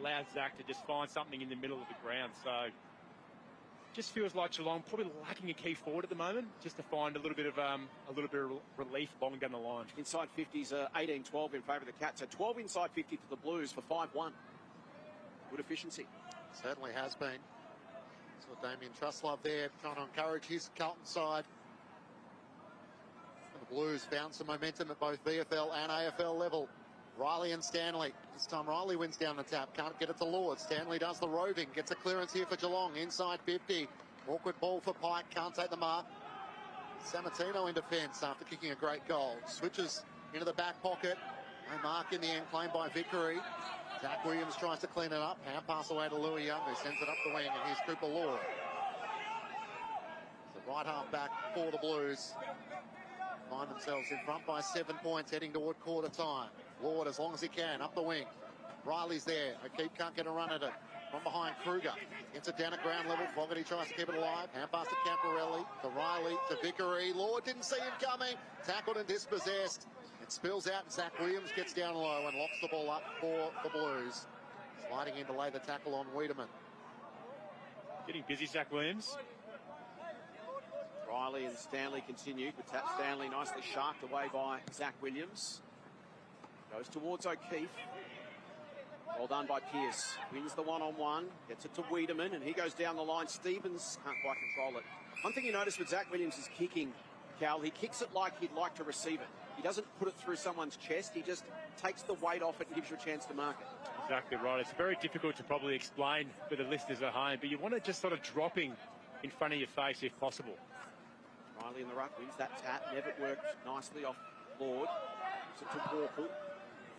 allows Zach to just find something in the middle of the ground. So just feels like Geelong probably lacking a key forward at the moment, just to find a little bit of relief long down the line. Inside 50s 18-12 in favour of the Cats. So 12 inside 50 for the Blues for 5-1. Good efficiency. Certainly has been. So Damien Truslove there trying to encourage his Carlton side. And the Blues found some momentum at both VFL and AFL level. Riley and Stanley. This time Riley wins down the tap. Can't get it to Lord. Stanley does the roving. Gets a clearance here for Geelong. Inside 50. Awkward ball for Pike. Can't take the mark. Sammartino in defence after kicking a great goal. Switches into the back pocket. No mark in the end. Claimed by Vickery. Zach Williams tries to clean it up. Hand pass away to Louis Young, who sends it up the wing. And here's Cooper Lord. The right half back for the Blues. Find themselves in front by 7 points, heading toward quarter time. Lord, as long as he can, up the wing. Riley's there. O'Keefe can't get a run at it. From behind, Kruger. Gets it down at ground level. Fogarty tries to keep it alive. Hand pass to Camporelli. To Riley. To Vickery. Lord didn't see him coming. Tackled and dispossessed. It spills out, and Zach Williams gets down low and locks the ball up for the Blues. Sliding in to lay the tackle on Wiedemann. Getting busy, Zach Williams. Riley and Stanley continued, with Stanley nicely sharked away by Zach Williams. Goes towards O'Keefe. Well done by Pearce. Wins the one-on-one. Gets it to Wiedemann, and he goes down the line. Stevens can't quite control it. One thing you notice with Zach Williams is kicking, Cal. He kicks it like he'd like to receive it. He doesn't put it through someone's chest. He just takes the weight off it and gives you a chance to mark it. Exactly right. It's very difficult to probably explain for the listeners at home, but you want it just sort of dropping in front of your face if possible. Riley in the ruck wins that tap. Nevitt worked nicely off Lord. Gives it to Walpole.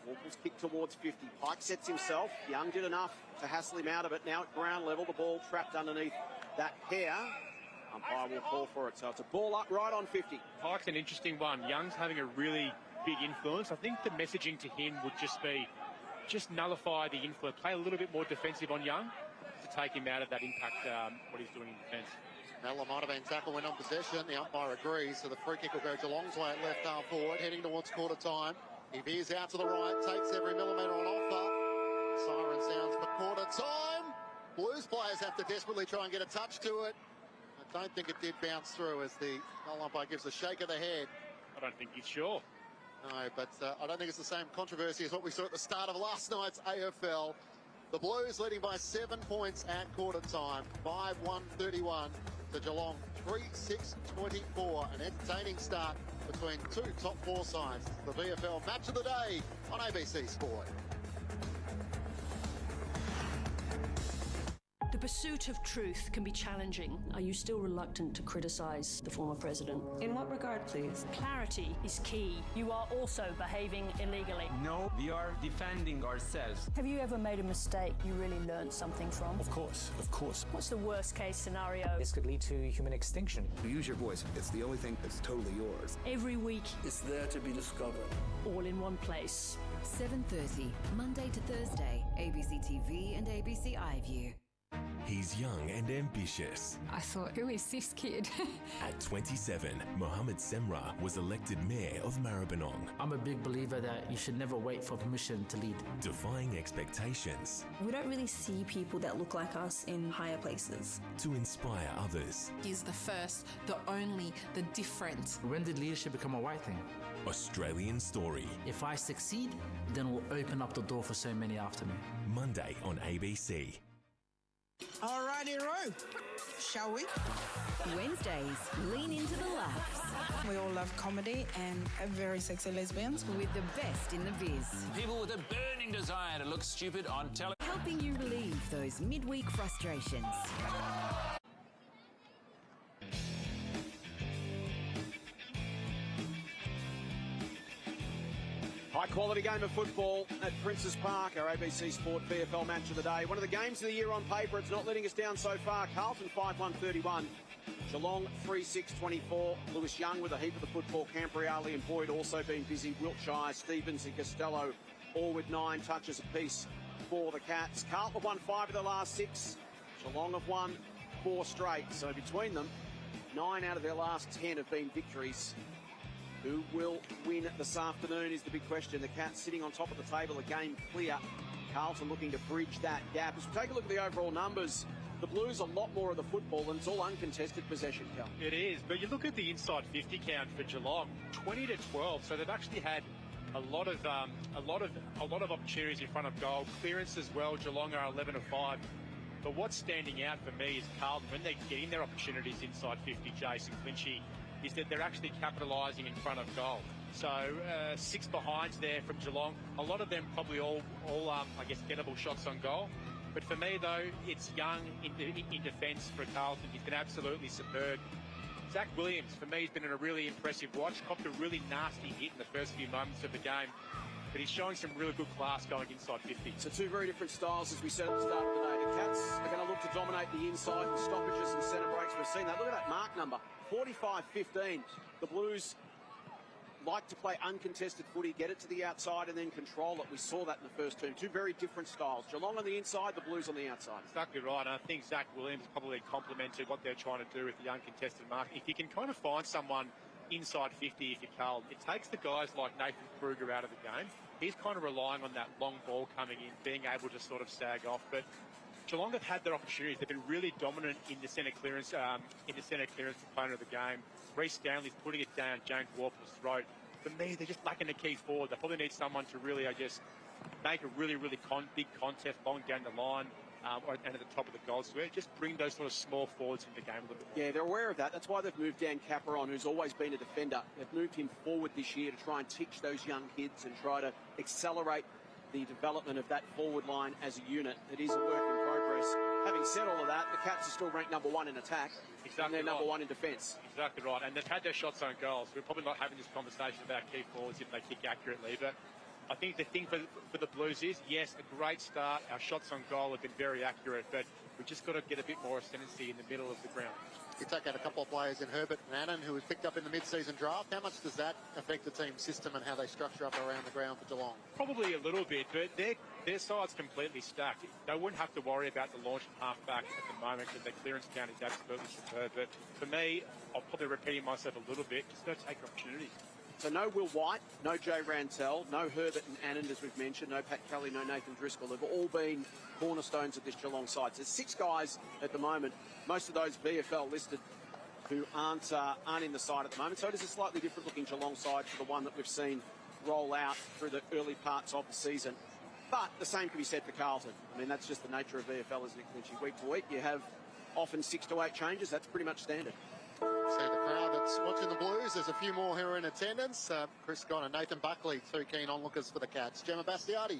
Walpole's kick towards 50. Pike sets himself. Young did enough to hassle him out of it. Now at ground level, the ball trapped underneath that pair. Umpire will call for it. So it's a ball up right on 50. Pike's an interesting one. Young's having a really big influence. I think the messaging to him would just be, just nullify the influence. Play a little bit more defensive on Young to take him out of that impact, what he's doing in defence. Mella might have been tackled when on possession. The umpire agrees, so the free kick will go Geelong's way at left half forward, heading towards quarter time. He veers out to the right, takes every millimetre on offer. Siren sounds for quarter time. Blues players have to desperately try and get a touch to it. I don't think it did bounce through as the goal umpire gives a shake of the head. I don't think he's sure. No, but I don't think it's the same controversy as what we saw at the start of last night's AFL. The Blues leading by 7 points at quarter time. 5-1-31 to Geelong. 3-6-24. An entertaining start between two top four sides. The VFL match of the day on ABC Sport. The pursuit of truth can be challenging. Are you still reluctant to criticise the former president? In what regard, please? Clarity is key. You are also behaving illegally. No, we are defending ourselves. Have you ever made a mistake you really learned something from? Of course. What's the worst case scenario? This could lead to human extinction. Use your voice. It's the only thing that's totally yours. Every week. It's there to be discovered. All in one place. 7:30, Monday to Thursday, ABC TV and ABC iView. He's young and ambitious. I thought, who is this kid? At 27, Mohammed Semra was elected mayor of Maribyrnong. I'm a big believer that you should never wait for permission to lead. Defying expectations. We don't really see people that look like us in higher places. To inspire others. He's the first, the only, the different. When did leadership become a white thing? Australian Story. If I succeed, then we'll open up the door for so many after me. Monday on ABC. All righty, Ro. Shall we? Wednesdays, lean into the laughs. We all love comedy and very sexy lesbians. With the best in the biz. People with a burning desire to look stupid on television. Helping you relieve those midweek frustrations. High quality game of football at Princes Park, our ABC Sport VFL match of the day. One of the games of the year on paper. It's not letting us down so far. Carlton 5-1-31. Geelong 3-6-24. Lewis Young with a heap of the football. Camporelli and Boyd also been busy. Wiltshire, Stevens and Costello all with 9 touches apiece for the Cats. Carlton have won 5 of the last 6. Geelong have won 4 straight. So between them, 9 out of their last 10 have been victories. Who will win this afternoon is the big question. The Cats sitting on top of the table, a game clear Carlton looking to bridge that gap. As we take a look at the overall numbers, the Blues a lot more of the football, and it's all uncontested possession, Cal. It is, but you look at the inside 50 count for Geelong, 20-12. So they've actually had a lot of opportunities in front of goal. Clearance as well. Geelong are 11-5. But what's standing out for me is Carlton, when they're getting their opportunities inside 50, Jason Clinchy, is that they're actually capitalising in front of goal. So 6 behinds there from Geelong. A lot of them probably all I guess, gettable shots on goal. But for me, though, it's Young in defence for Carlton. He's been absolutely superb. Zach Williams, for me, has been in a really impressive watch. Copped a really nasty hit in the first few moments of the game. But he's showing some really good class going inside 50. So two very different styles, as we said at the start of the day. The Cats are going to look to dominate the inside with stoppages and centre breaks. We've seen that. Look at that mark number, 45-15. The Blues like to play uncontested footy, get it to the outside and then control it. We saw that in the first term. Two very different styles. Geelong on the inside, the Blues on the outside. Exactly right. And I think Zach Williams probably complemented what they're trying to do with the uncontested mark. If you can kind of find someone inside 50, if you're Carl, it takes the guys like Nathan Kruger out of the game. He's kind of relying on that long ball coming in, being able to sort of sag off. But Geelong have had their opportunities. They've been really dominant in the centre clearance, component of the game. Reece Stanley's putting it down James Warple's throat. For me, they're just lacking a key forward. They probably need someone to really, make a really big contest long down the line and at the top of the goal square. Just bring those sort of small forwards into the game a little bit more. Yeah, they're aware of that. That's why they've moved Dan Capper on, who's always been a defender. They've moved him forward this year to try and teach those young kids and try to accelerate the development of that forward line as a unit. It is a work in progress. Having said all of that, the Cats are still ranked number 1 in attack. Exactly, and they're number 1 in defence. Exactly right. And they've had their shots on goals. We're probably not having this conversation about key forwards if they kick accurately, but I think the thing for the Blues is, yes, a great start. Our shots on goal have been very accurate, but we've just got to get a bit more ascendancy in the middle of the ground. You take out a couple of players in Herbert and Annan, who was picked up in the mid-season draft. How much does that affect the team's system and how they structure up around the ground for Geelong? Probably a little bit, but their side's completely stacked. They wouldn't have to worry about the launch and half-back at the moment because their clearance count is absolutely superb. But for me, I'm probably repeating myself a little bit. Just got to take opportunities. So no Will White, no Jay Rantel, no Herbert and Annan, as we've mentioned, no Pat Kelly, no Nathan Driscoll. They've all been cornerstones of this Geelong side. So there's 6 guys at the moment, most of those VFL listed, who aren't in the side at the moment. So it is a slightly different looking Geelong side to the one that we've seen roll out through the early parts of the season. But the same can be said for Carlton. I mean, that's just the nature of VFL, isn't it, Clinchy? Week to week, you have often 6 to 8 changes. That's pretty much standard. So the crowd that's watching the Blues, there's a few more here in attendance. Chris Scott and Nathan Buckley, 2 keen onlookers for the Cats. Gemma Bastiati.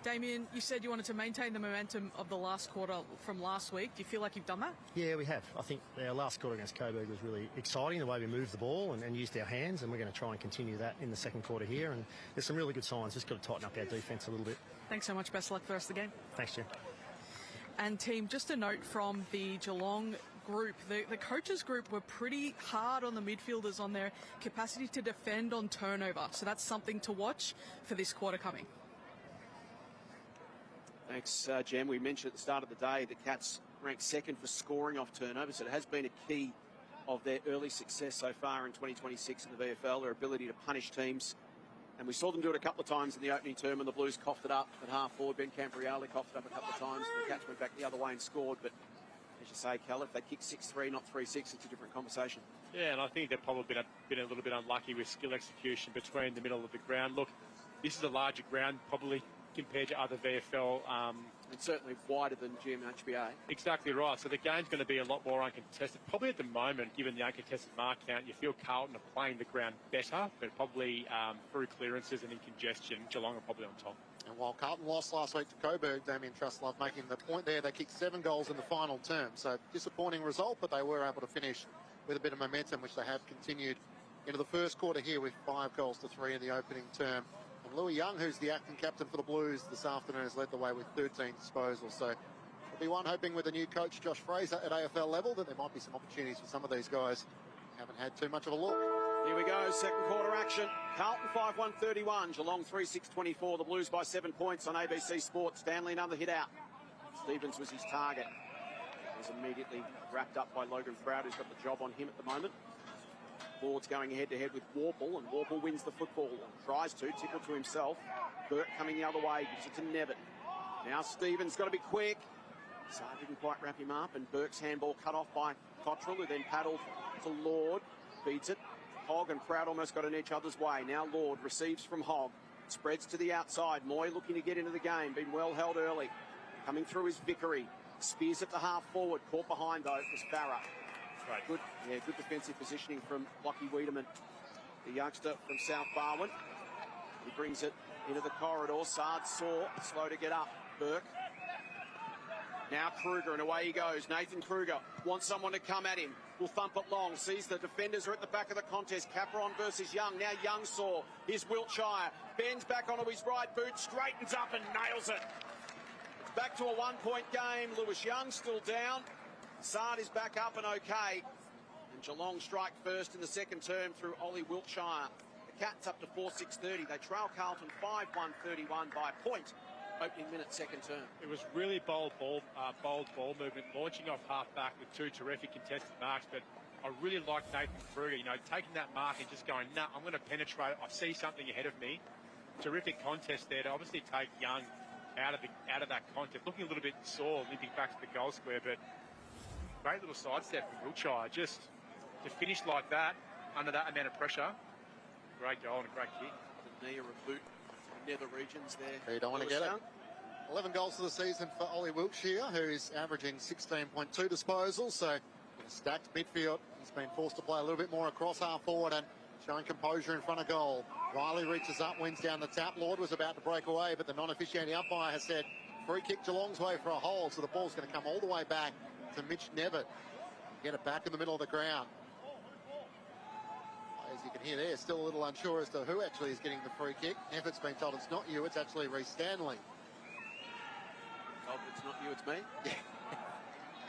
Damien, you said you wanted to maintain the momentum of the last quarter from last week. Do you feel like you've done that? Yeah, we have. I think our last quarter against Coburg was really exciting, the way we moved the ball and used our hands, and we're going to try and continue that in the second quarter here. And there's some really good signs. Just got to tighten up our defence a little bit. Thanks so much. Best of luck for the rest of the game. Thanks, Jim. And team, just a note from the Geelong group. The coaches group were pretty hard on the midfielders on their capacity to defend on turnover. So that's something to watch for this quarter coming. Thanks, Jem. We mentioned at the start of the day that Cats ranked 2nd for scoring off turnovers. So it has been a key of their early success so far in 2026 in the VFL, their ability to punish teams. And we saw them do it a couple of times in the opening term, and the Blues coughed it up at half forward. Ben Cambriale coughed it up a couple of times. The Cats went back the other way and scored. But as you say, Cal, if they kick 6-3, not 3-6, it's a different conversation. Yeah, and I think they've probably been a little bit unlucky with skill execution between the middle of the ground. Look, this is a larger ground, probably compared to other VFL. And certainly wider than GMHBA. Exactly right. So the game's going to be a lot more uncontested. Probably at the moment, given the uncontested mark count, you feel Carlton are playing the ground better, but probably through clearances and in congestion, Geelong are probably on top. And while Carlton lost last week to Coburg, Damien Trustlove making the point there, they kicked 7 goals in the final term. So disappointing result, but they were able to finish with a bit of momentum, which they have continued into the first quarter here with 5 goals to 3 in the opening term. And Louis Young, who's the acting captain for the Blues this afternoon, has led the way with 13 disposals. So there'll be one hoping with the new coach, Josh Fraser, at AFL level, that there might be some opportunities for some of these guys who haven't had too much of a look. Here we go, second quarter action. Carlton 5-1-31, Geelong 3-6-24. The Blues by 7 points on ABC Sports. Stanley another hit out. Stevens was his target. He was immediately wrapped up by Logan Proud, who's got the job on him at the moment. Lord's going head-to-head with Warple, and Warple wins the football. Tries to, tickle to himself. Burke coming the other way, gives it to Nevitt. Now Stevens got to be quick. Sard didn't quite wrap him up, and Burke's handball cut off by Cottrell, who then paddled to Lord. Beats it. Hogg and Proud almost got in each other's way. Now Lord receives from Hogg. Spreads to the outside. Moy looking to get into the game. Been well held early. Coming through is Vickery. Spears it to half forward. Caught behind, though, was Farah. Right. Good defensive positioning from Lockie Wiedemann, the youngster from South Barwon. He brings it into the corridor. Sard saw, slow to get up. Burke. Now Kruger, and away he goes. Nathan Kruger wants someone to come at him. Will thump it long. Sees the defenders are at the back of the contest. Capron versus Young. Now Young saw. Here's Wiltshire. Bends back onto his right boot. Straightens up and nails it. It's back to a one-point game. Lewis Young still down. Sard is back up and okay. And Geelong strike first in the second term through Ollie Wiltshire. The Cats up to 4-6-30. They trail Carlton 5-1-31 by a point. Opening minute, second term. It was really bold ball movement, launching off half-back with two terrific contested marks, but I really like Nathan Kruger, taking that mark and just going, nah, I'm going to penetrate. I see something ahead of me. Terrific contest there to obviously take Young out of that contest. Looking a little bit sore, limping back to the goal square, but great little sidestep from Wiltshire. Just to finish like that, under that amount of pressure, great goal and a great kick. The knee or a boot. Nether regions there. You don't want to get it. 11 goals for the season for Ollie Wiltshire, who's averaging 16.2 disposals. So in a stacked midfield, he's been forced to play a little bit more across half forward and showing composure in front of goal. Riley reaches up, wins down the tap. Lord was about to break away, but the non-officiating umpire has said free kick Geelong's way for a hole. So the ball's going to come all the way back to Mitch Nevitt. Get it back in the middle of the ground. As you can hear there, still a little unsure as to who actually is getting the free kick. Nevitt's been told it's not you, it's actually Reece Stanley. Oh, it's not you, it's me? Yeah.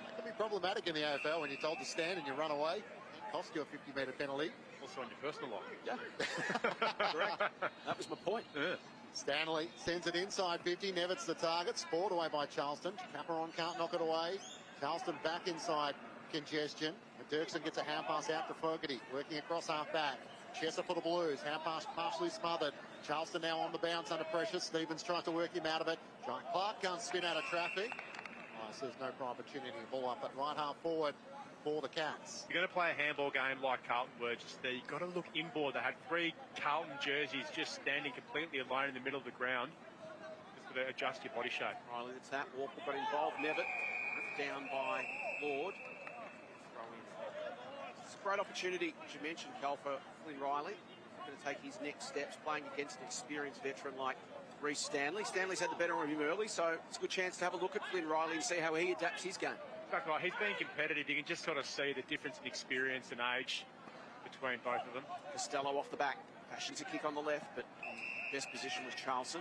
That can be problematic in the AFL when you're told to stand and you run away. It costs you a 50-metre penalty. Also on your personal life. Yeah. Correct. That was my point. Yeah. Stanley sends it inside 50. Nevitt's the target. Spoiled away by Charleston. Cameron can't knock it away. Charleston back inside congestion. Dirksen gets a hand pass out to Fogarty, working across half back. Chesser for the Blues. Hand pass partially smothered. Charleston now on the bounce under pressure. Stevens tries to work him out of it. John Clark can't spin out of traffic. So there's no opportunity. Ball up at right half forward for the Cats. You're going to play a handball game like Carlton were just there. You've got to look inboard. They had three Carlton jerseys just standing completely alone in the middle of the ground. Just got to adjust your body shape. Riley, the tap. Walker got involved. Nevitt ripped down by Lord. It's a great opportunity, as you mentioned, Cal, for Flynn Riley. Going to take his next steps, playing against an experienced veteran like Reece Stanley. Stanley's had the better of him early, so it's a good chance to have a look at Flynn Riley and see how he adapts his game. That's right. He's being competitive. You can just sort of see the difference in experience and age between both of them. Costello off the back. Fashions a kick on the left, but best position was Charleston.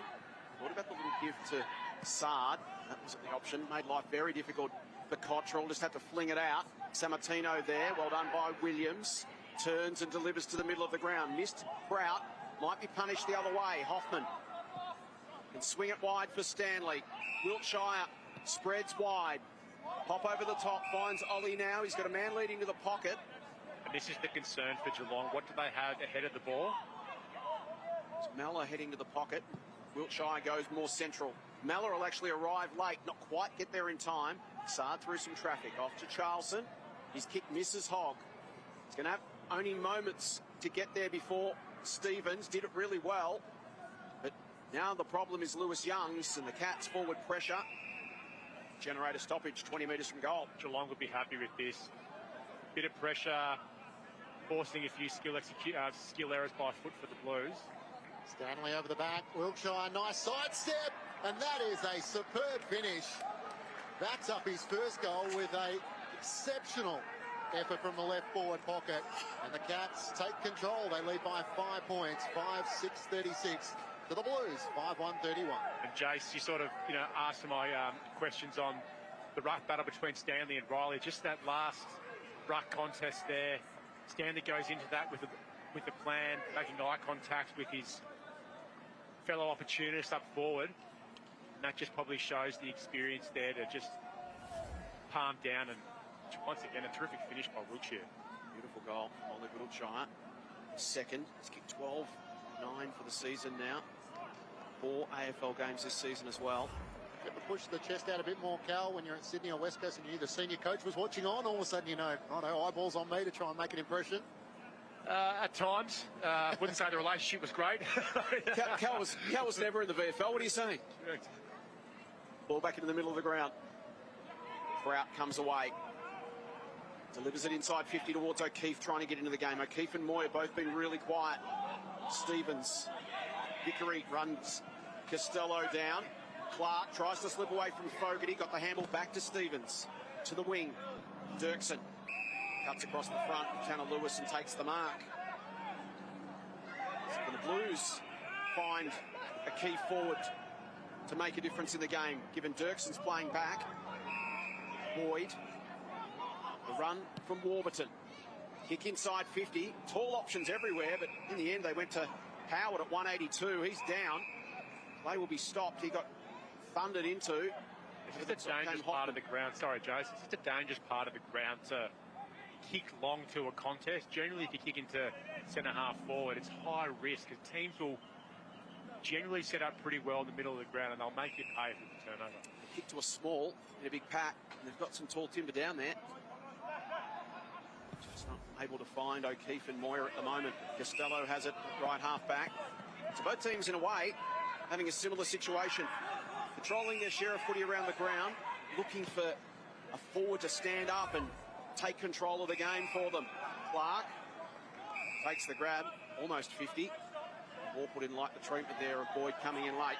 What about the little gift to Sard? That wasn't the option. Made life very difficult for Cottrell. Just had to fling it out. Sammartino there. Well done by Williams. Turns and delivers to the middle of the ground. Missed Prout. Might be punished the other way. Hoffman can swing it wide for Stanley. Wiltshire spreads wide. Pop over the top. Finds Ollie now. He's got a man leading to the pocket. And this is the concern for Geelong. What do they have ahead of the ball? It's Mallor heading to the pocket. Wiltshire goes more central. Mallor will actually arrive late. Not quite get there in time. Sard through some traffic. Off to Charleston. His kick misses Hogg. He's going to have only moments to get there before Stevens. Did it really well. But now the problem is Lewis Young's and the Cats' forward pressure. Generate a stoppage 20 metres from goal. Geelong would be happy with this. Bit of pressure, forcing a few skill errors by foot for the Blues. Stanley over the back. Wiltshire, nice sidestep. And that is a superb finish. Backs up his first goal with a exceptional effort from the left forward pocket. And the Cats take control. They lead by 5 points, 5-6-36 to the Blues, 5-1-31. And Jace, you sort of, asked my questions on the ruck battle between Stanley and Riley. Just that last ruck contest there. Stanley goes into that with the plan, making eye contact with his fellow opportunist up forward. And that just probably shows the experience there to just palm down, and once again a terrific finish by Wiltshire. Beautiful goal from Ollie Wiltshire. Second, he's kicked 12, 9 for the season now. 4 AFL games this season as well. Get to push the chest out a bit more, Cal, when you're at Sydney or West Coast and you knew the senior coach was watching on. All of a sudden, you know, oh no, eyeballs on me to try and make an impression. At times, wouldn't say the relationship was great. Cal was never in the VFL. What are you saying? Correct. Ball back into the middle of the ground. Prout comes away. Delivers it inside 50 towards O'Keefe, trying to get into the game. O'Keefe and Moy have both been really quiet. Stevens. Vickery runs Costello down. Clark tries to slip away from Fogarty. Got the handle back to Stevens. To the wing. Dirksen cuts across the front. Tanner Lewis and takes the mark. So the Blues find a key forward to make a difference in the game, given Dirksen's playing back. Boyd. The run from Warburton. Kick inside 50. Tall options everywhere, but in the end they went to Howard at 182. He's down. Play will be stopped. He got thundered into. It's just a dangerous part of the ground. Sorry, Jace. It's just a dangerous part of the ground to kick long to a contest. Generally, if you kick into centre half forward, it's high risk. Because teams will generally set up pretty well in the middle of the ground, and they'll make you pay for the turnover. Kick to a small in a big pack. And they've got some tall timber down there. Just not able to find O'Keefe and Moyer at the moment. Costello has it right half back. So both teams, in a way, having a similar situation. Patrolling their share of footy around the ground, looking for a forward to stand up and take control of the game for them. Clark takes the grab, almost 50. Warpwood didn't like the treatment there of Boyd coming in late.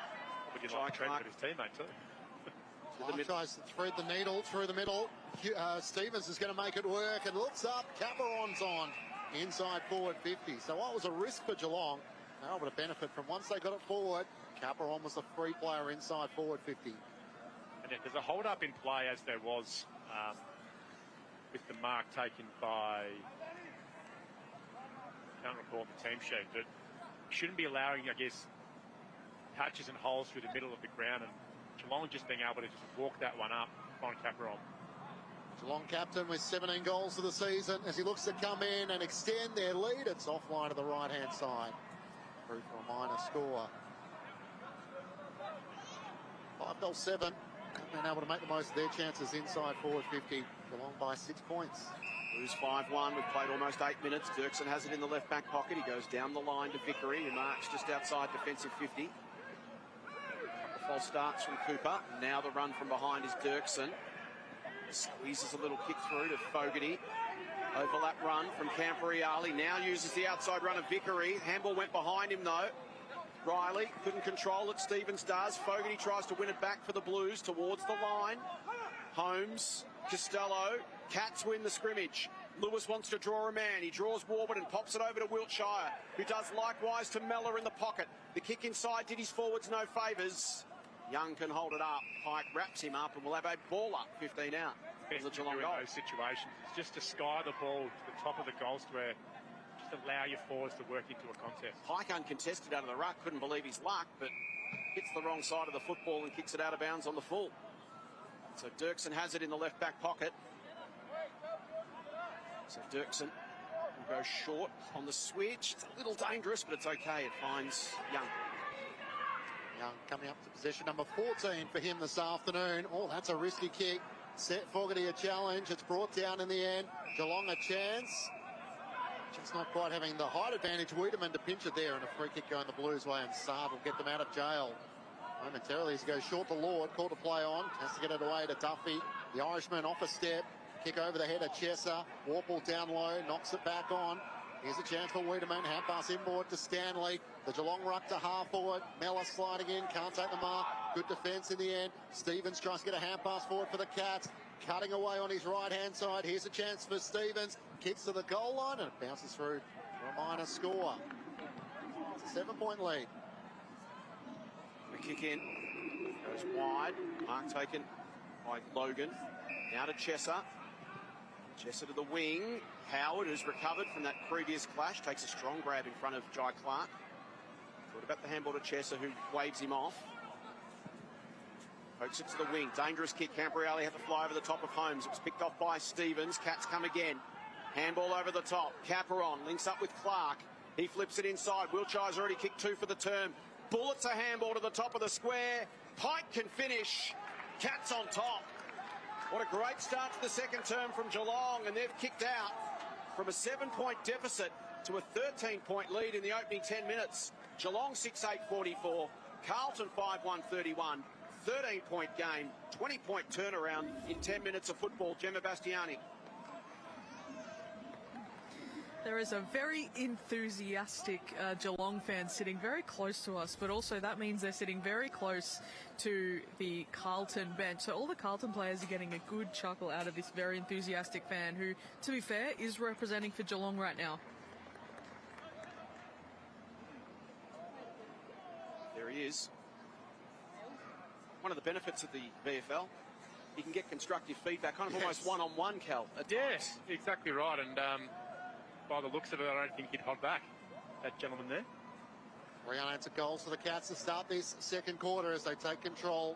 Would you like the treatment of his teammate too? Tries to thread the needle through the middle. Stevens is going to make it work and looks up. Caperon's on inside forward 50. So what was a risk for Geelong? They were able to benefit from once they got it forward. Caperon was the free player inside forward 50. And there's a hold up in play, as there was with the mark taken by, I can't recall the team sheet, but shouldn't be allowing, I guess, patches and holes through the middle of the ground, and Geelong just being able to just walk that one up on Caperon. Geelong captain with 17 goals for the season as he looks to come in and extend their lead. It's offline to the right-hand side. Through for a minor score. 5-7. Been able to make the most of their chances inside forward 50. Geelong by 6 points. Blues 5-1. We've played almost 8 minutes. Dirksen has it in the left back pocket. He goes down the line to Vickery, who marks just outside defensive 50. False starts from Cooper. Now the run from behind is Dirksen. Squeezes a little kick through to Fogarty. Overlap run from Camporeale. Now uses the outside run of Vickery. Handball went behind him though. Riley couldn't control it. Stevens does. Fogarty tries to win it back for the Blues towards the line. Holmes, Costello. Cats win the scrimmage. Lewis wants to draw a man. He draws Warburton, pops it over to Wiltshire, who does likewise to Mellor in the pocket. The kick inside did his forwards no favours. Young can hold it up. Pike wraps him up and we'll have a ball up, 15 out. Best to do in those situations is just to sky the ball to the top of the goal square. Just allow your forwards to work into a contest. Pike uncontested out of the ruck. Couldn't believe his luck, but hits the wrong side of the football and kicks it out of bounds on the full. So Dirksen has it in the left back pocket. So Dirksen will go short on the switch. It's a little dangerous, but it's okay. It finds Young. Young coming up to position number 14 for him this afternoon. Oh, that's a risky kick. Set Fogarty a challenge. It's brought down in the end. Geelong a chance. Just not quite having the height advantage. Wiedemann to pinch it there, and a free kick going the Blues' way, and Saad will get them out of jail. Momentarily as he goes short to Lord. Call to play on. Has to get it away to Duffy. The Irishman off a step. Kick over the head of Chesser. Warple down low. Knocks it back on. Here's a chance for Wiedemann. Hand pass inboard to Stanley. The Geelong ruck to half forward. Mellor sliding in. Can't take the mark. Good defence in the end. Stevens tries to get a hand pass forward for the Cats. Cutting away on his right-hand side. Here's a chance for Stevens. Kicks to the goal line and it bounces through for a minor score. It's a 7-point lead. The kick in. Goes wide. Mark taken by Logan. Now to Chesser. Chesser to the wing. Howard, who's recovered from that previous clash, takes a strong grab in front of Jai Clark. Thought about the handball to Chesser, who waves him off. Pokes it to the wing. Dangerous kick. Camporeale had to fly over the top of Holmes. It was picked off by Stevens. Cats come again. Handball over the top. Caperon links up with Clark. He flips it inside. Wiltshire's already kicked 2 for the term. Bullets a handball to the top of the square. Pike can finish. Cats on top. What a great start to the second term from Geelong, and they've kicked out from a 7-point deficit to a 13-point lead in the opening 10 minutes. Geelong 6-8-44. Carlton 5-1-31. 13-point game. 20-point turnaround in 10 minutes of football. Gemma Bastiani. There is a very enthusiastic Geelong fan sitting very close to us, but also that means they're sitting very close to the Carlton bench. So all the Carlton players are getting a good chuckle out of this very enthusiastic fan who, to be fair, is representing for Geelong right now. There he is. One of the benefits of the VFL, you can get constructive feedback, kind of almost one-on-one, Cal. Yes, exactly right. And by the looks of it, I don't think he'd hold back, that gentleman there. 3 unanswered goals for the Cats to start this second quarter as they take control.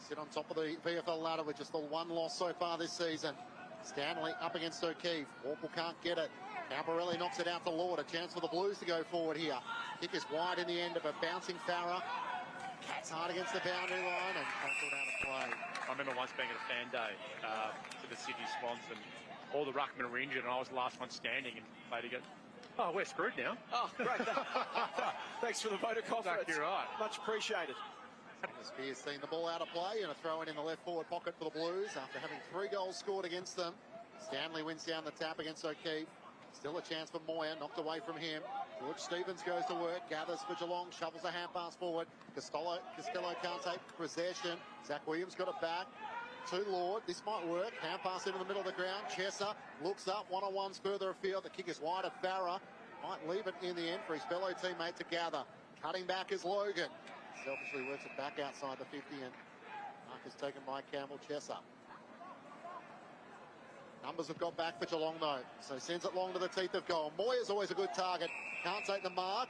Sit on top of the VFL ladder with just the 1 loss so far this season. Stanley up against O'Keefe. Warple can't get it. Camporelli knocks it out to Lord. A chance for the Blues to go forward here. Kick is wide in the end of a bouncing Farah. Cats hard against the boundary line and tackled out of play. I remember once being at a fan day for the Sydney Swans, and all the ruckmen were injured, and I was the last one standing, and played again. Oh, we're screwed now. Oh, great. Thanks for the vote of confidence. Exactly right. Much appreciated. Spears seen the ball out of play and a throw in the left forward pocket for the Blues after having 3 goals scored against them. Stanley wins down the tap against O'Keefe. Still a chance for Moyer, knocked away from him. George Stevens goes to work, gathers for Geelong, shovels a hand pass forward. Costello can't take possession. Zach Williams got it back to Lord. This might work. Hand pass into the middle of the ground. Chesser looks up. One-on-ones further afield. The kick is wide of Farah. Might leave it in the end for his fellow teammate to gather. Cutting back is Logan. Selfishly works it back outside the 50, and mark is taken by Campbell Chesser. Numbers have got back for Geelong though, so sends it long to the teeth of goal. Moyer's always a good target. Can't take the mark.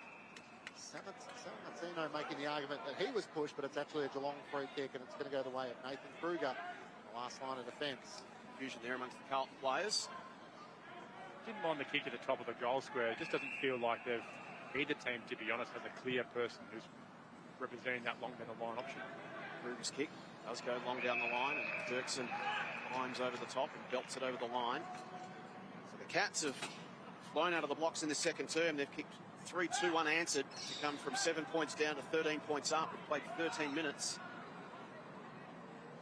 Sammartino making the argument that he was pushed, but it's actually a Geelong free kick, and it's going to go the way of Nathan Kruger, the last line of defence. Confusion there amongst the Carlton players. Didn't mind the kick to the top of the goal square. It just doesn't feel like either team, to be honest, has a clear person who's representing that long down the line option. Kruger's kick does go long down the line, and Dirksen climbs over the top and belts it over the line. So the Cats have flown out of the blocks in the second term. They've kicked 3-2 unanswered to come from 7 points down to 13 points up. We've played 13 minutes.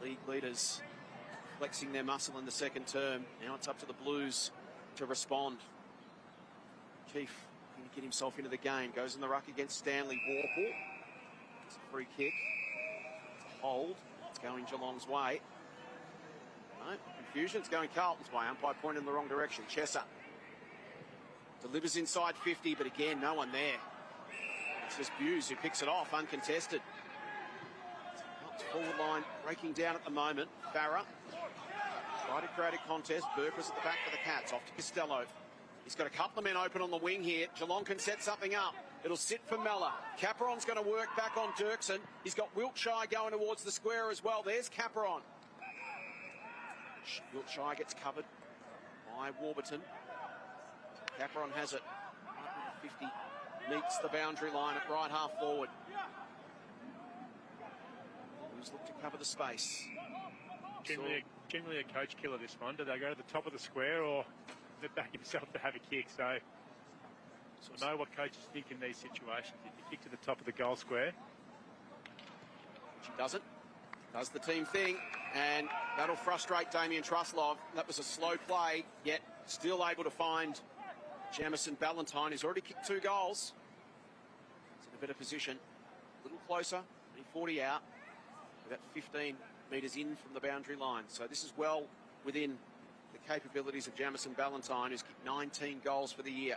League leaders flexing their muscle in the second term. Now it's up to the Blues to respond. Keefe can get himself into the game. Goes in the ruck against Stanley. Warple. It's a free kick. It's a hold. It's going Geelong's way. No, confusion. It's going Carlton's way. Umpire pointed in the wrong direction. Chesser delivers inside 50, but again, no one there. It's just Buse who picks it off, uncontested. Carlton's forward line breaking down at the moment. Farah tried to create a contest. Burke was at the back for the Cats. Off to Costello. He's got a couple of men open on the wing here. Geelong can set something up. It'll sit for Mellor. Caperon's going to work back on Dirksen. He's got Wiltshire going towards the square as well. There's Caperon. Wiltshire gets covered by Warburton. Caperon has it. 50 meets the boundary line at right half forward. Who's looked to cover the space? Generally a coach killer, this one. Do they go to the top of the square, or does it back himself to have a kick? So I know what coaches think in these situations. If you kick to the top of the goal square. She doesn't. Does the team thing, and that'll frustrate Damien Truslov. That was a slow play, yet still able to find Jamison Ballantyne, who's already kicked 2 goals. He's in a better position. A little closer, 40 out. About 15 metres in from the boundary line. So this is well within the capabilities of Jamison Ballantyne, who's kicked 19 goals for the year.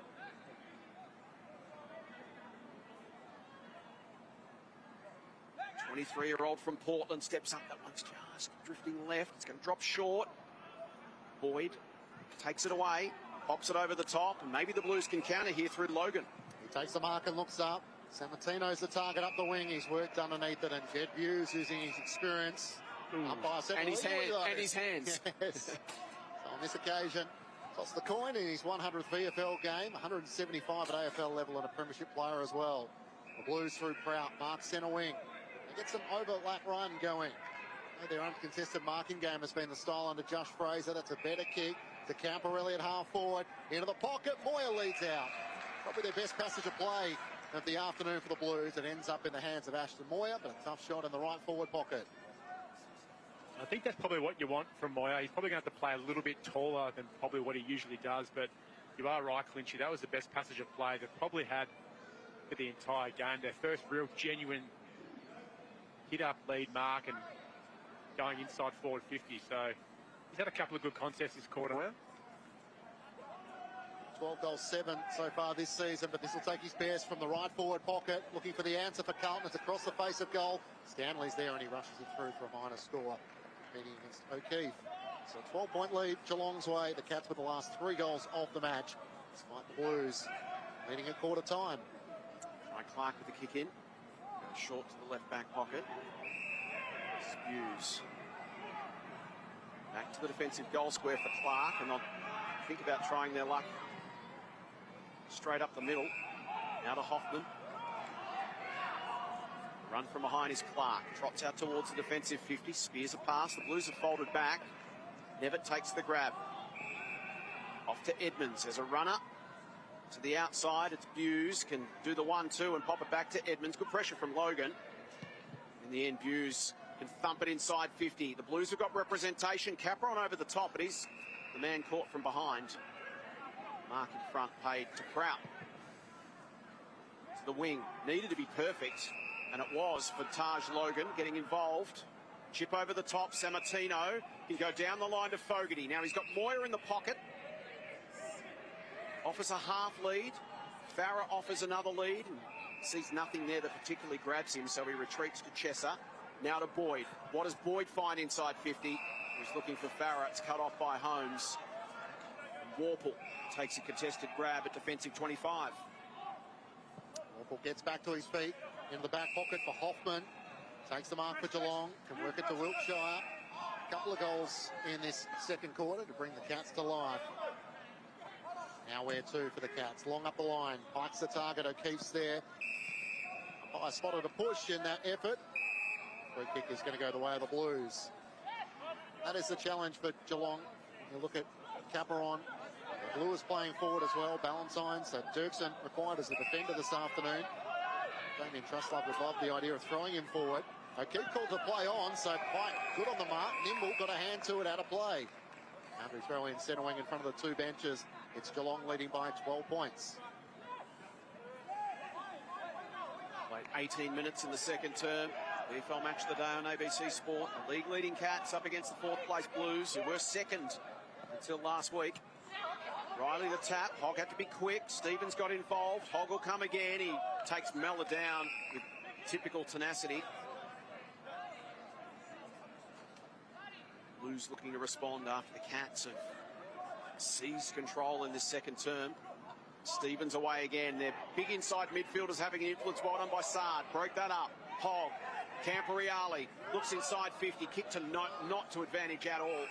The 23-year-old from Portland steps up. That one's just drifting left. It's going to drop short. Boyd takes it away, pops it over the top, and maybe the Blues can counter here through Logan. He takes the mark and looks up. Sammartino's the target up the wing. He's worked underneath it, and Jed Buse, using his experience, up by a second. And his hands. Yes. So on this occasion, Toss the coin in his 100th VFL game, 175 at AFL level and a premiership player as well. The Blues through Prout, mark centre wing. They get some overlap run going. Their uncontested marking game has been the style under Josh Fraser. That's a better kick to Camporelli at half forward. Into the pocket, Moyer leads out. Probably their best passage of play of the afternoon for the Blues. It ends up in the hands of Ashton Moyer, but a tough shot in the right forward pocket. I think that's probably what you want from Moyer. He's probably going to have to play a little bit taller than probably what he usually does, but you are right, Clinchy. That was the best passage of play they've probably had for the entire game. Their first real genuine hit-up lead mark and going inside forward 50. So he's had a couple of good contests this quarter. 12 goals, 7 so far this season, but this will take his best from the right forward pocket. Looking for the answer for Carlton. It's across the face of goal. Stanley's there and he rushes it through for a minor score. Meeting against O'Keefe. So a 12-point lead Geelong's way. The Cats with the last 3 goals of the match. Despite the Blues leading at quarter time. Mike Clark with the kick in. Short to the left back pocket. Spews. Back to the defensive goal square for Clark, and they'll think about trying their luck straight up the middle. Now to Hoffman. Run from behind is Clark. Trots out towards the defensive 50. Spears a pass. The Blues have folded back. Nevitt takes the grab. Off to Edmonds. There's a runner to the outside. It's Buse. Can do the 1-2 and pop it back to Edmonds. Good pressure from Logan. In the end, Buse can thump it inside 50. The Blues have got representation. Capron over the top, but he's the man caught from behind. Mark in front, paid to Prout. To the wing. Needed to be perfect. And it was for Taj Logan getting involved. Chip over the top. Sammartino can go down the line to Fogarty. Now he's got Moyer in the pocket. Offers a half lead. Farah offers another lead. And sees nothing there that particularly grabs him, so he retreats to Chesser. Now to Boyd. What does Boyd find inside 50? He's looking for Farah. It's cut off by Holmes. And Warple takes a contested grab at defensive 25. Warple gets back to his feet. In the back pocket for Hoffman. Takes the mark for Geelong. Can work it to Wiltshire. A couple of goals in this second quarter to bring the Cats to life. Now where to for the Cats. Long up the line. Pikes the target. O'Keefe's there. I spotted a push in that effort. Free kick is going to go the way of the Blues. That is the challenge for Geelong. You look at Caperon. Blue is playing forward as well. Ballantyne. So Dirksen required as a defender this afternoon. Damien Truslove would love the idea of throwing him forward. O'Keefe called the play on, so quite good on the mark. Nimble got a hand to it, out of play. Boundary throw in centre wing in front of the 2 benches. It's Geelong leading by 12 points. Played 18 minutes in the second term. VFL match of the day on ABC Sport. The league leading Cats up against the 4th place Blues, who were second until last week. Riley the tap. Hogg had to be quick. Stevens got involved. Hogg will come again. He takes Mellor down with typical tenacity. Blues looking to respond after the Cats have seized control in this second term. Stevens away again. Their big inside midfielders having an influence. Well done by Sard. Broke that up. Hogg. Camporeale looks inside 50. Kick to not to advantage at all.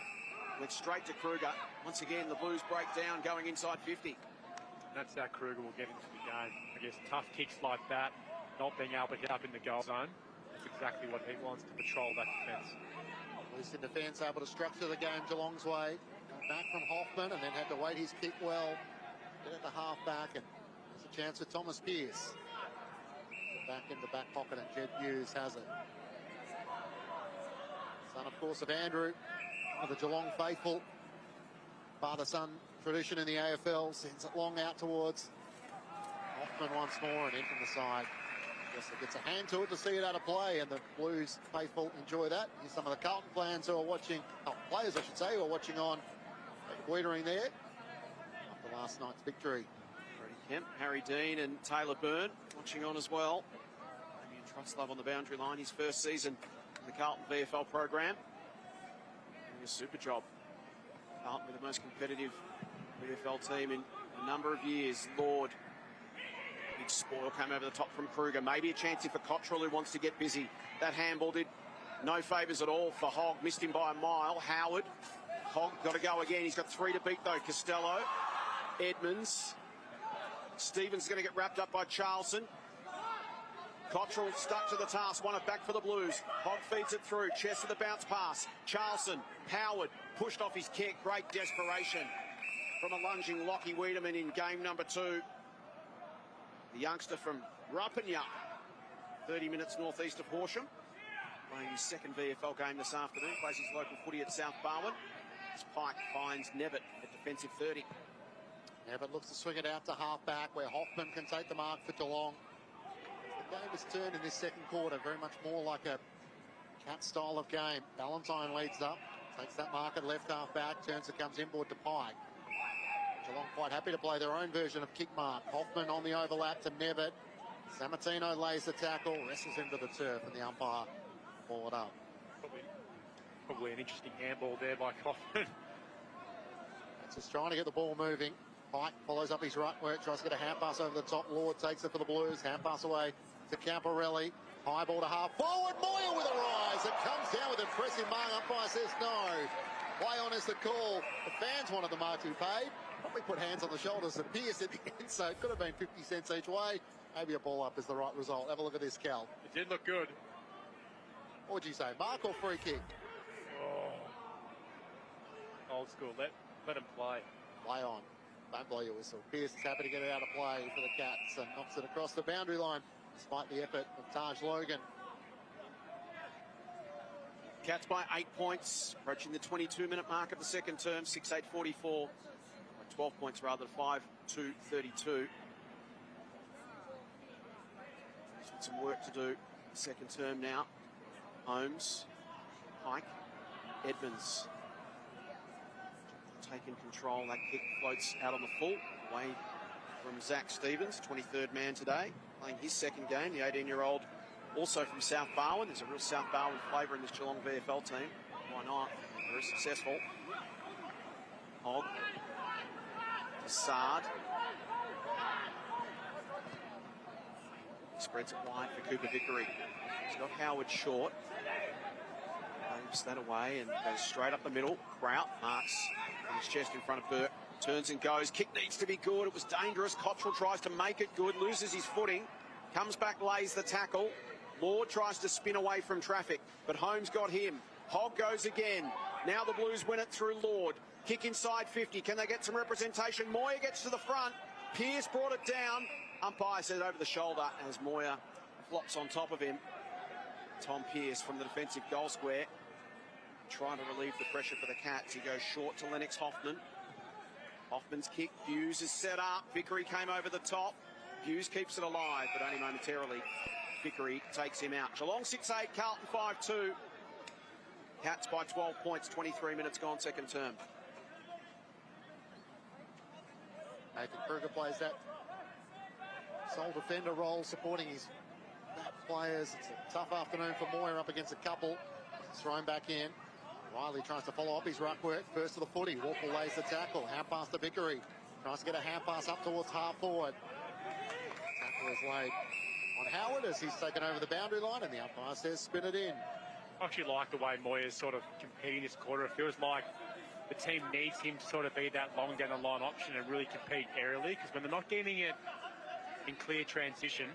Went straight to Kruger. Once again, the Blues break down going inside 50. That's how Kruger will get into the game. I guess tough kicks like that, not being able to hit up in the goal zone. That's exactly what he wants, to patrol that defence. Blues in defence, able to structure the game Geelong's way. Back from Hoffman and then had to wait his kick well. Get at the half back, and there's a chance for Thomas Pearce. Back in the back pocket, and Jed Hughes has it. Son, of course, of Andrew, one of the Geelong faithful. Father-son tradition in the AFL, sends it long out towards Hoffman once more, and in from the side. Jessica gets a hand to it to see it out of play, and the Blues faithful enjoy that. Here's some of the Carlton fans who are watching, players I should say, who are watching on loitering there after last night's victory. Freddie Kemp, Harry Dean and Taylor Byrne watching on as well. Damien Truslove on the boundary line, his first season in the Carlton VFL program. Doing a super job. Carlton with the most competitive VFL team in a number of years. Lord. Big spoil came over the top from Kruger. Maybe a chance here for Cottrell, who wants to get busy. That handball did no favours at all for Hogg. Missed him by a mile. Howard Hogg got to go again. He's got 3 to beat, though. Costello, Edmonds. Stevens is going to get wrapped up by Charlson. Cottrell stuck to the task. Won it back for the Blues. Hogg feeds it through. Chest of the bounce pass. Charlson, Howard, pushed off his kick. Great desperation from a lunging Lockie Wiedemann in game number 2. The youngster from Rupinya, 30 minutes northeast of Horsham. Playing his second VFL game this afternoon. Plays his local footy at South Barwon. As Pike finds Nevitt at defensive 30. Nevitt looks to swing it out to half-back where Hoffman can take the mark for Geelong. The game has turned in this second quarter very much more like a cat style of game. Ballantyne leads up, takes that mark at left half-back, turns it, comes inboard to Pike. Geelong quite happy to play their own version of kick mark. Hoffman on the overlap to Nevitt. Sammartino lays the tackle, wrestles him to the turf, and the umpire ball it up. Probably an interesting handball there by Hoffman. It's just trying to get the ball moving. Pike follows up his ruck work, tries to get a hand pass over the top. Lord takes it for the Blues. Hand pass away to Camporelli. High ball to half forward. Moyer with a rise. It comes down with a pressing mark. Umpire says no. Play on is the call. The fans wanted the mark to be paid. Probably put hands on the shoulders of Pearce at the end, so it could have been 50 cents each way. Maybe a ball up is the right result. Have a look at this, Cal. It did look good. What would you say, mark or free kick? Oh. Old school. Let him play. Play on. Don't blow your whistle. Pearce is happy to get it out of play for the Cats and knocks it across the boundary line despite the effort of Taj Logan. Cats by 8 points, approaching the 22-minute mark of the second term, 6-8-44. 12 points rather, 5-2-32. Some work to do. Second term now. Holmes, Pike, Edmonds. Taking control. That kick floats out on the full. Away from Zach Stevens, 23rd man today. Playing his second game, the 18-year-old, also from South Barwon. There's a real South Barwon flavour in this Geelong VFL team. Why not? Very successful. Hogg. Sard. Spreads it wide for Cooper Vickery. He's got Howard short. Moves that away and goes straight up the middle. Kraut marks on his chest in front of Burke. Turns and goes. Kick needs to be good. It was dangerous. Cottrell tries to make it good. Loses his footing. Comes back, lays the tackle. Lord tries to spin away from traffic, but Holmes got him. Hogg goes again. Now the Blues win it through Lord. Kick inside 50. Can they get some representation? Moyer gets to the front. Pearce brought it down. Umpire said over the shoulder as Moyer flops on top of him. Tom Pearce from the defensive goal square trying to relieve the pressure for the Cats. He goes short to Lennox Hoffman. Hoffman's kick. Hughes is set up. Vickery came over the top. Hughes keeps it alive, but only momentarily. Vickery takes him out. Geelong 6-8, Carlton 5-2. Cats by 12 points, 23 minutes gone second term. Nathan Kruger plays that sole defender role, supporting his back players. It's a tough afternoon for Moyer up against a couple. He's thrown back in. Riley tries to follow up his ruck work. First to the footy. Walker lays the tackle. Hand pass to Vickery. Tries to get a hand pass up towards half forward. Tackle is laid on Howard as he's taken over the boundary line, and the umpire says spin it in. I actually like the way Moyer's sort of competing this quarter. It feels like the team needs him to sort of be that long down the line option and really compete aerially, because when they're not getting it in clear transition,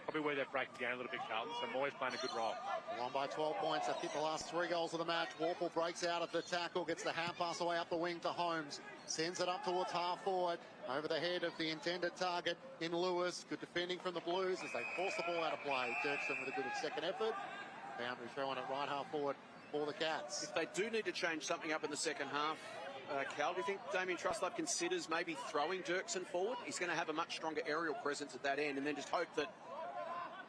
probably where they're breaking down a little bit, Carlton. So Moyer's playing a good role. Along by 12 points. They've hit the last 3 goals of the match. Warple breaks out of the tackle, gets the hand pass away up the wing to Holmes. Sends it up towards half forward, over the head of the intended target in Lewis. Good defending from the Blues as they force the ball out of play. Dirksen with a good second effort. Boundary throwing it right half forward for the Cats. If they do need to change something up in the second half, Cal, do you think Damien Truslove considers maybe throwing Dirksen forward? He's going to have a much stronger aerial presence at that end, and then just hope that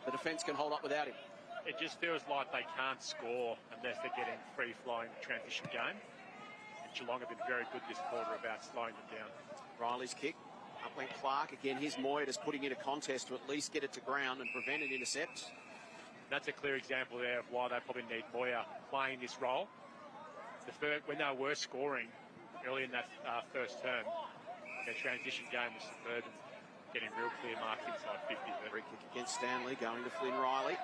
the defence can hold up without him. It just feels like they can't score unless they're getting free-flowing transition game. And Geelong have been very good this quarter about slowing them down. Riley's kick. Up went Clark. Again, here's Moyer just putting in a contest to at least get it to ground and prevent an intercept. That's a clear example there of why they probably need Moyer playing this role. When they were scoring early in that first term, their transition game was superb and getting real clear marks inside 50. Free kick against Stanley, going to Flynn Riley.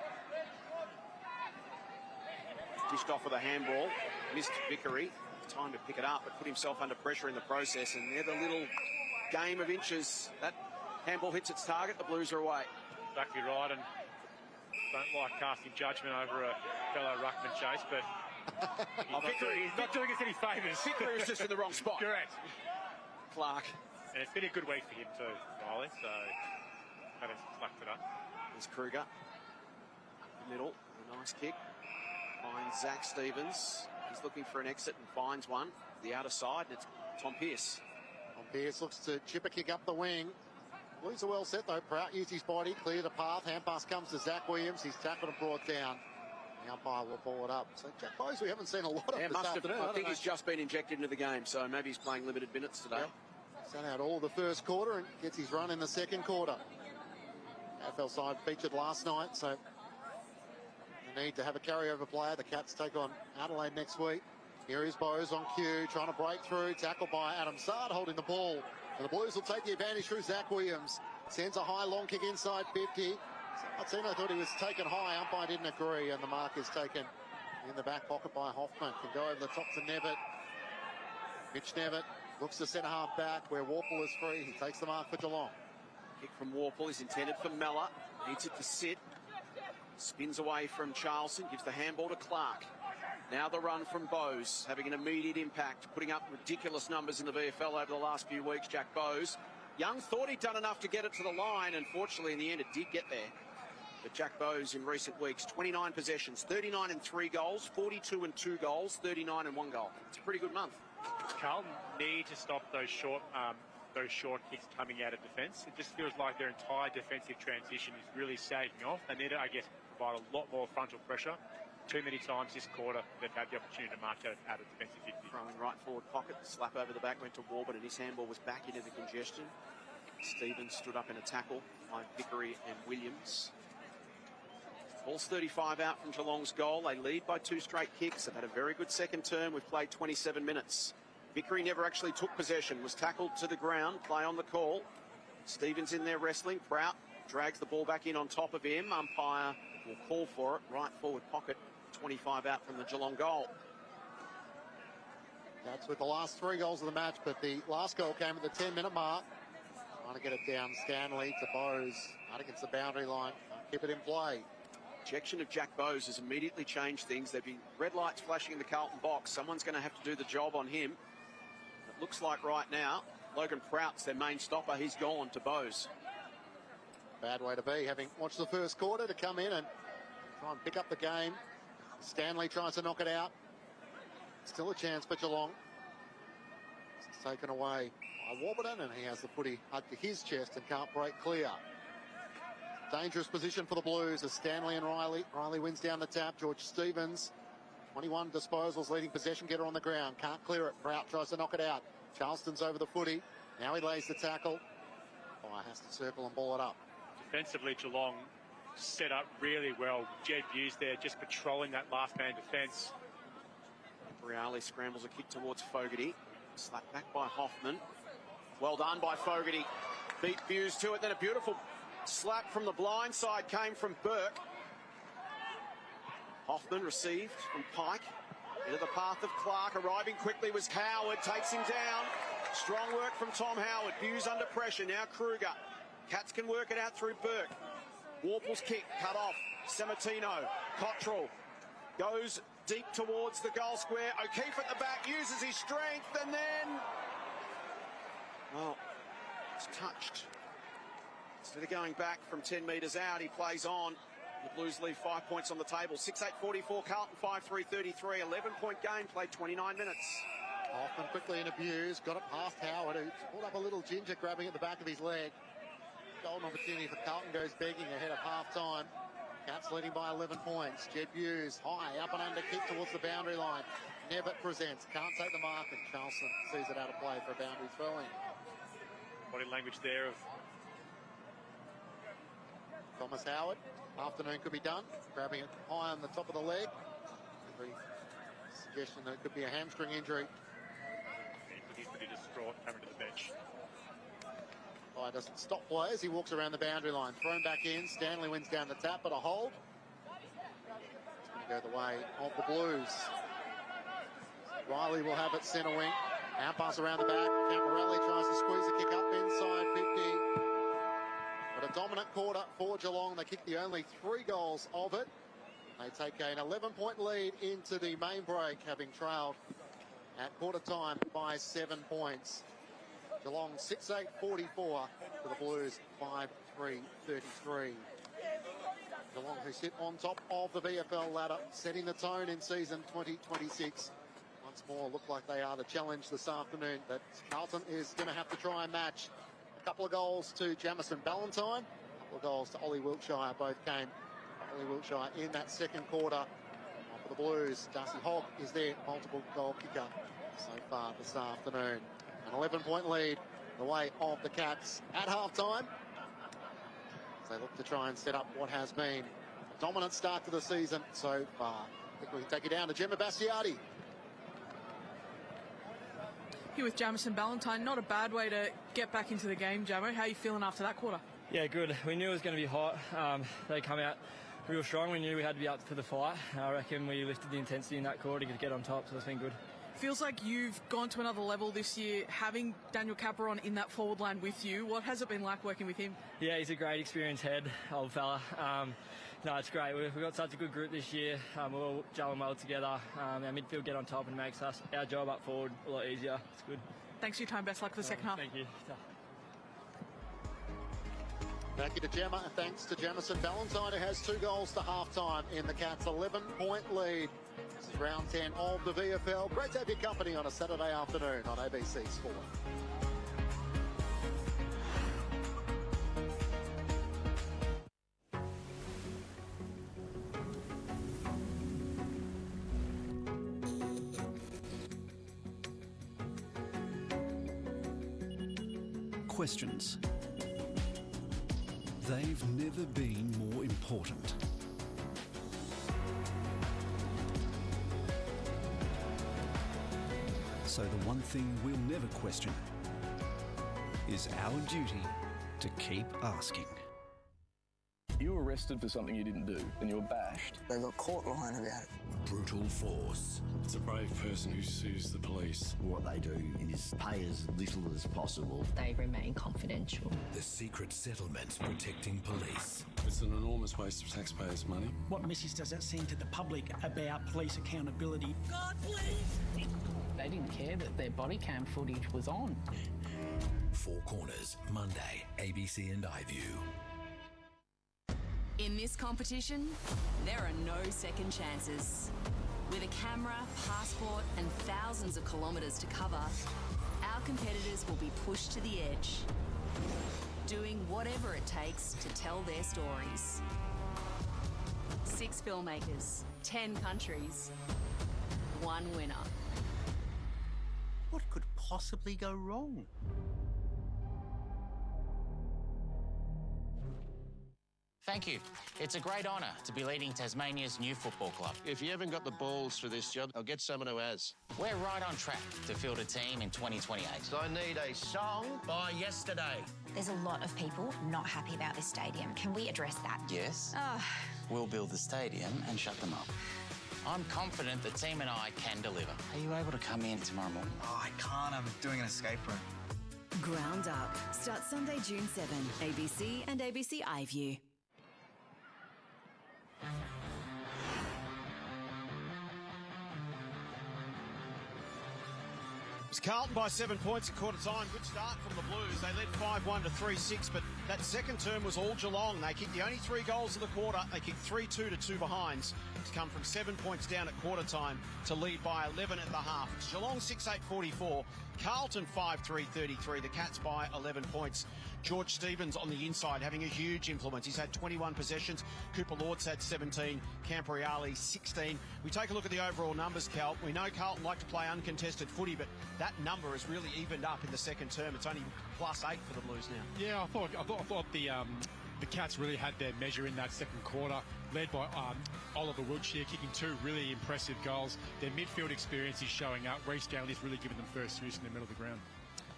Dished off with a handball. Missed Vickery. time to pick it up, but put himself under pressure in the process. And they're the little game of inches. That handball hits its target, the Blues are away. Exactly right, and don't like casting judgment over a fellow ruckman, Chase, but he's not doing us any favours. Vickery was just in the wrong spot. Correct. Clark. And it's been a good week for him too, Riley, so had to slack it up. There's Kruger. Middle, a nice kick. Finds Zach Stevens. He's looking for an exit and finds one. The outer side, and it's Tom Pearce. Tom Pearce looks to chip a kick up the wing. Blues are well set though. Prout used his body, cleared the path. Hand pass comes to Zach Williams. He's tackled and brought down. The umpire will ball it up. So Jack Bowes, we haven't seen a lot of this afternoon. I think he's just been injected into the game, so maybe he's playing limited minutes today. Yep. Sat out all the first quarter and gets his run in the second quarter. AFL side featured last night, so the need to have a carryover player. The Cats take on Adelaide next week. Here is Bowes on cue, trying to break through. Tackled by Adam Sard, holding the ball. And the Blues will take the advantage through Zach Williams. Sends a high long kick inside 50. Martino thought he was taken high. Umpire didn't agree, and the mark is taken in the back pocket by Hoffman. Can go over the top to Nevitt. Mitch Nevitt looks to centre half back where Warple is free. He takes the mark for Geelong. Kick from Warple is intended for Mellor. Needs it to sit. Spins away from Charleston. Gives the handball to Clark. Now the run from Bowes, having an immediate impact, putting up ridiculous numbers in the VFL over the last few weeks, Jack Bowes. Young thought he'd done enough to get it to the line. Unfortunately, in the end, it did get there. But Jack Bowes in recent weeks, 29 possessions, 39 and 3 goals, 42 and 2 goals, 39 and 1 goal. It's a pretty good month. Carlton need to stop those short kicks coming out of defence. It just feels like their entire defensive transition is really sagging off. They need to, I guess, provide a lot more frontal pressure. Too many times this quarter they've had the opportunity to march out of defensive 50. Throwing right forward pocket, the slap over the back went to Warburton, and his handball was back into the congestion. Stevens stood up in a tackle by Vickery and Williams. Ball's 35 out from Geelong's goal. They lead by 2 straight kicks. They've had a very good second term. We've played 27 minutes. Vickery never actually took possession, was tackled to the ground. Play on the call. Stevens in there wrestling. Prout drags the ball back in on top of him. Umpire will call for it. Right forward pocket, 25 out from the Geelong goal. That's with the last 3 goals of the match, but the last goal came at the 10-minute mark. Trying to get it down Stanley to Bowes. Out against the boundary line. Keep it in play. Ejection of Jack Bowes has immediately changed things. There've been red lights flashing in the Carlton box. Someone's going to have to do the job on him. It looks like right now, Logan Prout's their main stopper. He's gone to Bowes. Bad way to be, having watched the first quarter, to come in and try and pick up the game. Stanley tries to knock it out. Still a chance for Geelong. It's taken away by Warburton, and he has the footy hugged to his chest and can't break clear. Dangerous position for the Blues as Stanley and Riley. Riley wins down the tap. George Stevens, 21 disposals, leading possession getter on the ground. Can't clear it. Prout tries to knock it out. Charleston's over the footy. Now he lays the tackle. Has to circle and ball it up. Defensively, Geelong set up really well. Jed Hughes there just patrolling that last man defence. Briali scrambles a kick towards Fogarty. Slapped back by Hoffman. Well done by Fogarty. Beat Hughes to it. Then a beautiful slap from the blind side came from Burke. Hoffman received from Pike. Into the path of Clark. Arriving quickly was Howard. Takes him down. Strong work from Tom Howard. Hughes under pressure. Now Kruger. Cats can work it out through Burke. Warple's kick cut off. Sammartino. Cottrell goes deep towards the goal square. O'Keefe at the back uses his strength, and then, well, it's touched. Instead of going back from 10 metres out, he plays on. The Blues leave 5 points on the table. 6-8-44, Carlton 5-3-33. 11-point game, played 29 minutes. Hoffman quickly in abuse, got it past Howard, who pulled up a little ginger, grabbing at the back of his leg. Golden opportunity for Carlton, goes begging ahead of half-time. Cats leading by 11 points. Jed Hughes, high, up and under kick towards the boundary line. Nevitt presents, can't take the mark, and Charleston sees it out of play for a boundary throw-in. Body language there of Thomas Howard. Afternoon could be done. Grabbing it high on the top of the leg. The suggestion that it could be a hamstring injury. He's pretty distraught coming to the bench. Doesn't stop play as he walks around the boundary line. Thrown back in. Stanley wins down the tap, but a hold. It's going to go the way of the Blues. Riley will have it centre wing. Now pass around the back. Camporelli tries to squeeze a kick up inside 50. But a dominant quarter for Geelong. They kicked the only 3 goals of it. They take an 11-point lead into the main break, having trailed at quarter time by 7 points. Geelong 6-8-44 to the Blues 5-3-33. Geelong, who sit on top of the VFL ladder, setting the tone in season 2026. Once more, look like they are the challenge this afternoon, but Carlton is going to have to try and match. A couple of goals to Jamison Ballantyne, a couple of goals to Ollie Wiltshire, both came. Ollie Wiltshire in that second quarter. For the Blues, Darcy Hogg is their multiple goal kicker so far this afternoon. An 11-point lead the way of the Cats at half-time. They look to try and set up what has been a dominant start to the season so far. I think we can take it down to Gemma Bastiati. Here with Jamison Ballantyne, not a bad way to get back into the game, Jamo. How are you feeling after that quarter? Yeah, good. We knew it was going to be hot. They come out real strong. We knew we had to be up for the fight. I reckon we lifted the intensity in that quarter to get on top, so it's been good. Feels like you've gone to another level this year, having Daniel Caperon in that forward line with you. What has it been like working with him? Yeah, he's a great experienced head, old fella. No, it's great. We've got such a good group this year. We're all gelling well together. Our midfield get on top and makes our job up forward a lot easier. It's good. Thanks for your time. Best luck for the second half. Thank you. Thank you to Gemma, and thanks to Jamison Ballantyne, who has 2 goals to half-time in the Cats' 11-point lead. This is round 10 of the VFL. Great to have your company on a Saturday afternoon on ABC Sport. Questions. They've never been more important. So the one thing we'll never question is our duty to keep asking. You were arrested for something you didn't do, and you were bashed. They got caught lying about it. Brutal force. It's a brave person who sues the police. What they do is pay as little as possible. They remain confidential. The secret settlements protecting police. It's an enormous waste of taxpayers' money. What message does that send to the public about police accountability? God, please! They didn't care that their body cam footage was on. Four Corners, Monday, ABC and iView. In this competition, there are no second chances. With a camera, passport, and thousands of kilometres to cover, our competitors will be pushed to the edge, doing whatever it takes to tell their stories. 6 filmmakers, 10 countries, 1 winner. What could possibly go wrong? Thank you. It's a great honour to be leading Tasmania's new football club. If you haven't got the balls for this job, I'll get someone who has. We're right on track to field a team in 2028. So I need a song by yesterday. There's a lot of people not happy about this stadium. Can we address that? Yes. We'll build the stadium and shut them up. I'm confident the team and I can deliver. Are you able to come in tomorrow morning? Oh, I can't. I'm doing an escape room. Ground Up. Starts Sunday, June 7. ABC and ABC iView. It's Carlton by 7 points at quarter time. Good start from the Blues. They led 5-1 to 3-6, but that second term was all Geelong. They kicked the only 3 goals of the quarter. They kicked 3-2 to 2 behinds to come from 7 points down at quarter time to lead by 11 at the half. It's Geelong 6-8-44. Carlton 5-3-33. The Cats by 11 points. George Stevens on the inside having a huge influence. He's had 21 possessions. Cooper Lord's had 17. Camporelli 16. We take a look at the overall numbers, Cal. We know Carlton like to play uncontested footy, but that number has really evened up in the second term. It's only +8 for the Blues now. Yeah, I thought the Cats really had their measure in that second quarter, led by Oliver Wiltshire kicking 2 really impressive goals. Their midfield experience is showing up. Reece Ganley's really given them first use in the middle of the ground.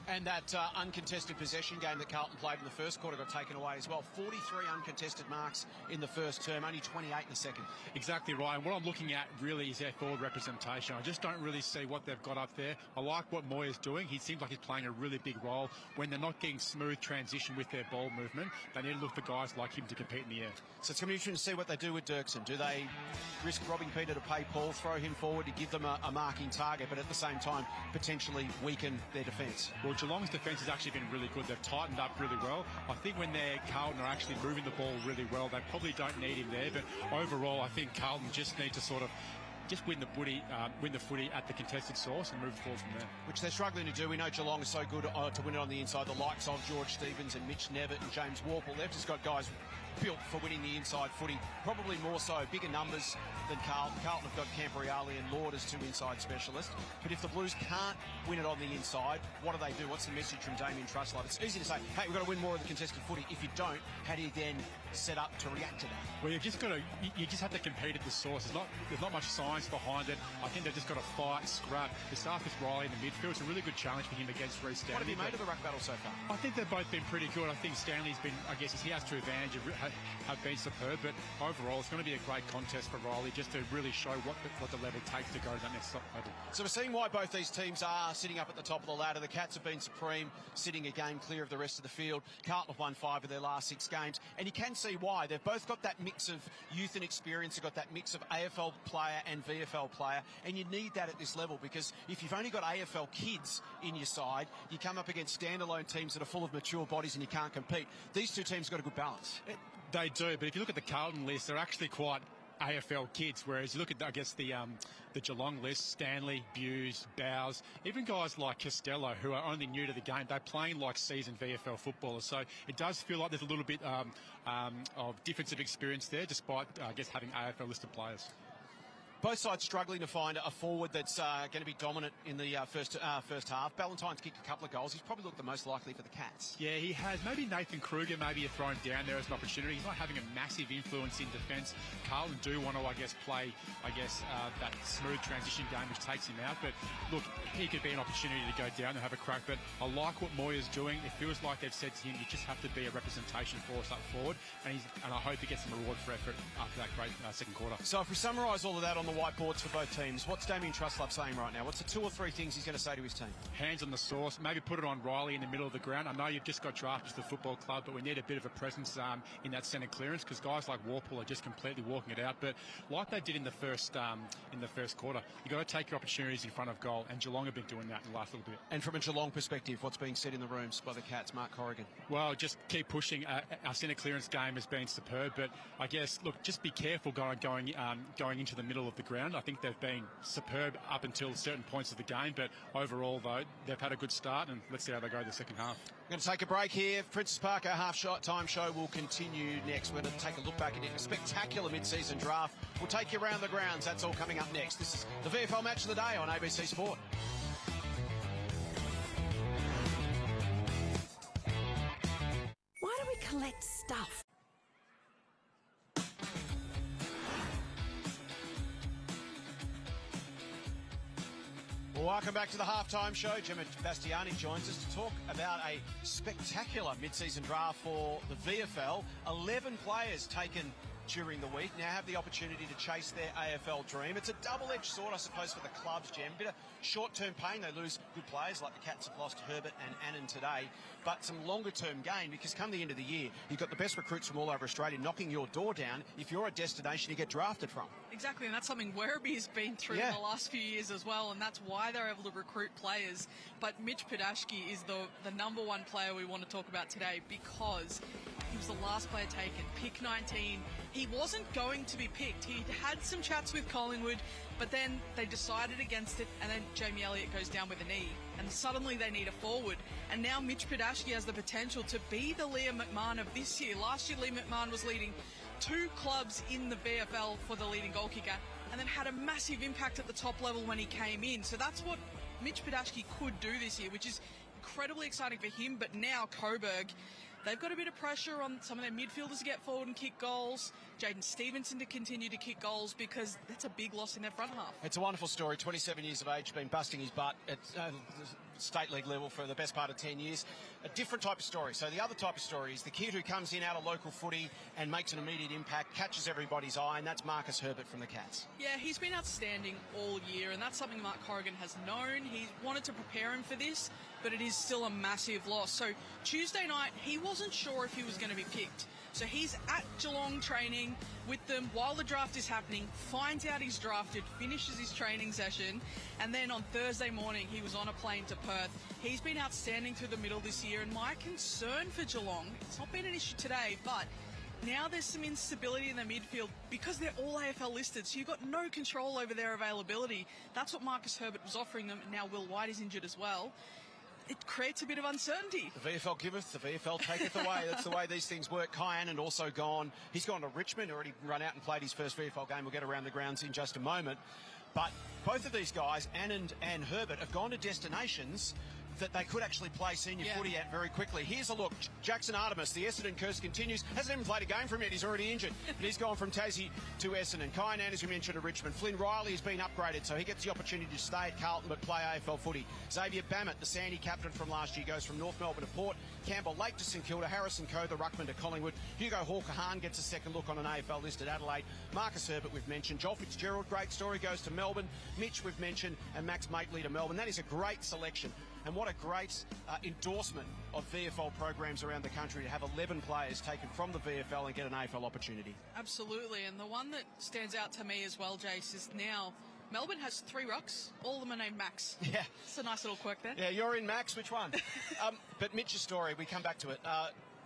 And that uncontested possession game that Carlton played in the first quarter got taken away as well. 43 uncontested marks in the first term, only 28 in the second. Exactly right. And what I'm looking at really is their forward representation. I just don't really see what they've got up there. I like what Moyer's doing. He seems like he's playing a really big role. When they're not getting smooth transition with their ball movement, they need to look for guys like him to compete in the air. So it's going to be interesting to see what they do with Dirksen. Do they risk robbing Peter to pay Paul, throw him forward to give them a marking target, but at the same time potentially weaken their defence? Well, Geelong's defence has actually been really good. They've tightened up really well. I think when their Carlton are actually moving the ball really well, they probably don't need him there. But overall, I think Carlton just need to sort of just win the footy at the contested source and move forward from there. Which they're struggling to do. We know Geelong is so good to win it on the inside. The likes of George Stevens and Mitch Nevitt and James Warple. They've just got guys built for winning the inside footy. Probably more so, bigger numbers than Carlton. Carlton have got Campriali and Lord as two inside specialists. But if the Blues can't win it on the inside, what do they do? What's the message from Damien Truslove? It's easy to say, hey, we've got to win more of the contested footy. If you don't, how do you then set up to react to that? Well, you just have to compete at the source. There's not much science behind it. I think they've just got to fight, scrap. They start with Riley in the midfield. It's a really good challenge for him against Reece Stanley. What have you made of the ruck battle so far? I think they've both been pretty good. I think Stanley's been, I guess, he has to advantage, have been superb. But overall, it's going to be a great contest for Riley just to really show what the level takes to go to that next level. So we're seeing why both these teams are sitting up at the top of the ladder. The Cats have been supreme, sitting a game clear of the rest of the field. Carlton have won 5 of their last 6 games. And you can see why. They've both got that mix of youth and experience. They've got that mix of AFL player and VFL player. And you need that at this level, because if you've only got AFL kids in your side, you come up against standalone teams that are full of mature bodies and you can't compete. These two teams have got a good balance. They do, but if you look at the Carlton list, they're actually quite AFL kids, whereas you look at, I guess, the Geelong list, Stanley, Buse, Bowes, even guys like Costello, who are only new to the game, they're playing like seasoned VFL footballers. So it does feel like there's a little bit of difference of experience there, despite, I guess, having AFL listed players. Both sides struggling to find a forward that's going to be dominant in the first half. Ballantyne's kicked a couple of goals. He's probably looked the most likely for the Cats. Yeah, he has. Maybe Nathan Kruger, maybe you're thrown down there as an opportunity. He's not having a massive influence in defence. Carlton do want to, I guess, play, that smooth transition game which takes him out. But look, he could be an opportunity to go down and have a crack. But I like what Moyer's doing. It feels like they've said to him, you just have to be a representation for us up forward. And I hope he gets some reward for effort after that great second quarter. So if we summarise all of that on the whiteboards for both teams, what's Damien Truslove saying right now? What's the 2 or 3 things he's going to say to his team? Hands on the source. Maybe put it on Riley in the middle of the ground. I know you've just got drafted to the football club, but we need a bit of a presence in that centre clearance, because guys like Warple are just completely walking it out. But like they did in the first quarter, you've got to take your opportunities in front of goal, and Geelong have been doing that in the last little bit. And from a Geelong perspective, what's being said in the rooms by the Cats, Mark Corrigan? Well, just keep pushing. Our centre clearance game has been superb, but I guess, look, just be careful going into the middle of the ground. I think they've been superb up until certain points of the game, but overall, though, they've had a good start, and let's see how they go the second half. We're going to take a break here. Princes Park, our half-time show will continue next. We're going to take a look back at a spectacular mid-season draft. We'll take you around the grounds. That's all coming up next. This is the VFL Match of the Day on ABC Sport. Why do we collect stuff? Well, welcome back to the halftime show. Gemma Bastiani joins us to talk about a spectacular mid-season draft for the VFL. 11 players taken during the week now have the opportunity to chase their AFL dream. It's a double-edged sword, I suppose, for the clubs, Gem. A bit of short-term pain. They lose good players like the Cats have lost Herbert and Annan today, but some longer-term gain, because come the end of the year, you've got the best recruits from all over Australia knocking your door down if you're a destination you get drafted from. Exactly, and that's something Werribee been through in the last few years as well, and that's why they're able to recruit players. But Mitch Pedashki is the number one player we want to talk about today, because he was the last player taken, pick 19. He wasn't going to be picked. He had some chats with Collingwood, but then they decided against it, and then Jamie Elliott goes down with a knee, and suddenly they need a forward. And now Mitch Pedashki has the potential to be the Liam McMahon of this year. Last year, Liam McMahon was leading 2 clubs in the VFL for the leading goal kicker, and then had a massive impact at the top level when he came in. So that's what Mitch Pedashki could do this year, which is incredibly exciting for him. But now Coburg, they've got a bit of pressure on some of their midfielders to get forward and kick goals. Jaden Stevenson to continue to kick goals, because that's a big loss in their front half. It's a wonderful story. 27 years of age, been busting his butt at state league level for the best part of 10 years. A different type of story. So the other type of story is the kid who comes in out of local footy and makes an immediate impact, catches everybody's eye, and that's Marcus Herbert from the Cats. Yeah, he's been outstanding all year, and that's something Mark Corrigan has known. He wanted to prepare him for this, but it is still a massive loss. So Tuesday night, he wasn't sure if he was going to be picked. So he's at Geelong training with them while the draft is happening, finds out he's drafted, finishes his training session, and then on Thursday morning he was on a plane to Perth. He's been outstanding through the middle this year, and my concern for Geelong, it's not been an issue today, but now there's some instability in the midfield because they're all AFL listed, so you've got no control over their availability. That's what Marcus Herbert was offering them, and now Will White is injured as well. It creates a bit of uncertainty. The VFL giveth, the VFL taketh away. That's the way these things work. Kai Anand also gone. He's gone to Richmond, already run out and played his first VFL game. We'll get around the grounds in just a moment. But both of these guys, Anand and Herbert, have gone to destinations that they could actually play senior footy at very quickly. Here's a look. Jackson Artemis, the Essendon curse continues. Hasn't even played a game for him yet. He's already injured. But he's gone from Tassie to Essendon. Kai Anand, as we mentioned, to Richmond. Flynn Riley has been upgraded, so he gets the opportunity to stay at Carlton but play AFL footy. Xavier Bammett, the Sandy captain from last year, goes from North Melbourne to Port. Campbell Lake to St Kilda. Harrison Coe, the ruckman, to Collingwood. Hugo Hawker-Hahn gets a second look on an AFL list at Adelaide. Marcus Herbert, we've mentioned. Joel Fitzgerald, great story, goes to Melbourne. Mitch, we've mentioned. And Max Mately to Melbourne. That is a great selection. And what a great endorsement of VFL programs around the country to have 11 players taken from the VFL and get an AFL opportunity. Absolutely, and the one that stands out to me as well, Jace, is now Melbourne has 3 rucks. All of them are named Max. Yeah. It's a nice little quirk there. Yeah, you're in, Max. Which one? But Mitch's story, we come back to it.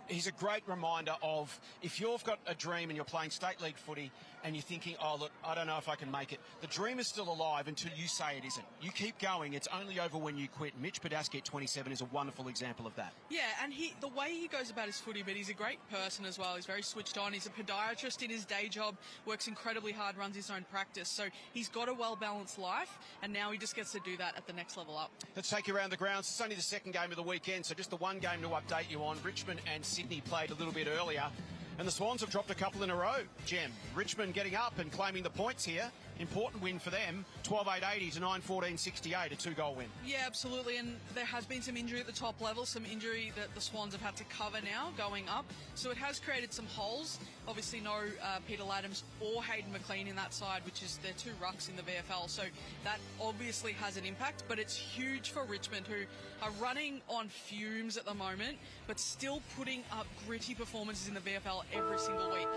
He's a great reminder of if you've got a dream and you're playing state league footy and you're thinking, oh, look, I don't know if I can make it. The dream is still alive until you say it isn't. You keep going. It's only over when you quit. Mitch Podaski at 27 is a wonderful example of that. Yeah, and the way he goes about his footy, but he's a great person as well. He's very switched on. He's a podiatrist in his day job, works incredibly hard, runs his own practice. So he's got a well-balanced life, and now he just gets to do that at the next level up. Let's take you around the grounds. It's only the second game of the weekend, so just the one game to update you on. Richmond and Sydney played a little bit earlier. And the Swans have dropped a couple in a row, Jem. Richmond getting up and claiming the points here. Important win for them. 12-8-80 to 9-14-68, a 2-goal win. Yeah, absolutely. And there has been some injury at the top level, some injury that the Swans have had to cover now going up. So it has created some holes. Obviously no Peter Laddams or Hayden McLean in that side, which is their 2 rucks in the VFL. So that obviously has an impact, but it's huge for Richmond, who are running on fumes at the moment, but still putting up gritty performances in the VFL every single week.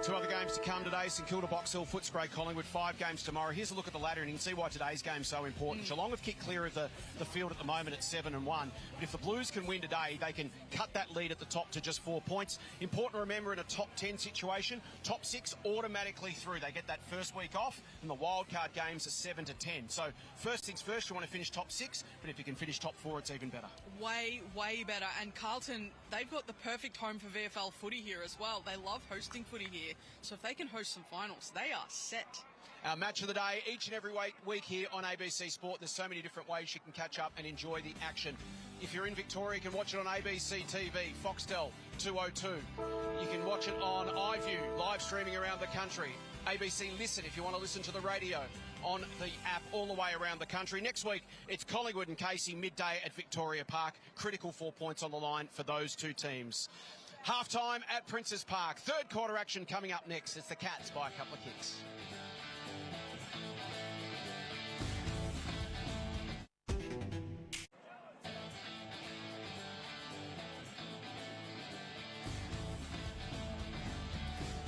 2 other games to come today. St Kilda, Box Hill, Footscray, Collingwood. 5 games tomorrow. Here's a look at the ladder, and you can see why today's game's so important. Geelong have kicked clear of the field at the moment at 7-1. But if the Blues can win today, they can cut that lead at the top to just 4 points. Important to remember in a top 10 situation, top 6 automatically through. They get that first week off, and the wildcard games are 7 to 10. So first things first, you want to finish top 6, but if you can finish top 4, it's even better. Way, way better. And Carlton, they've got the perfect home for VFL footy here as well. They love hosting footy here. So if they can host some finals, they are set. Our match of the day, each and every week here on ABC Sport. There's so many different ways you can catch up and enjoy the action. If you're in Victoria, you can watch it on ABC TV, Foxtel 202. You can watch it on iView, live streaming around the country. ABC Listen if you want to listen to the radio on the app all the way around the country. Next week, it's Collingwood and Casey midday at Victoria Park. Critical 4 points on the line for those 2 teams. Half-time at Princes Park. Third quarter action coming up next. It's the Cats by a couple of kicks.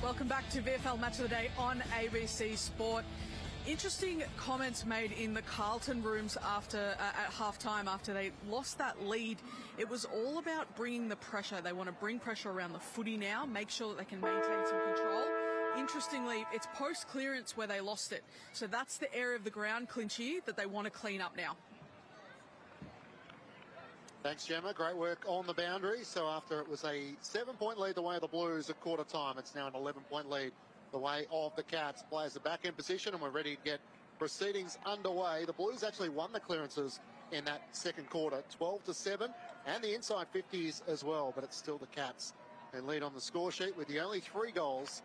Welcome back to VFL Match of the Day on ABC Sport. Interesting comments made in the Carlton rooms after at halftime after they lost that lead. It was all about bringing the pressure. They want to bring pressure around the footy now, make sure that they can maintain some control. Interestingly, it's post-clearance where they lost it. So that's the area of the ground, Clinchy, that they want to clean up now. Thanks, Gemma. Great work on the boundary. So after it was a 7-point lead the way of the Blues at quarter time, it's now an 11-point lead the way of the Cats. Players are back in position and we're ready to get proceedings underway. The Blues actually won the clearances in that second quarter, 12-7, and the inside 50s as well, but it's still the Cats in lead on the score sheet with the only 3 goals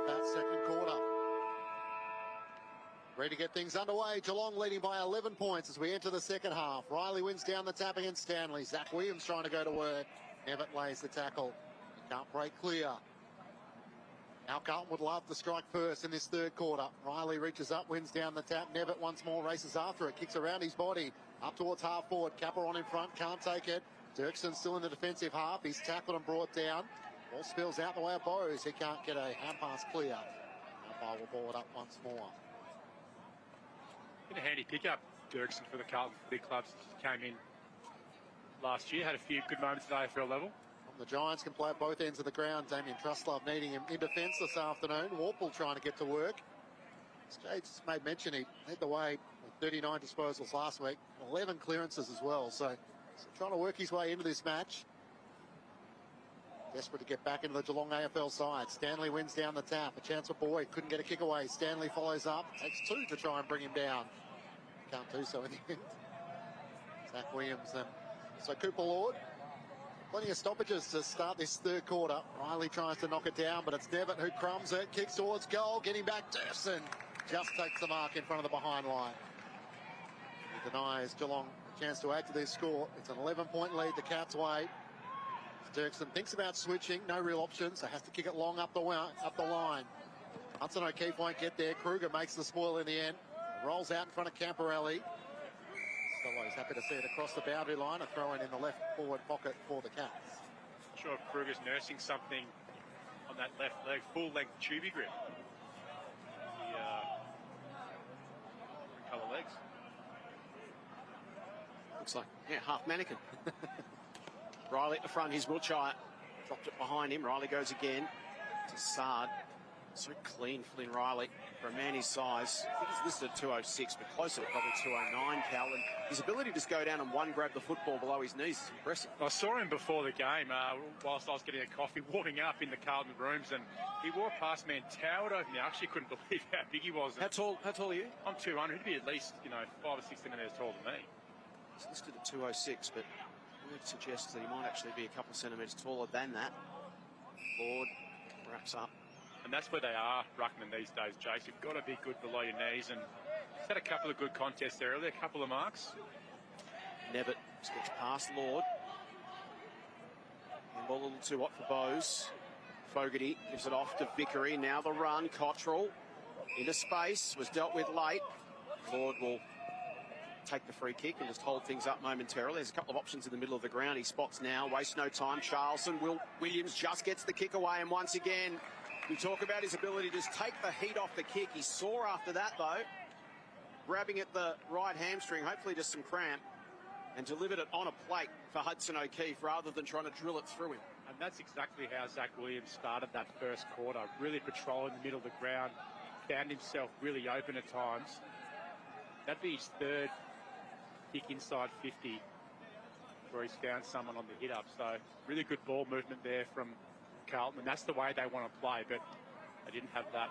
that second quarter. Ready to get things underway. Geelong leading by 11 points as we enter the second half. Riley wins down the tap against Stanley. Zach Williams trying to go to work. Nevitt lays the tackle. He can't break clear. Now Carlton would love to strike first in this third quarter. Riley reaches up, wins down the tap. Nevitt once more races after it. Kicks around his body. Up towards half forward. Caperon in front. Can't take it. Dirksen still in the defensive half. He's tackled and brought down. Ball spills out the way of Bowes. He can't get a hand pass clear. Umpire will ball it up once more. Been a handy pickup, Dirksen, for the Carlton big clubs. Came in last year, had a few good moments at AFL level. The Giants can play at both ends of the ground. Damien Trustlove needing him in defence this afternoon. Warple trying to get to work. Jades made mention he led the way with 39 disposals last week, 11 clearances as well. So trying to work his way into this match. Desperate to get back into the Geelong AFL side. Stanley wins down the tap. A chance for Boyd. Couldn't get a kick away. Stanley follows up. Takes two to try and bring him down. Can't do so in the end. Zach Williams and so Cooper Lord. Plenty of stoppages to start this third quarter. Riley tries to knock it down, but it's Nevitt who crumbs it. Kicks towards goal. Getting back. Dirksen just takes the mark in front of the behind line. He denies Geelong a chance to add to their score. It's an 11-point lead the Cats' way. Dirksen thinks about switching, no real options, so has to kick it long up the line. Hudson O'Keefe won't get there. Kruger makes the spoil in the end. Rolls out in front of Camporelli. Stello's happy to see it across the boundary line. A throw in the left forward pocket for the Cats. Not sure if Kruger's nursing something on that left leg, full length tubey grip. The colour legs. Looks like, half mannequin. Riley at the front, here's Wiltshire. Dropped it behind him. Riley goes again to Sard. So clean, Flynn Riley, for a man his size. I think he's listed at 206, but closer to probably 209, Cal. And his ability to just go down and grab the football below his knees is impressive. I saw him before the game, whilst I was getting a coffee, warming up in the Carlton rooms, and he walked past me and towered over me. I actually couldn't believe how big he was. How tall are you? I'm 200. He'd be at least, 5 or 6 centimetres taller than me. He's listed at 206, but would suggest that he might actually be a couple of centimetres taller than that. Lord wraps up. And that's where they are, ruckman these days, Jace. You've got to be good below your knees, and he's had a couple of good contests there earlier, a couple of marks. Nevitt gets past Lord. And ball a little too hot for Bowes. Fogarty gives it off to Vickery. Now the run. Cottrell into space. Was dealt with late. Lord will take the free kick and just hold things up momentarily. There's a couple of options in the middle of the ground. He spots now. Wastes no time. Charleston. Williams just gets the kick away. And once again, we talk about his ability to just take the heat off the kick. He's sore after that, though. Grabbing at the right hamstring. Hopefully just some cramp. And delivered it on a plate for Hudson O'Keefe rather than trying to drill it through him. And that's exactly how Zach Williams started that first quarter. Really patrolling the middle of the ground. Found himself really open at times. That'd be his third kick inside 50 where he's found someone on the hit up. So really good ball movement there from Carlton, and that's the way they want to play, but they didn't have that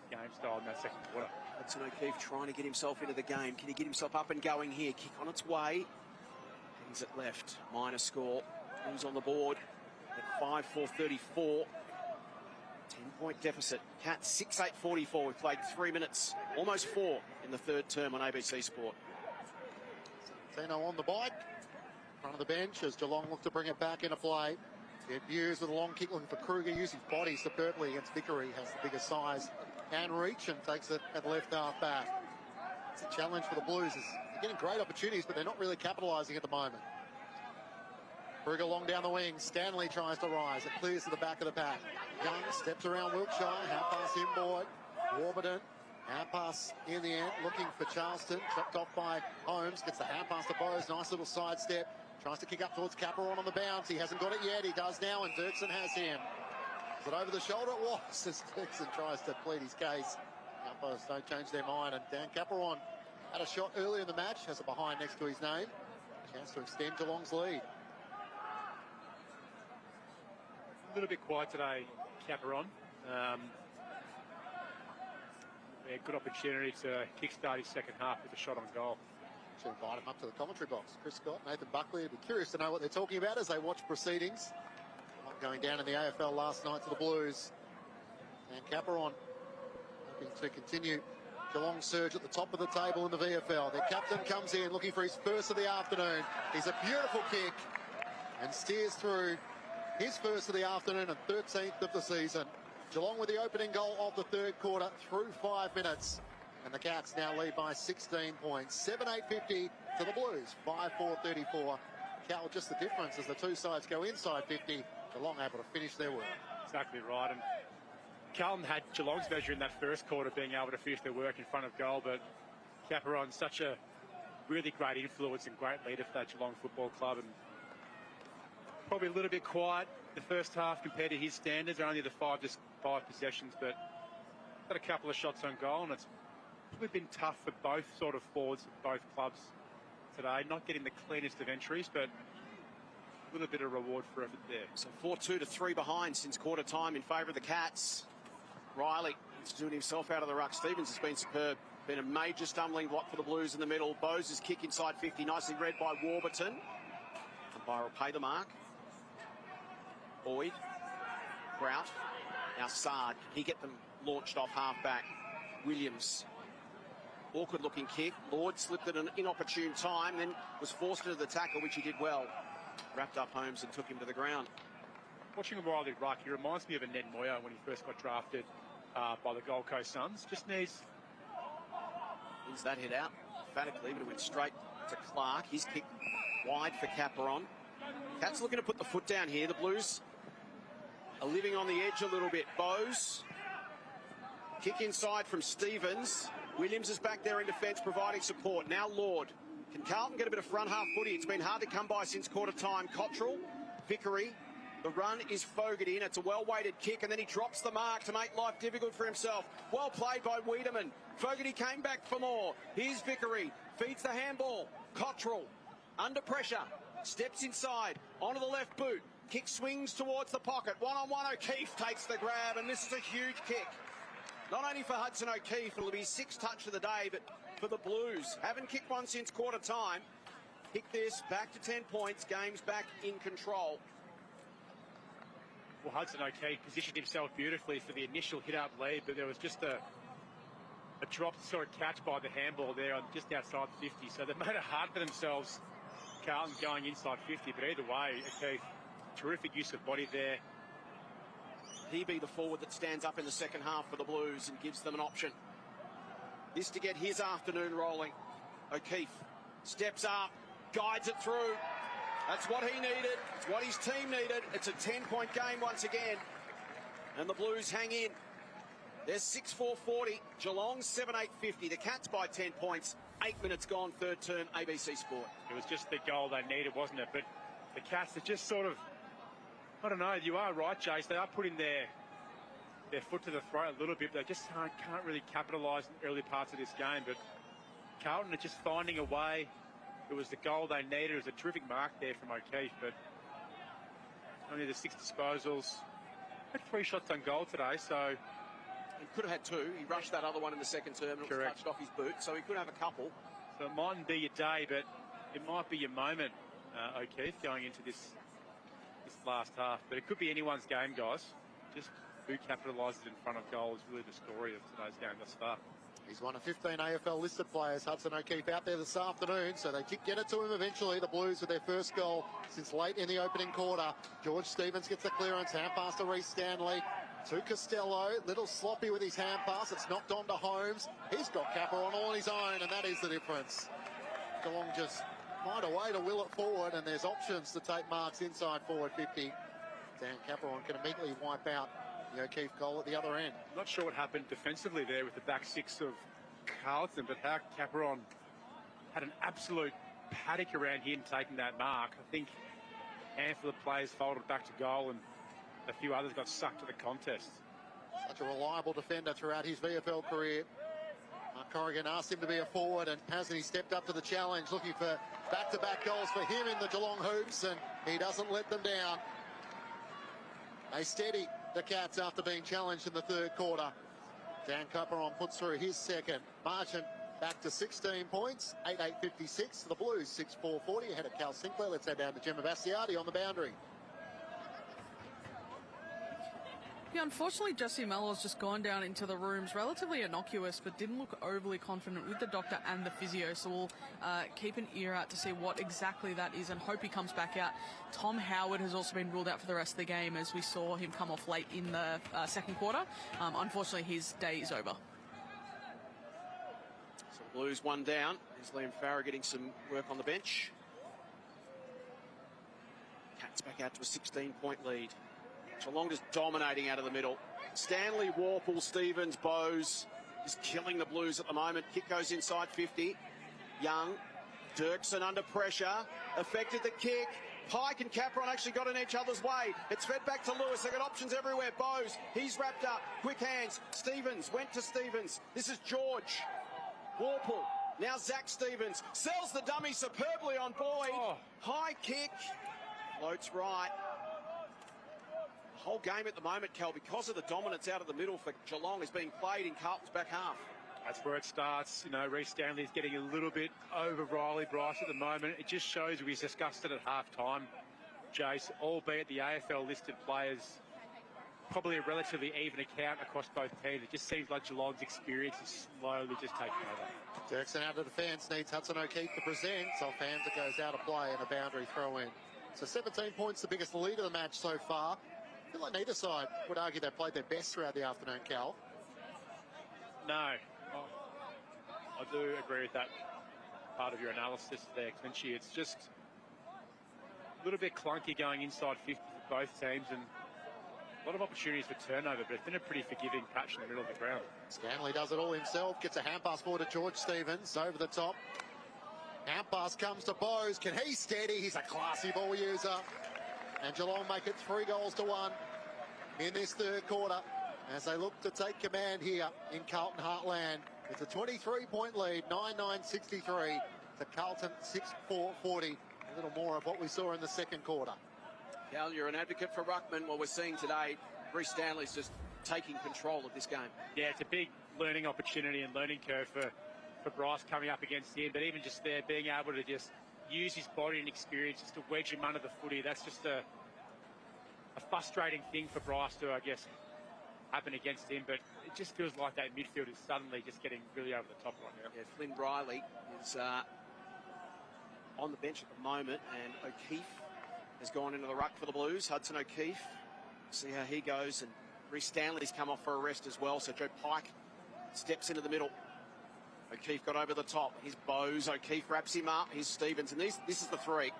game style in that second quarter. Hudson O'Keefe trying to get himself into the game. Can he get himself up and going here? Kick on its way. He's at left. Minor score. Who's on the board at 5-4-34. 10-point deficit. Cats 6-8-44. We've played 3 minutes, almost 4 in the third term on ABC Sport. Zeno on the bike, in front of the bench as Geelong look to bring it back into play. Get Hughes with a long kick looking for Kruger, using his body superbly against Vickery, has the bigger size and reach, and takes it at left half back. It's a challenge for the Blues. They're getting great opportunities, but they're not really capitalising at the moment. Kruger long down the wing. Stanley tries to rise. It clears to the back of the pack. Young steps around Wiltshire. Half pass in Boyd. Warburton. Half pass in the end, looking for Charleston. Chopped off by Holmes. Gets the half pass to Bowes. Nice little sidestep. Tries to kick up towards Caperon on the bounce. He hasn't got it yet. He does now, and Dirksen has him. Is it over the shoulder? It was, as Dirksen tries to plead his case. Umpires don't change their mind, and Dan Caperon had a shot earlier in the match. Has a behind next to his name. Chance to extend Geelong's lead. A little bit quiet today, Caperon. A good opportunity to kickstart his second half with a shot on goal. Should invite him up to the commentary box. Chris Scott, Nathan Buckley would be curious to know what they're talking about as they watch proceedings. Going down in the AFL last night to the Blues. And Caperon hoping to continue Geelong's surge at the top of the table in the VFL. Their captain comes in looking for his first of the afternoon. He's a beautiful kick and steers through his first of the afternoon and 13th of the season. Geelong with the opening goal of the third quarter through 5 minutes. And the Cats now lead by 16 points. 7-8-50 to the Blues. 5-4-34. Cal, just the difference as the two sides go inside 50. Geelong able to finish their work. Exactly right. And Carlton had Geelong's measure in that first quarter, being able to finish their work in front of goal. But Caperon, such a really great influence and great leader for that Geelong Football Club. And probably a little bit quiet the first half compared to his standards. Only the five possessions, but got a couple of shots on goal, and it's probably been tough for both sort of forwards of both clubs today. Not getting the cleanest of entries, but a little bit of reward for effort there. So 4-2 to 3 behind since quarter time in favour of the Cats. Riley is doing himself out of the ruck. Stevens has been superb. Been a major stumbling block for the Blues in the middle. Bose's kick inside 50, nicely read by Warburton. Umpire will pay the mark. Boyd, Grout, now Sard. Can he get them launched off half-back? Williams. Awkward looking kick. Lord slipped at an inopportune time, then was forced into the tackle, which he did well. Wrapped up Holmes and took him to the ground. Watching Riley ruck, he reminds me of a Ned Moyer when he first got drafted by the Gold Coast Suns. Just needs that hit out emphatically, but it went straight to Clark. His kick wide for Caperon. Cats looking to put the foot down here. The Blues are living on the edge a little bit. Bose. Kick inside from Stevens. Williams is back there in defence providing support. Now Lord. Can Carlton get a bit of front half footy? It's been hard to come by since quarter time. Cottrell, Vickery. The run is Fogarty, and it's a well-weighted kick, and then he drops the mark to make life difficult for himself. Well played by Wiedemann. Fogarty came back for more. Here's Vickery. Feeds the handball. Cottrell, under pressure. Steps inside, onto the left boot. Kick swings towards the pocket. One-on-one, O'Keefe takes the grab, and this is a huge kick. Not only for Hudson O'Keefe, it'll be 6th touch of the day, but for the Blues. Haven't kicked one since quarter time. Kick this back to 10 points. Game's back in control. Well, Hudson O'Keefe positioned himself beautifully for the initial hit-up lead, but there was just a drop sort of catch by the handball there just outside the 50. So they've made it hard for themselves, Carlton going inside 50. But either way, O'Keefe, terrific use of body there. He be the forward that stands up in the second half for the Blues and gives them an option. This to get his afternoon rolling. O'Keefe steps up, guides it through. That's what he needed. It's what his team needed. It's a 10-point game once again. And the Blues hang in. There's 6-4-40. Geelong 7-8-50. The Cats by 10 points. 8 minutes gone, third term, ABC Sport. It was just the goal they needed, wasn't it? But the Cats are just sort of, I don't know, you are right, Jace. They are putting their foot to the throat a little bit. They just can't really capitalise in early parts of this game. But Carlton are just finding a way. It was the goal they needed. It was a terrific mark there from O'Keefe, but only the 6 disposals. Had 3 shots on goal today, so he could have had 2. He rushed that other one in the second term and it was touched off his boot, so he could have a couple. So it mightn't be your day, but it might be your moment, O'Keefe, going into this last half. But it could be anyone's game, guys. Just who capitalises in front of goal is really the story of today's game thus far. He's one of 15 AFL listed players. Hudson O'Keefe out there this afternoon, so they get it to him eventually. The Blues with their first goal since late in the opening quarter. George Stevens gets the clearance, hand pass to Reece Stanley. To Costello, little sloppy with his hand pass. It's knocked on to Holmes. He's got Caperon all on his own, and that is the difference. Geelong just find a way to will it forward, and there's options to take marks inside forward 50. Dan Caperon can immediately wipe out the O'Keefe goal at the other end. Not sure what happened defensively there with the back 6 of Carlton, but how Caperon had an absolute paddock around here and taking that mark. I think a handful of players folded back to goal and a few others got sucked to the contest. Such a reliable defender throughout his VFL career. Mark Corrigan asked him to be a forward, and hasn't he stepped up to the challenge, looking for back-to-back goals for him in the Geelong hoops, and he doesn't let them down. They steady the Cats after being challenged in the third quarter. Dan Caperon puts through his second. Margin back to 16 points, 8-8-56 for the Blues, 6-4-40 ahead of Cal Sinclair. Let's head down to Gemma Bastiardi on the boundary. Yeah, unfortunately, Jesse Mellor's just gone down into the rooms, relatively innocuous, but didn't look overly confident with the doctor and the physio. So we'll keep an ear out to see what exactly that is and hope he comes back out. Tom Howard has also been ruled out for the rest of the game, as we saw him come off late in the second quarter. Unfortunately, his day is over. So the Blues one down. There's Liam Farrer getting some work on the bench. Cats back out to a 16-point lead. Geelong is dominating out of the middle. Stanley, Warple, Stevens, Bowes is killing the Blues at the moment. Kick goes inside 50. Young, Dirksen under pressure, affected the kick. Pike and Capron actually got in each other's way. It's fed back to Lewis. They've got options everywhere. Bowes, he's wrapped up. Quick hands. Stevens went to Stevens. This is George. Warple. Now Zach Stevens sells the dummy superbly on Boyd. Oh. High kick. Floats right. Whole game at the moment, Cal, because of the dominance out of the middle for Geelong, is being played in Carlton's back half. That's where it starts. You know, Reece Stanley's getting a little bit over Riley Bryce at the moment. It just shows we discussed it at half-time, Jace, albeit the AFL listed players, probably a relatively even account across both teams. It just seems like Geelong's experience is slowly just taking over. Dirksen out of defence, needs Hudson O'Keefe to present. So fans, it goes out of play and a boundary throw in. So 17 points, the biggest lead of the match so far. I feel like neither side would argue they played their best throughout the afternoon, Cal. No. I do agree with that part of your analysis there, Clinchy. It's just a little bit clunky going inside 50 for both teams and a lot of opportunities for turnover, but it's been a pretty forgiving patch in the middle of the ground. Stanley does it all himself, gets a hand pass forward to George Stevens, over the top. Hand pass comes to Bowes. Can he steady? He's a classy ball user. And Geelong make it 3-1 in this third quarter as they look to take command here in Carlton Heartland. It's a 23-point lead, 9-9-63 to Carlton 6-4-40. A little more of what we saw in the second quarter. Cal, you're an advocate for Ruckman. What we're seeing today, Reece Stanley's just taking control of this game. Yeah, it's a big learning opportunity and learning curve for Bryce coming up against him, but even just there, being able to just use his body and experience just to wedge him under the footy, that's just a frustrating thing for Bryce to, I guess, happen against him, but it just feels like that midfield is suddenly just getting really over the top right now. Yeah, Flynn Riley is on the bench at the moment, and O'Keefe has gone into the ruck for the Blues. Hudson O'Keefe, see how he goes, and Reece Stanley's come off for a rest as well, so Joe Pike steps into the middle. O'Keefe got over the top. Here's Bowes. O'Keefe wraps him up. Here's Stevens. And this is the three.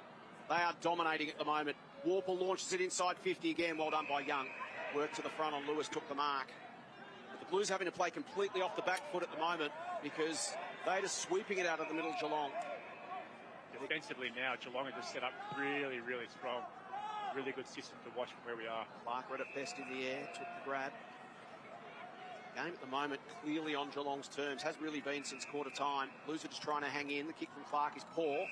They are dominating at the moment. Warple launches it inside 50 again. Well done by Young. Work to the front on Lewis. Took the mark. But the Blues having to play completely off the back foot at the moment because they're just sweeping it out of the middle of Geelong. Defensively now, Geelong are just set up really, really strong. Really good system to watch from where we are. Clark read it best in the air. Took the grab. Game at the moment clearly on Geelong's terms. Has really been since quarter time. Blues are just trying to hang in. The kick from Clark is poor.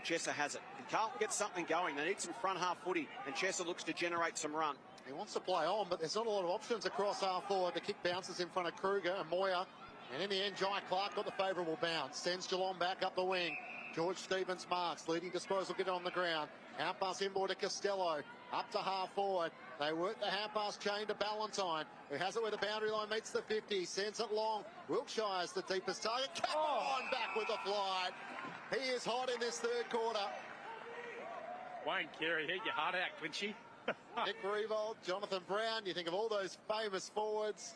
Chesser has it. Can Carlton get something going? They need some front half footy, and Chesser looks to generate some run. He wants to play on, but there's not a lot of options across half forward. The kick bounces in front of Kruger and Moyer. And in the end, Jai Clark got the favourable bounce. Sends Geelong back up the wing. George Stevens marks. Leading disposal, get it on the ground. Out pass inboard to Costello. Up to half forward. They work the hand pass chain to Ballantyne, who has it where the boundary line meets the 50. Sends it long. Wilkshire's the deepest target. Come on, back with the flight. He is hot in this third quarter. Wayne Carey, hit your heart out, Clinchy. Nick Revolt, Jonathan Brown. You think of all those famous forwards.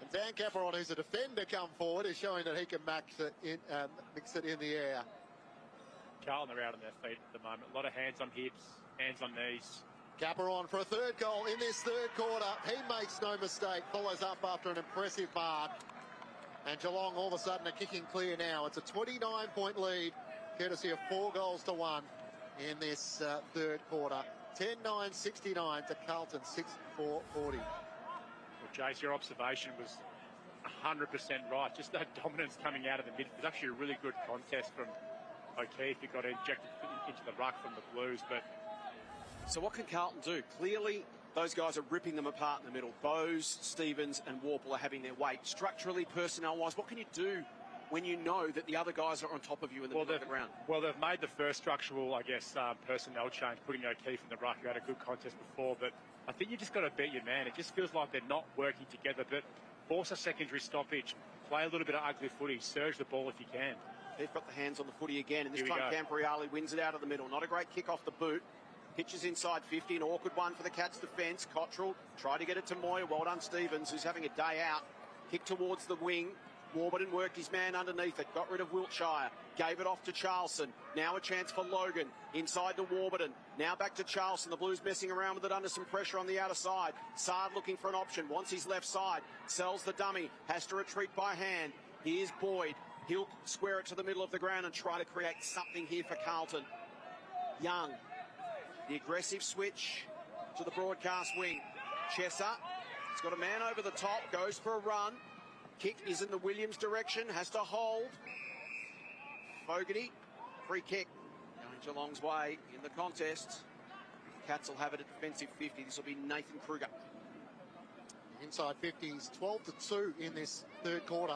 And Dan Caperon, who's a defender, come forward, is showing that he can mix it in the air. Carlton are out on their feet at the moment. A lot of hands on hips, hands on knees. Caperon for a third goal in this third quarter. He makes no mistake. Follows up after an impressive mark. And Geelong all of a sudden are kicking clear now. It's a 29-point lead, courtesy of 4-1 in this third quarter. 10-9-69 to Carlton, 6-4-40. Well, Jace, your observation was 100% right. Just that dominance coming out of the mid. It was actually a really good contest from O'Keefe, who got injected into the ruck from the Blues. But so what can Carlton do? Clearly, those guys are ripping them apart in the middle. Bowes, Stevens and Warple are having their weight. Structurally, personnel-wise, what can you do when you know that the other guys are on top of you in the middle of the ground? Well, they've made the first structural, I guess, personnel change, putting O'Keefe in the ruck, who had a good contest before. But I think you just got to bet your man. It just feels like they're not working together, but force a secondary stoppage, play a little bit of ugly footy, surge the ball if you can. They've got the hands on the footy again, and this Here we time go. Campriali wins it out of the middle. Not a great kick off the boot. Pitches inside 50, an awkward one for the Cats defence. Cottrell tried to get it to Moyer. Well done, Stevens, who's having a day out. Kick towards the wing. Warburton worked his man underneath it. Got rid of Wiltshire. Gave it off to Charleston. Now a chance for Logan. Inside to Warburton. Now back to Charleston. The Blues messing around with it under some pressure on the outer side. Sard looking for an option. Wants his left side. Sells the dummy. Has to retreat by hand. Here's Boyd. He'll square it to the middle of the ground and try to create something here for Carlton. Young. The aggressive switch to the broadcast wing. Chesser. He's got a man over the top. Goes for a run. Kick is in the Williams direction. Has to hold. Fogarty. Free kick. Going Geelong's way in the contest. Cats will have it at defensive 50. This will be Nathan Kruger. Inside 50s, 12-2 in this third quarter.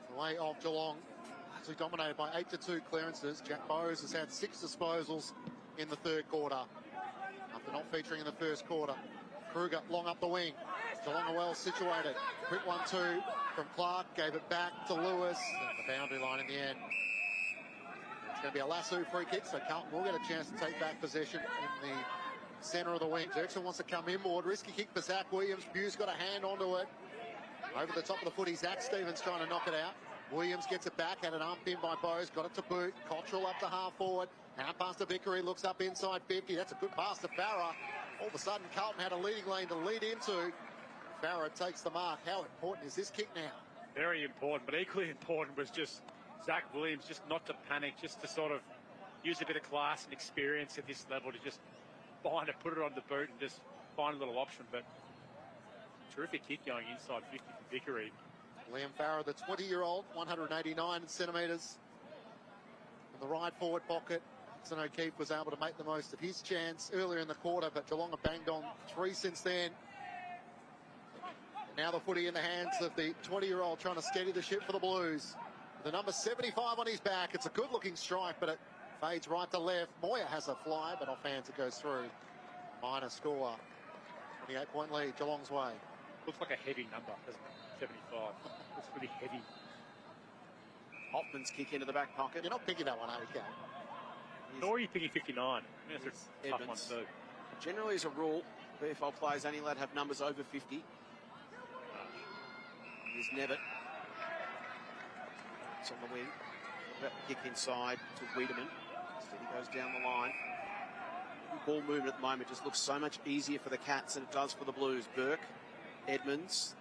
The way of Geelong. Actually dominated by 8-2 clearances. Jack Bowes has had 6 disposals in the third quarter, after not featuring in the first quarter. Kruger long up the wing. Geelong are well situated. Quick 1-2 from Clark. Gave it back to Lewis. And the boundary line in the end. It's going to be a lasso free kick, so Carlton will get a chance to take back possession in the centre of the wing. Dirksen wants to come inboard. Risky kick for Zach Williams. Hughes got a hand onto it. Over the top of the footy, Zach Stevens trying to knock it out. Williams gets it back, had an arm pin by Bowes, got it to boot. Cottrell up to half forward. Now past to Vickery, looks up inside 50. That's a good pass to Farah. All of a sudden, Carlton had a leading lane to lead into. Farah takes the mark. How important is this kick now? Very important, but equally important was just Zach Williams just not to panic, just to sort of use a bit of class and experience at this level to just find it, put it on the boot and just find a little option. But terrific kick going inside 50 for Vickery. Liam Farah, the 20-year-old, 189 centimetres in the right forward pocket. Hudson O'Keefe was able to make the most of his chance earlier in the quarter, but Geelong have banged on 3 since then. And now the footy in the hands of the 20-year-old trying to steady the ship for the Blues. The number 75 on his back. It's a good-looking strike, but it fades right to left. Moyer has a fly, but off hands it goes through. Minor score. 28-point lead, Geelong's way. Looks like a heavy number, doesn't it? 75. Looks really heavy. Hoffman's kick into the back pocket. You're not picking that one, are you? Nor are you picking 59. That's a tough one too. Generally, as a rule, VFL players only allowed to have numbers over 50. Here's Nevitt. It's on the wing. About to kick inside to Wiedemann. Instead he goes down the line. Ball movement at the moment just looks so much easier for the Cats than it does for the Blues. Burke, Edmonds,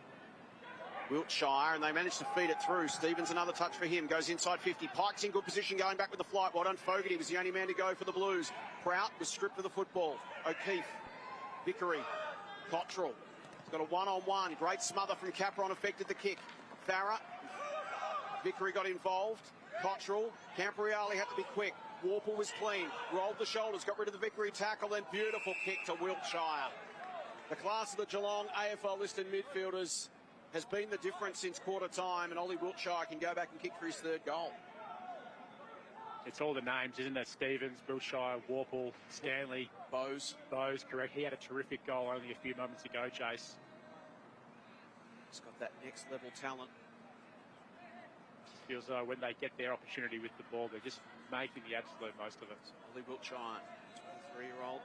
Wiltshire, and they managed to feed it through. Stevens, another touch for him. Goes inside 50. Pike's in good position going back with the flight. Well done, Fogarty was the only man to go for the Blues. Prout was stripped of the football. O'Keefe, Vickery, Cottrell. He's got a one-on-one. Great smother from Capron affected the kick. Farah, Vickery got involved. Cottrell, Campriali had to be quick. Warple was clean. Rolled the shoulders, got rid of the Vickery tackle, then beautiful kick to Wiltshire. The class of the Geelong AFL listed midfielders has been the difference since quarter time, and Ollie Wiltshire can go back and kick for his third goal. It's all the names, isn't it? Stevens, Wiltshire, Warple, Stanley. Bowes, correct. He had a terrific goal only a few moments ago, Chase. He's got that next level talent. Feels when they get their opportunity with the ball, they're just making the absolute most of it. Ollie Wiltshire, 23-year-old,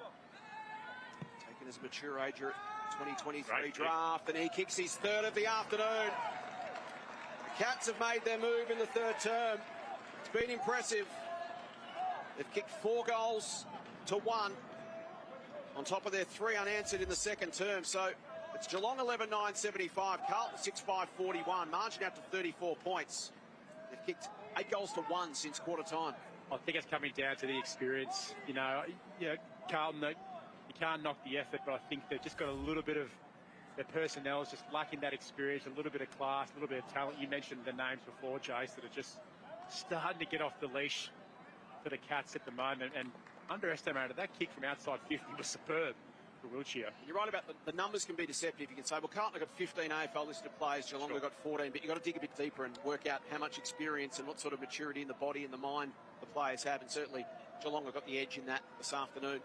taken as a mature ager at 2023 draft, and he kicks his third of the afternoon. The Cats have made their move in the third term. It's been impressive. They've kicked 4 goals to 1 on top of their 3 unanswered in the second term. So it's Geelong 11-9-75, Carlton 6-5-41, margin out to 34 points. They've kicked 8 goals to 1 since quarter time. I think it's coming down to the experience. You know, Carlton, you can't knock the effort, but I think they've just got a little bit of their personnel is just lacking that experience, a little bit of class, a little bit of talent. You mentioned the names before, Jace, that are just starting to get off the leash for the Cats at the moment, and underestimated. That kick from outside 50 was superb for Wiltshire. You're right about the numbers can be deceptive. You can say, well, Carlton have got 15 AFL listed players, Geelong have got 14, but you've got to dig a bit deeper and work out how much experience and what sort of maturity in the body and the mind the players have, and certainly Geelong have got the edge in that this afternoon.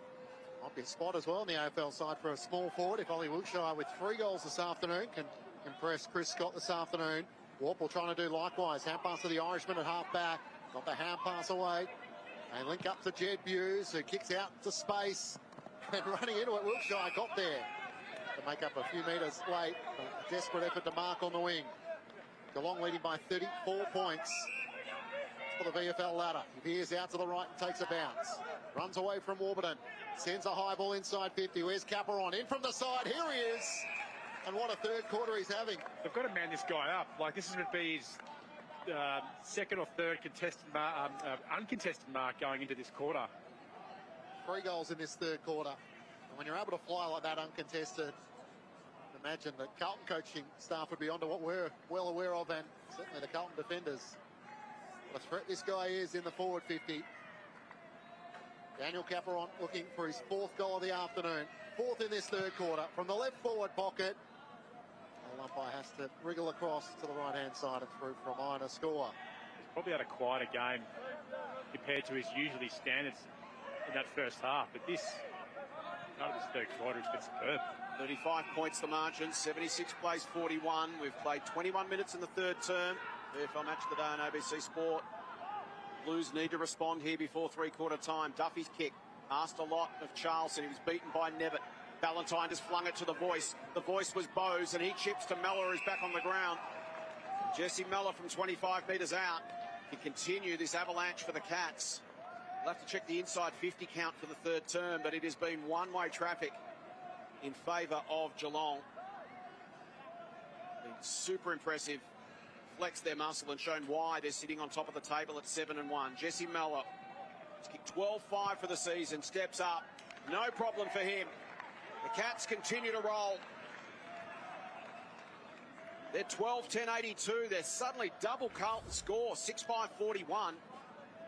Might be a spot as well on the AFL side for a small forward if Ollie Wiltshire with 3 goals this afternoon can impress Chris Scott this afternoon. Warple trying to do likewise. Hand pass to the Irishman at half back. Got the hand pass away. They link up to Jed Hughes, who kicks out to space. And running into it, Wiltshire got there to make up a few metres late. A desperate effort to mark on the wing. Geelong leading by 34 points for the VFL ladder. He veers out to the right and takes a bounce. Runs away from Warburton. Sends a high ball inside 50. Where's Caperon? In from the side. Here he is. And what a third quarter he's having. They've got to man this guy up. Like, this is going to be his second or third uncontested mark going into this quarter. 3 goals in this third quarter. And when you're able to fly like that uncontested, imagine the Carlton coaching staff would be onto what we're well aware of, and certainly the Carlton defenders. What a threat this guy is in the forward 50. Daniel Caperon looking for his 4th goal of the afternoon. 4th in this third quarter from the left forward pocket. The umpire has to wriggle across to the right-hand side and through for a minor score. He's probably had a quieter game compared to his usually standards in that first half. But this third quarter has been superb. 35 points the margin, 76 plays 41. We've played 21 minutes in the third term. VFL Match of the Day on ABC Sport. Blues need to respond here before three-quarter time. Duffy's kick asked a lot of Charleston. He was beaten by Nevitt. Ballantyne just flung it to the voice. The voice was Bowes, and he chips to Mellor, who's back on the ground. Jesse Mellor from 25 metres out can continue this avalanche for the Cats. We'll have to check the inside 50 count for the third term, but it has been one-way traffic in favour of Geelong. Been super impressive. Flexed their muscle and shown why they're sitting on top of the table at 7-1. Jesse Mellor has kicked 12-5 for the season, steps up. No problem for him. The Cats continue to roll. They're 12-10-82. They're suddenly double Carlton score, 6-5-41.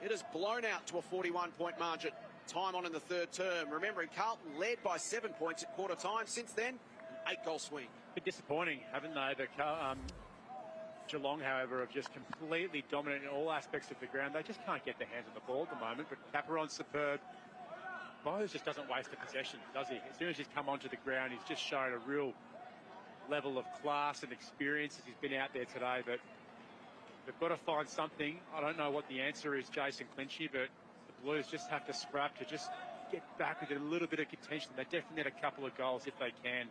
It has blown out to a 41-point margin. Time on in the third term. Remembering Carlton led by 7 points at quarter time. Since then, an 8-goal swing. A bit disappointing, haven't they? Geelong, however, have just completely dominated in all aspects of the ground. They just can't get their hands on the ball at the moment, but Caperon's superb. Bowes just doesn't waste a possession, does he? As soon as he's come onto the ground, he's just shown a real level of class and experience as he's been out there today, but they've got to find something. I don't know what the answer is, Jason Clinchy, but the Blues just have to scrap to just get back with a little bit of contention. They definitely need a couple of goals if they can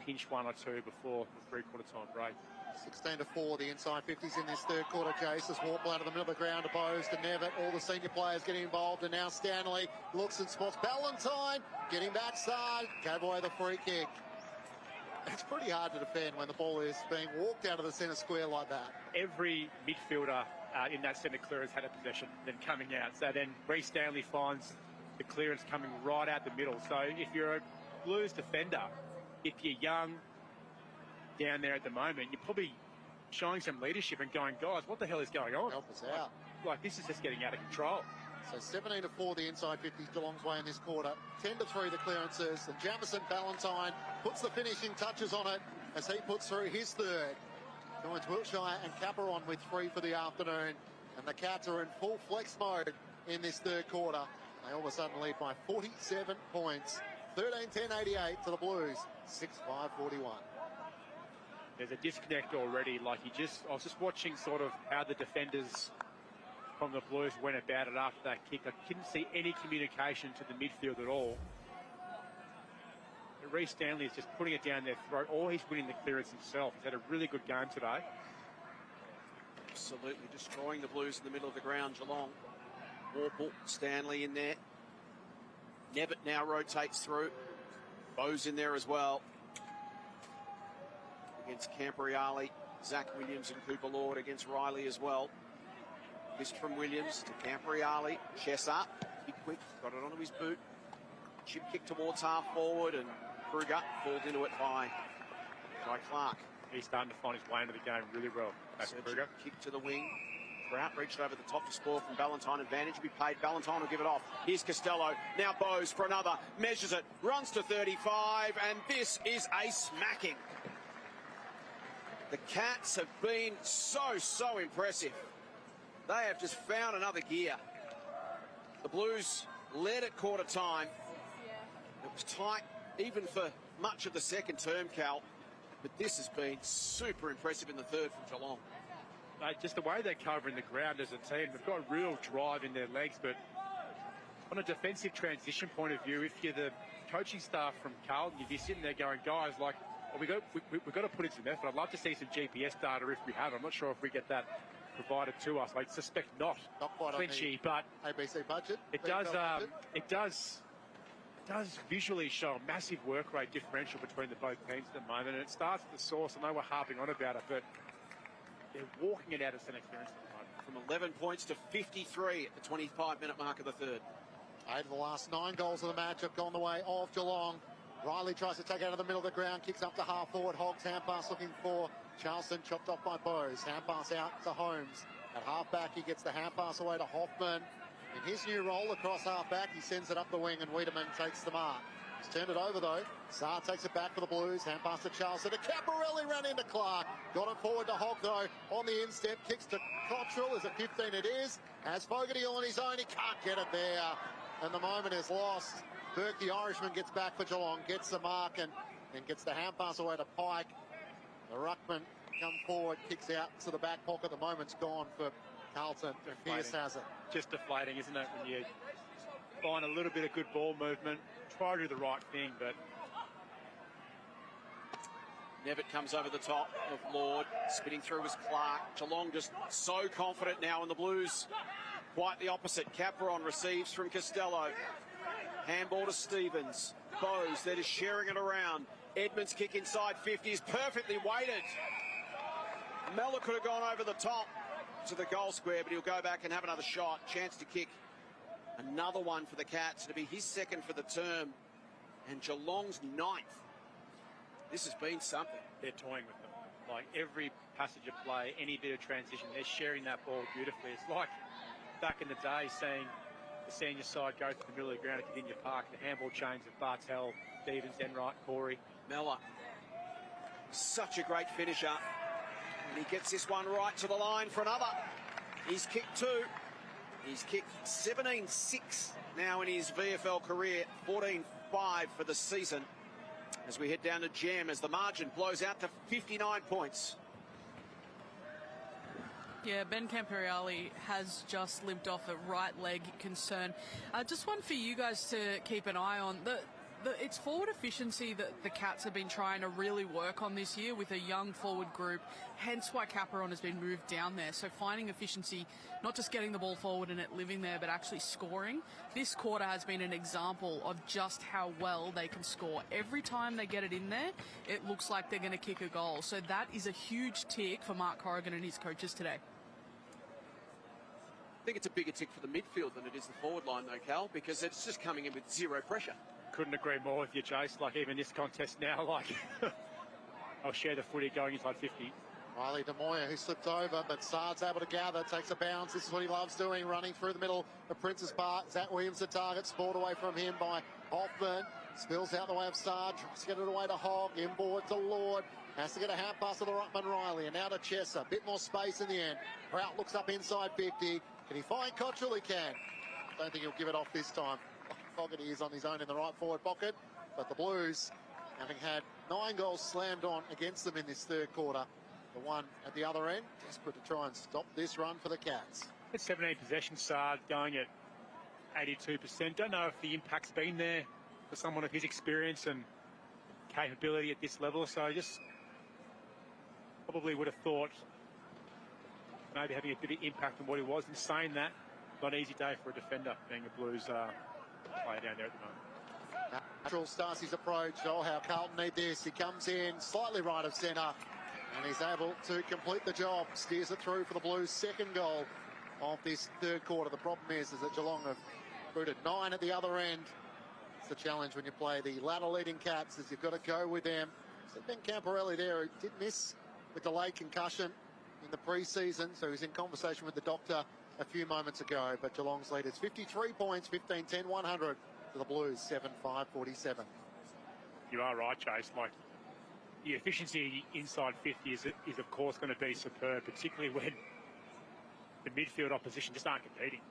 pinch 1 or 2 before the three-quarter time break. 16-4, the inside 50s in this third quarter, Chase. As Warple out of the middle of the ground to Bowes, to Nevitt. All the senior players getting involved, and now Stanley looks and spots Ballantyne, getting backside, gave away the free kick. It's pretty hard to defend when the ball is being walked out of the centre square like that. Every midfielder in that centre clearance had a possession, then coming out. So then Reece Stanley finds the clearance coming right out the middle. So if you're a Blues defender, if you're young, down there at the moment, you're probably showing some leadership and going, guys, what the hell is going on? Help us out. Like this is just getting out of control. So 17-4, the inside 50s Geelong's way in this quarter. 10-3, the clearances. And Jamison Ballantyne puts the finishing touches on it as he puts through his third. Joins Wiltshire and Caperon with 3 for the afternoon. And the Cats are in full flex mode in this third quarter. They all of a sudden lead by 47 points. 13-10-88 to the Blues. 6-5-41. There's a disconnect already. I was just watching sort of how the defenders from the Blues went about it after that kick. I didn't see any communication to the midfield at all. Reece Stanley is just putting it down their throat, or he's winning the clearance himself. He's had a really good game today. Absolutely destroying the Blues in the middle of the ground, Geelong. Warple, Stanley in there. Nevitt now rotates through. Bowes in there as well. Against Camporeale, Zach Williams and Cooper Lord against Riley as well. Missed from Williams to Camporeale. Chess up. Be quick. Got it onto his boot. Chip kick towards half forward, and Kruger pulled into it by Clark. He's starting to find his way into the game really well. Kruger. Kick to the wing. Trout reached over the top to score from Ballantyne. Advantage will be paid. Ballantyne will give it off. Here's Costello. Now Bowes for another. Measures it. Runs to 35. And this is a smacking. The Cats have been so impressive. They have just found another gear. The Blues led at quarter time. was tight even for much of the second term, Cal. But this has been super impressive in the third from Geelong. Just the way they're covering the ground as a team, they've got real drive in their legs, but on a defensive transition point of view, if you're the coaching staff from Carlton, you'd be sitting there going, guys, like, we've got to put in some effort. I'd love to see some GPS data if we have. I'm not sure if we get that provided to us. I suspect not. Not quite Clinchy, but ABC budget. It does visually show a massive work rate differential between the both teams at the moment, and it starts at the source. I know we're harping on about it, but they're walking it out of St. Experience at the moment. From 11 points to 53 at the 25-minute mark of the third. 8 of the last 9 goals of the match have gone the way of Geelong. Riley tries to take out of the middle of the ground, kicks up to half forward. Hogs hand pass looking for Charleston, chopped off by Bowes. Hand pass out to Holmes. At half back, he gets the hand pass away to Hoffman. In his new role across half back, he sends it up the wing and Wiedemann takes the mark. He's turned it over though. Saar takes it back for the Blues. Hand pass to Charleston. To Caporelli, ran into Clark. Got it forward to Hogg though. On the instep, kicks to Cottrell. Is it 15? It is. Has Fogarty on his own. He can't get it there. And the moment is lost. Burke, the Irishman, gets back for Geelong. Gets the mark and gets the hand pass away to Pike. The ruckman come forward, kicks out to the back pocket. The moment's gone for Carlton. Pierce has it. Just deflating, isn't it, when you find a little bit of good ball movement, try to do the right thing, but Nevitt comes over the top of Lord. Spitting through was Clark. Geelong just so confident now in the Blues. Quite the opposite. Capron receives from Costello. Handball to Stevens. Bowes, they're just sharing it around. Edmonds kick inside 50 is perfectly weighted. Mellor could have gone over the top to the goal square, but he'll go back and have another shot. Chance to kick another one for the Cats. It'll be his second for the term. And Geelong's 9th. This has been something. They're toying with them. Like every passage of play, any bit of transition, they're sharing that ball beautifully. It's like back in the day seeing the senior side go through the middle of the ground at Cardinia Park, the handball chains of Bartel, Stevens, Enright, Corey. Mellor, such a great finisher. And he gets this one right to the line for another. He's kicked 2. He's kicked 17-6 now in his VFL career, 14-5 for the season. As we head down to Jam, as the margin blows out to 59 points. Yeah, Ben Camperelli has just limped off a right leg concern. Just one for you guys to keep an eye on. It's forward efficiency that the Cats have been trying to really work on this year with a young forward group, hence why Caperon has been moved down there. So finding efficiency, not just getting the ball forward and it living there, but actually scoring. This quarter has been an example of just how well they can score. Every time they get it in there, it looks like they're going to kick a goal. So that is a huge tick for Mark Corrigan and his coaches today. I think it's a bigger tick for the midfield than it is the forward line though, Cal, because it's just coming in with zero pressure. Couldn't agree more with you, Jace. Like even this contest now, like I'll share the footy going inside 50. Riley De Moya, who slipped over, but Sard's able to gather, takes a bounce. This is what he loves doing, running through the middle of Princes Park. Zach Williams the target, spoiled away from him by Hoffman. Spills out the way of Sard, tries to get it away to Hogg, inboard to Lord. Has to get a hand pass to the ruckman Riley, and now to Chesser. Bit more space in the end. Prout looks up inside 50. Can he find Cottrell? He can. Don't think he'll give it off this time. Fogarty is on his own in the right forward pocket, but the Blues, having had 9 goals slammed on against them in this third quarter, the one at the other end, desperate to try and stop this run for the Cats. It's 17 possessions, Sard going at 82%. Don't know if the impact's been there for someone of his experience and capability at this level, so I just probably would have thought maybe having a bit of impact on what he was. In saying that, not an easy day for a defender being a Blues player down there at the moment. Natural starts his approach. Oh, how Carlton need this. He comes in slightly right of centre and he's able to complete the job. Steers it through for the Blues' second goal of this third quarter. The problem is that Geelong have booted 9 at the other end. It's the challenge when you play the ladder leading Cats, is you've got to go with them. So Ben Camperelli there, who did miss with delayed concussion in the pre-season, so he's in conversation with the doctor a few moments ago, but Geelong's lead is 53 points, 15-10, 100 to the Blues, 7-5-47. You are right, Chase. Like, the efficiency inside 50 is of course going to be superb, particularly when the midfield opposition just aren't competing.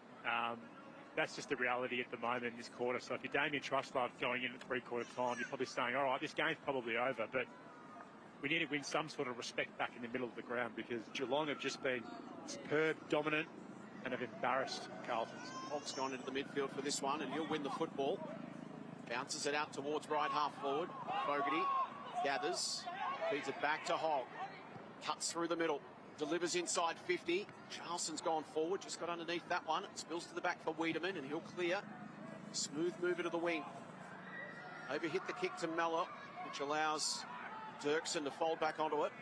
that's just the reality at the moment in this quarter. So if you're Damien Trustlove going in at three-quarter time, you're probably saying, all right, this game's probably over, but we need to win some sort of respect back in the middle of the ground because Geelong have just been superb, dominant, and have embarrassed Carlton. Hogg's gone into the midfield for this one, and he'll win the football. Bounces it out towards right half forward. Fogarty gathers, feeds it back to Hogg. Cuts through the middle, delivers inside 50. Charleston's gone forward, just got underneath that one. It spills to the back for Wiedemann, and he'll clear. Smooth mover to the wing. Overhit the kick to Mellor, which allows Dirksen to fold back onto it.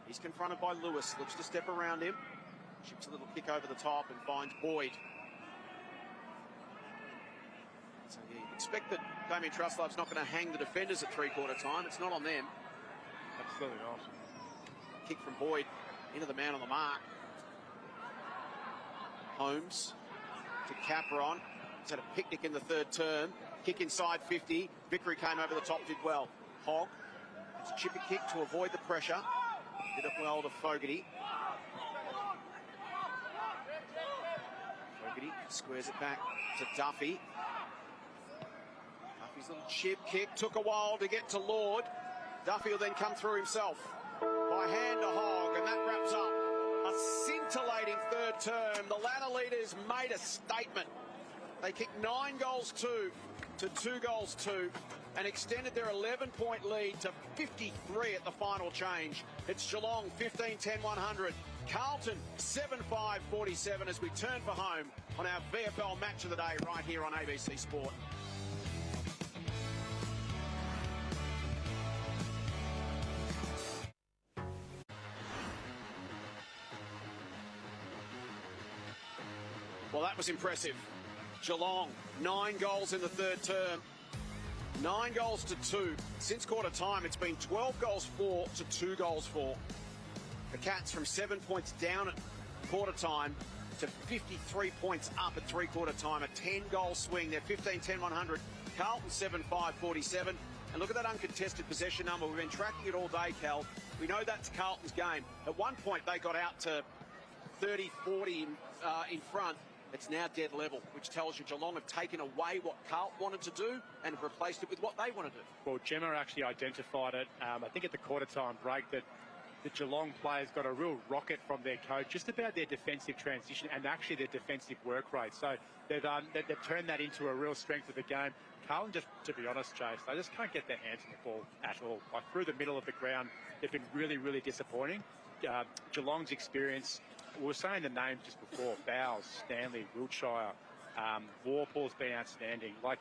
He's confronted by Lewis, looks to step around him. Chips a little kick over the top and finds Boyd. So you expect that Damien Trustlove's not going to hang the defenders at three-quarter time. It's not on them. Absolutely not. Kick from Boyd into the man on the mark. Holmes to Capron. He's had a picnic in the third term. Kick inside 50. Vickery came over the top, did well. Hogg. It's a chipper kick to avoid the pressure. Did it well to Fogarty. Fogarty squares it back to Duffy. Duffy's little chip kick took a while to get to Lord. Duffy will then come through himself by hand to Hogg, and that wraps up a scintillating third term. The Ladder leaders made a statement. They kicked 9 goals to 2 goals 2 and extended their 11-point lead to 53 at the final change. It's Geelong 15-10-100. Carlton 7-5-47 as we turn for home on our VFL match of the day right here on ABC Sport. Well, that was impressive. Geelong, 9 goals in the third term. 9 goals to 2. Since quarter time, it's been 12 goals 4 to 2 goals 4. The Cats from 7 points down at quarter time to 53 points up at three-quarter time. A 10-goal swing. They're 15-10-100. Carlton 7-5-47. And look at that uncontested possession number. We've been tracking it all day, Cal. We know that's Carlton's game. At one point, they got out to 30-40 in front. It's now dead level, which tells you Geelong have taken away what Carlton wanted to do and have replaced it with what they want to do. Well, Gemma actually identified it, I think at the quarter-time break, that the Geelong players got a real rocket from their coach just about their defensive transition and actually their defensive work rate. So they've turned that into a real strength of the game. Carlton, just to be honest, Chase, they just can't get their hands on the ball at all. Like through the middle of the ground, they've been really, really disappointing. Geelong's experience, we were saying the names just before, Bowles, Stanley, Wiltshire, Warple's been outstanding. Like,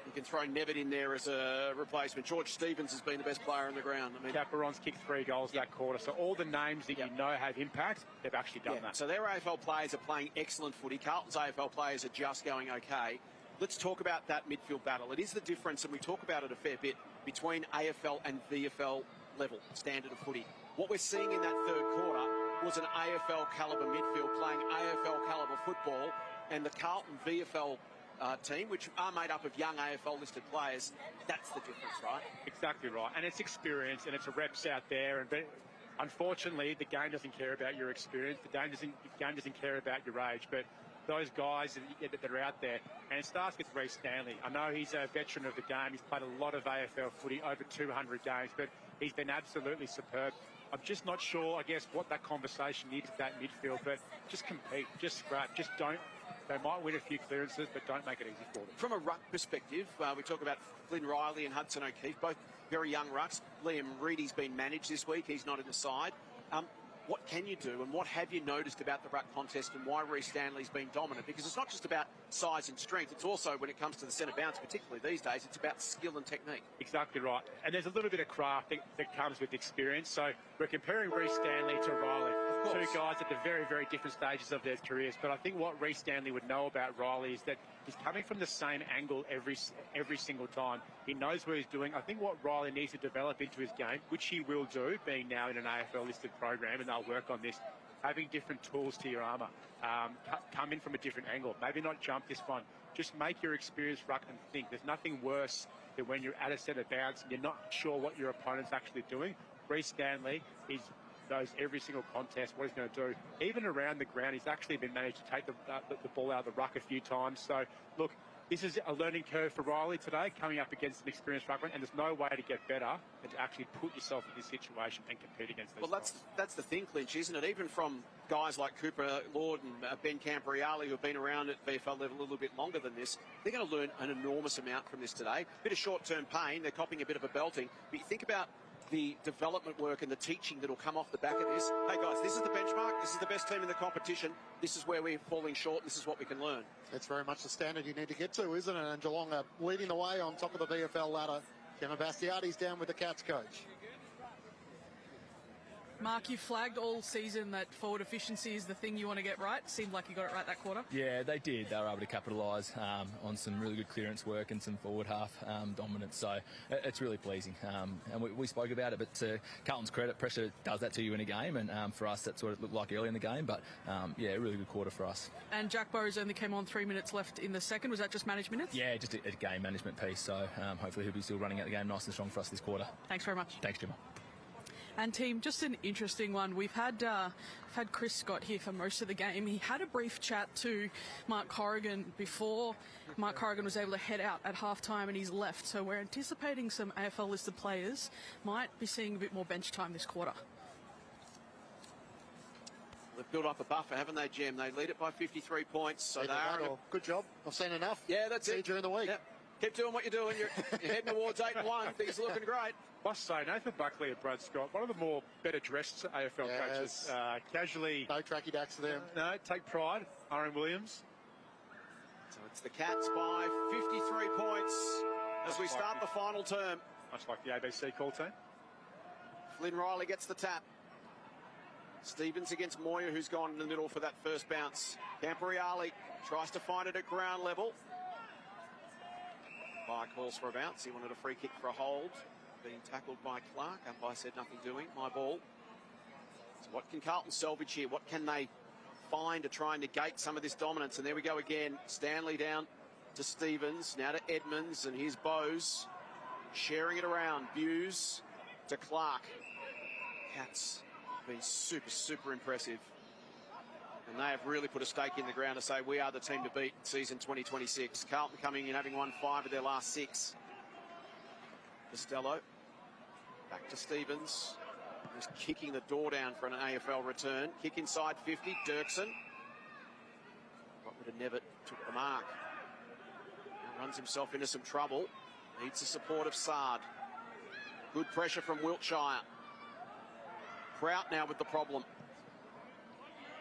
you can throw Nevitt in there as a replacement. George Stevens has been the best player on the ground. I mean, Caperon's kicked 3 goals that quarter. So all the names that you know have impact, they've actually done that. So their AFL players are playing excellent footy. Carlton's AFL players are just going okay. Let's talk about that midfield battle. It is the difference, and we talk about it a fair bit, between AFL and VFL level, standard of footy. What we're seeing in that third quarter was an AFL calibre midfield playing AFL calibre football, and the Carlton VFL team, which are made up of young AFL listed players, that's the difference, right? Exactly right. And it's experience and it's reps out there. And unfortunately, the game doesn't care about your experience. The game doesn't care about your age. But those guys that are out there, and it starts with Reece Stanley. I know he's a veteran of the game. He's played a lot of AFL footy, over 200 games, but he's been absolutely superb. I'm just not sure, I guess, what that conversation is at that midfield, but just compete, just scrap, just don't. They might win a few clearances, but don't make it easy for them. From a ruck perspective, we talk about Flynn Riley and Hudson O'Keefe, both very young rucks. Liam Reedy's been managed this week. He's not in the side. What can you do, and what have you noticed about the ruck contest and why Reece Stanley's been dominant? Because it's not just about size and strength. It's also, when it comes to the centre bounce, particularly these days, it's about skill and technique. Exactly right. And there's a little bit of craft that comes with experience. So we're comparing Reece Stanley to Riley. Two guys at the very, very different stages of their careers. But I think what Reece Stanley would know about Riley is that he's coming from the same angle every single time. He knows what he's doing. I think what Riley needs to develop into his game, which he will do, being now in an AFL-listed program, and they'll work on this, having different tools to your armour. Come in from a different angle. Maybe not jump this one. Just make your experienced ruck and think. There's nothing worse than when you're at a centre bounce and you're not sure what your opponent's actually doing. Reece Stanley is knows every single contest, what he's going to do. Even around the ground, he's actually been managed to take the ball out of the ruck a few times. So, look, this is a learning curve for Riley today, coming up against an experienced ruckman, and there's no way to get better than to actually put yourself in this situation and compete against these guys. That's the thing, Clinch, isn't it? Even from guys like Cooper Lord and Ben Campriali, who have been around at VFL level a little bit longer than this, they're going to learn an enormous amount from this today. Bit of short-term pain, they're copping a bit of a belting, but you think about the development work and the teaching that will come off the back of this. Hey guys, this is the benchmark, this is the best team in the competition, this is where we're falling short, this is what we can learn. It's very much the standard you need to get to, isn't it? And Geelong are leading the way on top of the VFL ladder. Gemma Bastiati's down with the Cats coach. Mark, you flagged all season that forward efficiency is the thing you want to get right. Seemed like you got it right that quarter. Yeah, they did. They were able to capitalise on some really good clearance work and some forward half dominance. So it's really pleasing. And we spoke about it, but to Carlton's credit, pressure does that to you in a game. And for us, that's what it looked like early in the game. But yeah, a really good quarter for us. And Jack Burrows only came on 3 minutes left in the second. Was that just managed minutes? Yeah, just a game management piece. So hopefully he'll be still running out the game nice and strong for us this quarter. Thanks very much. Thanks, Gemma. And team, just an interesting one. We've had Chris Scott here for most of the game. He had a brief chat to Mark Corrigan before Mark Corrigan was able to head out at halftime, and he's left. So we're anticipating some AFL listed players might be seeing a bit more bench time this quarter. They've built up a buffer, haven't they, Jem? They lead it by 53 points. So they are. Good job. I've seen enough. Yeah, that's it. During the week. Yep. Keep doing what you're doing. You're heading towards 8-1. Things are looking great. Must say, Nathan Buckley and Brad Scott, one of the more better dressed AFL coaches. Casually. No tracky dacks to them. No, take pride. Aaron Williams. So it's the Cats by 53 points as we start the final term. Much like the ABC call team. Flynn Riley gets the tap. Stevens against Moyer, who's gone in the middle for that first bounce. Campriali tries to find it at ground level. By calls for a bounce. He wanted a free kick for a hold. Being tackled by Clark. Umpire said nothing doing. My ball. So what can Carlton salvage here? What can they find to try and negate some of this dominance? And there we go again. Stanley down to Stevens. Now to Edmonds. And here's Bowes. Sharing it around. Buse to Clark. Cats been super impressive. And they have really put a stake in the ground to say we are the team to beat season 2026. Carlton coming in having won 5 of their last 6. Costello. Back to Stevens. He's kicking the door down for an AFL return. Kick inside 50. Dirksen. Got rid of Nevitt. Took the mark. Now runs himself into some trouble. Needs the support of Sard. Good pressure from Wiltshire. Prout now with the problem.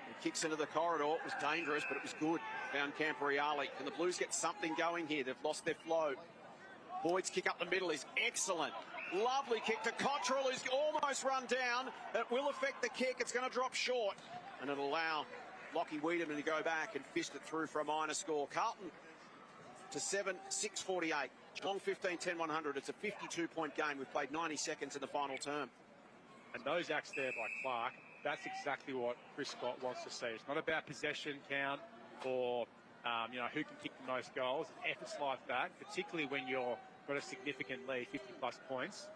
He kicks into the corridor. It was dangerous, but it was good. Found Campriali. Can the Blues get something going here? They've lost their flow. Boyd's kick up the middle is excellent. Lovely kick to Cottrell, who's almost run down. It will affect the kick. It's going to drop short. And it'll allow Lockie Wiedemann to go back and fist it through for a minor score. Carlton to 7, 6:48. Geelong 15, 10, 100. It's a 52-point game. We've played 90 seconds in the final term. And those acts there by Clark, that's exactly what Chris Scott wants to see. It's not about possession count or, who can kick the most goals. It's efforts like that, particularly when you're got a significant lead, 50-plus points.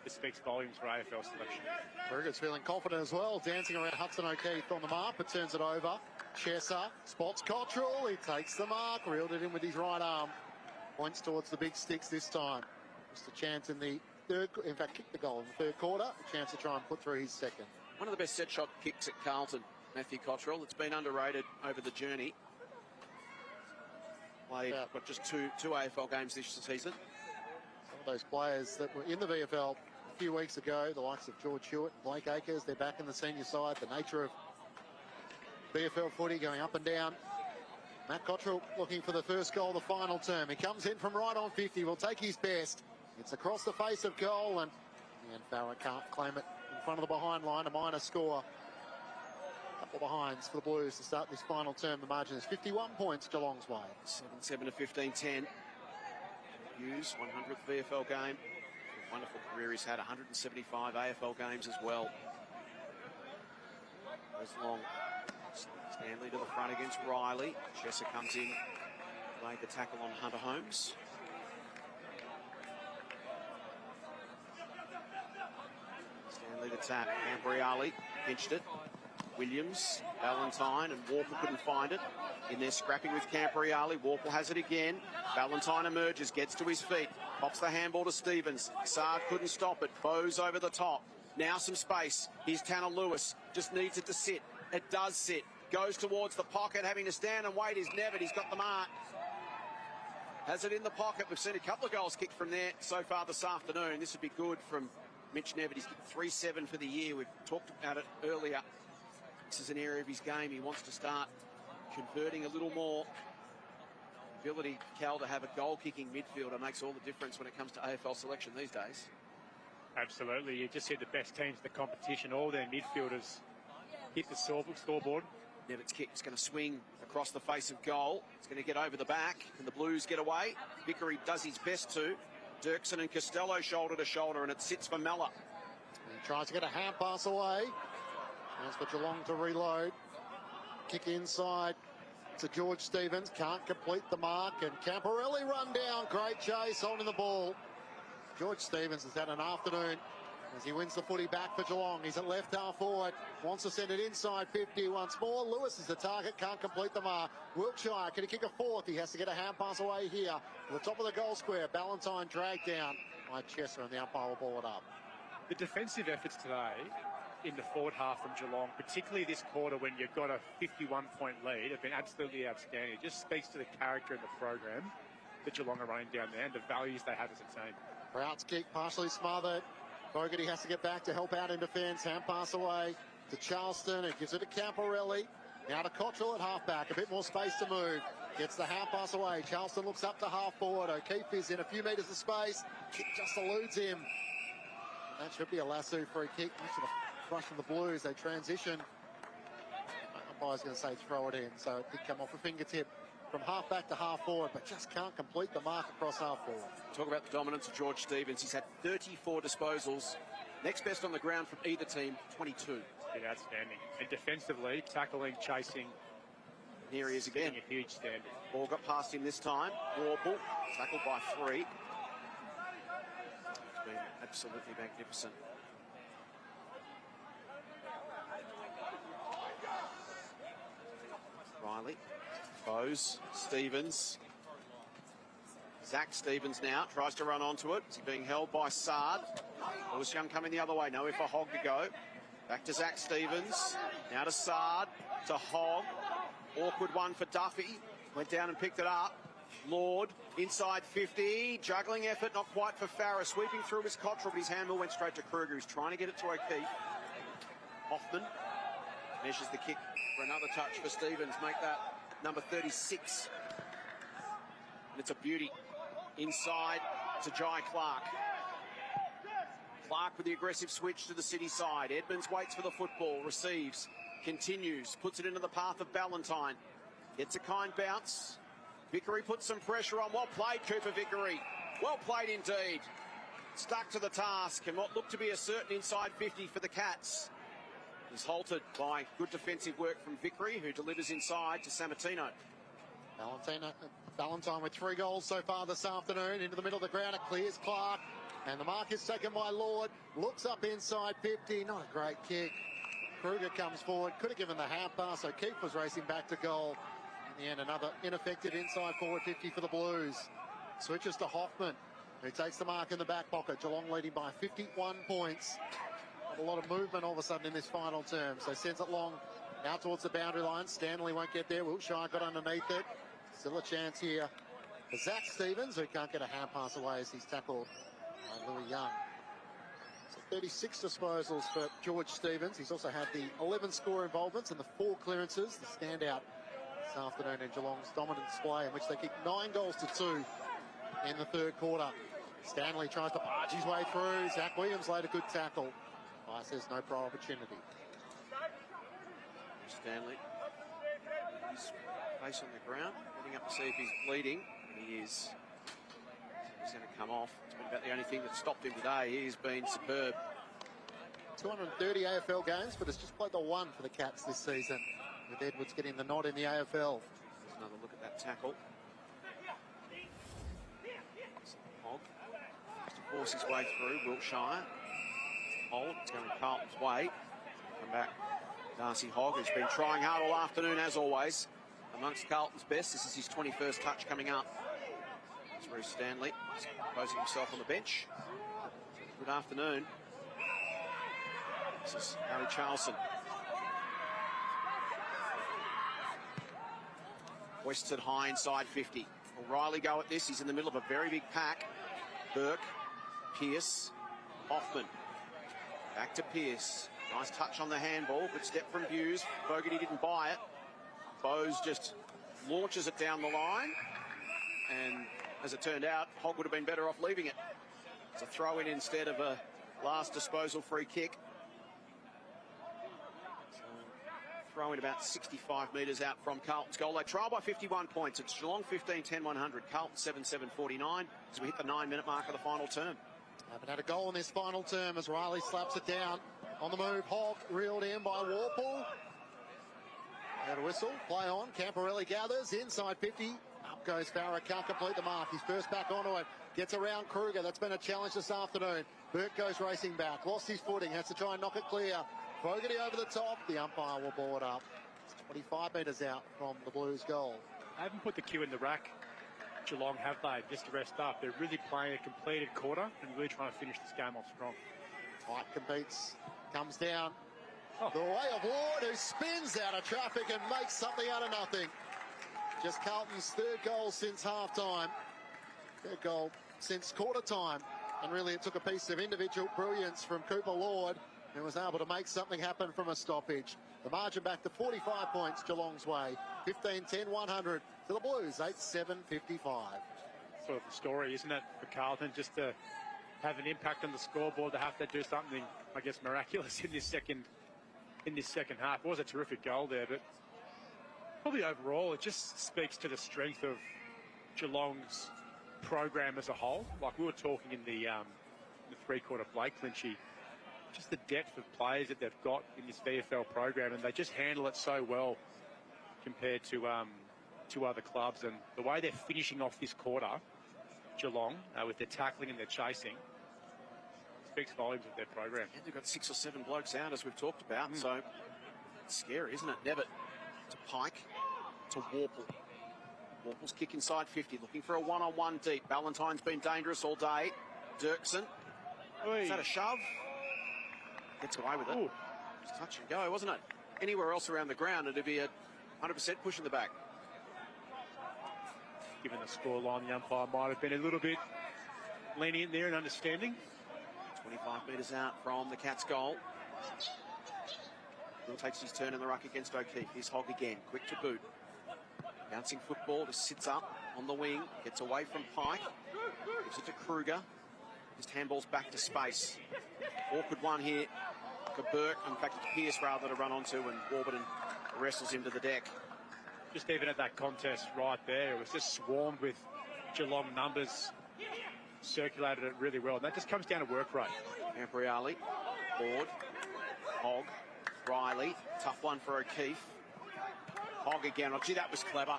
It speaks volumes for AFL selection. Berger's feeling confident as well, dancing around Hudson O'Keefe on the mark, but turns it over. Chesser spots Cottrell. He takes the mark, reeled it in with his right arm. Points towards the big sticks this time. Just a chance in the third, in fact, kicked the goal in the third quarter. A chance to try and put through his second. One of the best set shot kicks at Carlton, Matthew Cottrell. It's been underrated over the journey. Played just two AFL games this season. Some of those players that were in the VFL a few weeks ago, the likes of George Hewitt, Blake Acres, they're back in the senior side. The nature of VFL footy going up and down. Matt Cottrell looking for the first goal of the final term. He comes in from right on 50, will take his best. It's across the face of goal, and Farah can't claim it in front of the behind line, a minor score. A couple of behinds for the Blues to start this final term. The margin is 51 points Geelong's way. 7-7 to 15-10. Hughes, 100th VFL game. Wonderful career he's had, 175 AFL games as well. Goes long. Stanley to the front against Riley. Chesser comes in, laid the tackle on Hunter Holmes. Stanley Play the tap. Cambriali pinched it. Williams, Valentine, and Warple couldn't find it. In there scrapping with Cambriali. Warple has it again. Valentine emerges, gets to his feet. Pops the handball to Stevens. Sard couldn't stop it. Bowes over the top. Now some space. Here's Tanner Lewis. Just needs it to sit. It does sit. Goes towards the pocket, having to stand and wait is Nevitt. He's got the mark. Has it in the pocket. We've seen a couple of goals kicked from there so far this afternoon. This would be good from Mitch Nevitt. He's kicked 3-7 for the year. We've talked about it earlier. This is an area of his game he wants to start converting a little more. Ability, Cal, to have a goal-kicking midfielder makes all the difference when it comes to AFL selection these days. Absolutely. You just see the best teams in the competition, all their midfielders hit the scoreboard. Nevitt's kick is going to swing across the face of goal. It's going to get over the back, and the Blues get away. Vickery does his best to. Dirksen and Costello shoulder to shoulder, and it sits for Mella. He tries to get a hand pass away. Chance for Geelong to reload. Kick inside to George Stevens. Can't complete the mark, and Camporelli run down. Great chase, holding the ball. George Stevens has had an afternoon as he wins the footy back for Geelong. He's at left half forward. Wants to send it inside 50 once more. Lewis is the target. Can't complete the mark. Wiltshire, can he kick a fourth? He has to get a hand pass away here. To the top of the goal square. Ballantyne dragged down by Chester, and the umpire will ball it up. The defensive efforts today in the forward half from Geelong, particularly this quarter when you've got a 51-point lead, have been absolutely outstanding. It just speaks to the character of the program that Geelong are running down there and the values they have as a team. Prout's kick partially smothered. Fogarty has to get back to help out in defence. Hand pass away to Charleston. It gives it to Camporelli. Now to Cottrell at halfback. A bit more space to move. Gets the hand pass away. Charleston looks up to half forward. O'Keefe is in a few metres of space. Kick just eludes him. And that should be a lasso free kick. Much of the crush of the Blues. They transition. Umpire's going to say throw it in. So it did come off a fingertip from half back to half forward, but just can't complete the mark across half forward. Talk about the dominance of George Stevens. He's had 34 disposals. Next best on the ground from either team, 22. Yeah, outstanding. And defensively, tackling, chasing. Here he is again. A huge standard. Ball got past him this time. Warple, tackled by 3. It's been absolutely magnificent. Riley. Bowes, Stevens. Zach Stevens now tries to run onto it. He's being held by Sard. Lewis Young coming the other way. Nowhere for Hogg to go. Back to Zach Stevens. Now to Sard. To Hogg. Awkward one for Duffy. Went down and picked it up. Lord inside 50. Juggling effort, not quite for Farah. Sweeping through his Cottrell, but his handball went straight to Kruger. He's trying to get it to O'Keefe. Hoffman measures the kick for another touch for Stevens. Make that number 36. And it's a beauty. Inside to Jai Clark. Clark with the aggressive switch to the City side. Edmonds waits for the football, receives, continues, puts it into the path of Ballantyne. Gets a kind bounce. Vickery puts some pressure on. Well played, Cooper Vickery. Well played indeed. Stuck to the task, and what looked to be a certain inside 50 for the Cats is halted by good defensive work from Vickery, who delivers inside to Sammartino. Ballantyne with 3 goals so far this afternoon. Into the middle of the ground, it clears Clark. And the mark is taken by Lord. Looks up inside 50. Not a great kick. Kruger comes forward. Could have given the hand pass. O'Keefe was racing back to goal. In the end, another ineffective inside forward 50 for the Blues. Switches to Hoffman, who takes the mark in the back pocket. Geelong leading by 51 points. Not a lot of movement all of a sudden in this final term. So sends it long out towards the boundary line. Stanley won't get there. Wiltshire got underneath it. Still a chance here for Zach Stevens, who can't get a hand pass away as he's tackled by Louis Young. So 36 disposals for George Stevens. He's also had the 11 score involvements and the 4 clearances. The standout this afternoon in Geelong's dominant display, in which they kicked 9 goals to 2 in the third quarter. Stanley tries to barge his way through. Zach Williams laid a good tackle. Says no pro opportunity. Stanley, his face on the ground, looking up to see if he's bleeding. He is. He's going to come off. It's been about the only thing that stopped him today. He's been superb. 230 AFL games, but it's just played the 1 for the Cats this season, with Edwards getting the nod in the AFL. There's another look at that tackle. Hogg has to force his way through. Wiltshire. hold. It's going Carlton's way. Come back. Darcy Hogg, who's been trying hard all afternoon, as always. Amongst Carlton's best. This is his 21st touch coming up. It's Bruce Stanley posing himself on the bench. Good afternoon. This is Harry Charlson. Hoisted high inside 50. Will Riley go at this? He's in the middle of a very big pack. Burke, Pearce, Hoffman. Back to Pearce. Nice touch on the handball. Good step from Hughes. Fogarty didn't buy it. Bowes just launches it down the line. And as it turned out, Hogg would have been better off leaving it. It's a throw in instead of a last disposal free kick. Throw in about 65 metres out from Carlton's goal. They trail by 51 points. It's Geelong 15-10-100. Carlton 7-7-49 as we hit the 9-minute mark of the final term. Haven't had a goal in this final term as Riley slaps it down. On the move, Hogg reeled in by Warple. Had a whistle, play on. Camporelli gathers inside 50. Up goes Farah, can't complete the mark. He's first back onto it. Gets around Kruger. That's been a challenge this afternoon. Burke goes racing back. Lost his footing. Has to try and knock it clear. Fogarty over the top. The umpire will ball it up. It's 25 metres out from the Blues' goal. They haven't put the cue in the rack. Geelong have they, just to rest up. They're really playing a completed quarter and really trying to finish this game off strong. White competes, comes down. The way of Ward, who spins out of traffic and makes something out of nothing. Just Carlton's third goal since half-time. Third goal since quarter time. And really it took a piece of individual brilliance from Cooper Lord, who was able to make something happen from a stoppage. The margin back to 45 points Geelong's way. 15-10-100 to the Blues, 8-7-55. Sort of the story, isn't it, for Carlton, just to have an impact on the scoreboard, to have to do something, I guess, miraculous in this second half. It was a terrific goal there, but probably overall it just speaks to the strength of Geelong's program as a whole. Like we were talking in the three-quarter Blake Lynchy, just the depth of players that they've got in this VFL program, and they just handle it so well compared to other clubs. And the way they're finishing off this quarter, Geelong, with their tackling and their chasing, speaks volumes of their program. Yeah, they've got 6 or 7 blokes out, as we've talked about, so it's scary, isn't it? Nevitt to Pike to Warple. Warple's kick inside 50, looking for a one-on-one deep. Ballantyne's been dangerous all day. Dirksen. Is that a shove? Gets away with it. Ooh. It's touch and go, wasn't it? Anywhere else around the ground, it'd be a 100% push in the back. Given the scoreline, the umpire might have been a little bit lenient there and understanding. 25 metres out from the Cats' goal. Bill takes his turn in the ruck against O'Keefe. Here's Hogg again, quick to boot. Bouncing football, just sits up on the wing, gets away from Pike, gives it to Kruger. Just handballs back to space. Awkward one here for Burke. In fact, it's Pearce rather to run onto, and Warburton wrestles him to the deck. Just even at that contest right there, it was just swarmed with Geelong numbers. Circulated it really well, and that just comes down to work rate. Campriali, Ward, Hogg, Riley, tough one for O'Keefe. Hogg again. Oh, gee, that was clever.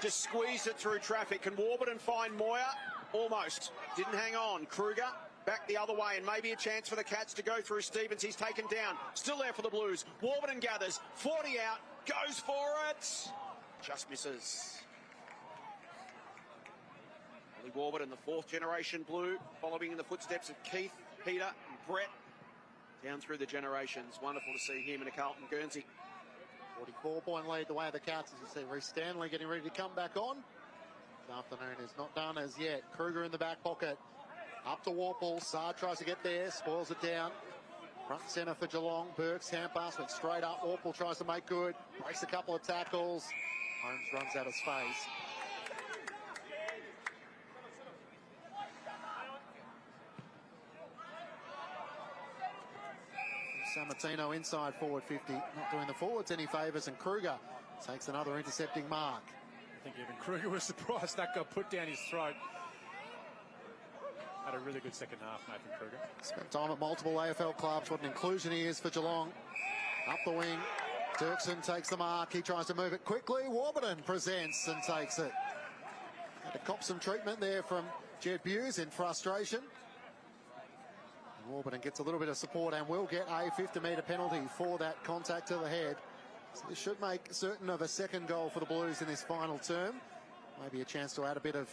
Just squeezed it through traffic. Can Warburton find Moyer? Almost. Didn't hang on. Kruger back the other way, and maybe a chance for the Cats to go through Stevens. He's taken down. Still there for the Blues. Warburton gathers. 40 out. Goes for it. Just misses. Lee Warburton, the 4th generation Blue, following in the footsteps of Keith, Peter and Brett. Down through the generations. Wonderful to see him in a Carlton Guernsey. 44-point lead the way of the Cats, as you see. Reece Stanley getting ready to come back on. This afternoon is not done as yet. Kruger in the back pocket. Up to Warple. Saad tries to get there. Spoils it down. Front and centre for Geelong. Burke's hand pass went straight up. Warple tries to make good. Breaks a couple of tackles. Holmes runs out of space. Sammartino inside forward 50, not doing the forwards any favours, and Kruger takes another intercepting mark. I think even Kruger was surprised that got put down his throat. Had a really good second half, Nathan Kruger. Spent time at multiple AFL clubs. What an inclusion he is for Geelong. Up the wing, Dirksen takes the mark. He tries to move it quickly. Warburton presents and takes it. Had to cop some treatment there from Jed Hughes in frustration. Warburton gets a little bit of support and will get a 50-metre penalty for that contact to the head. So this should make certain of a second goal for the Blues in this final term. Maybe a chance to add a bit of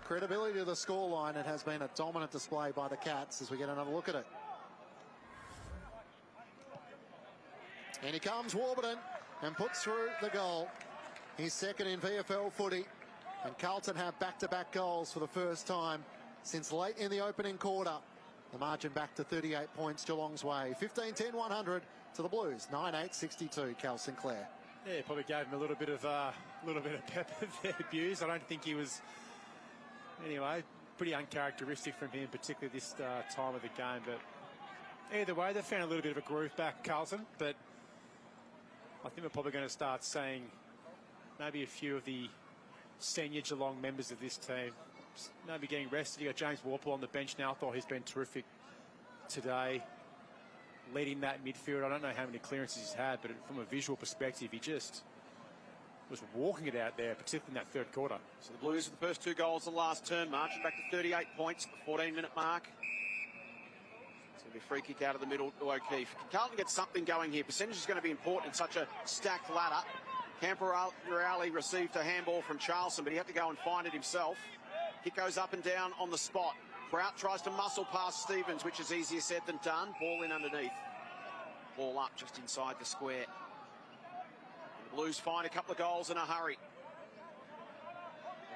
credibility to the scoreline. It has been a dominant display by the Cats as we get another look at it. And he comes, Warburton, and puts through the goal. He's second in VFL footy. And Carlton have back-to-back goals for the first time since late in the opening quarter. The margin back to 38 points Geelong's way. 15-10-100 to the Blues. 9-8-62, Cal Sinclair. Yeah, probably gave him a little bit of pep of their abuse. I don't think he was, anyway, pretty uncharacteristic from him, particularly this time of the game. But either way, they found a little bit of a groove back, Carlton. But I think we're probably going to start seeing maybe a few of the senior Geelong members of this team maybe getting rested. You got James Warple on the bench now. I thought he's been terrific today, leading that midfield. I don't know how many clearances he's had, but from a visual perspective, he just was walking it out there, particularly in that third quarter. So the Blues with the first 2 goals of the last term, marching back to 38 points at the 14-minute mark. It's going to be a free kick out of the middle to O'Keefe. Can Carlton get something going here? Percentage is going to be important in such a stacked ladder. Camperale received a handball from Charleston, but he had to go and find it himself. Kick goes up and down on the spot. Prout tries to muscle past Stevens, which is easier said than done. Ball in underneath. Ball up just inside the square. And the Blues find a couple of goals in a hurry.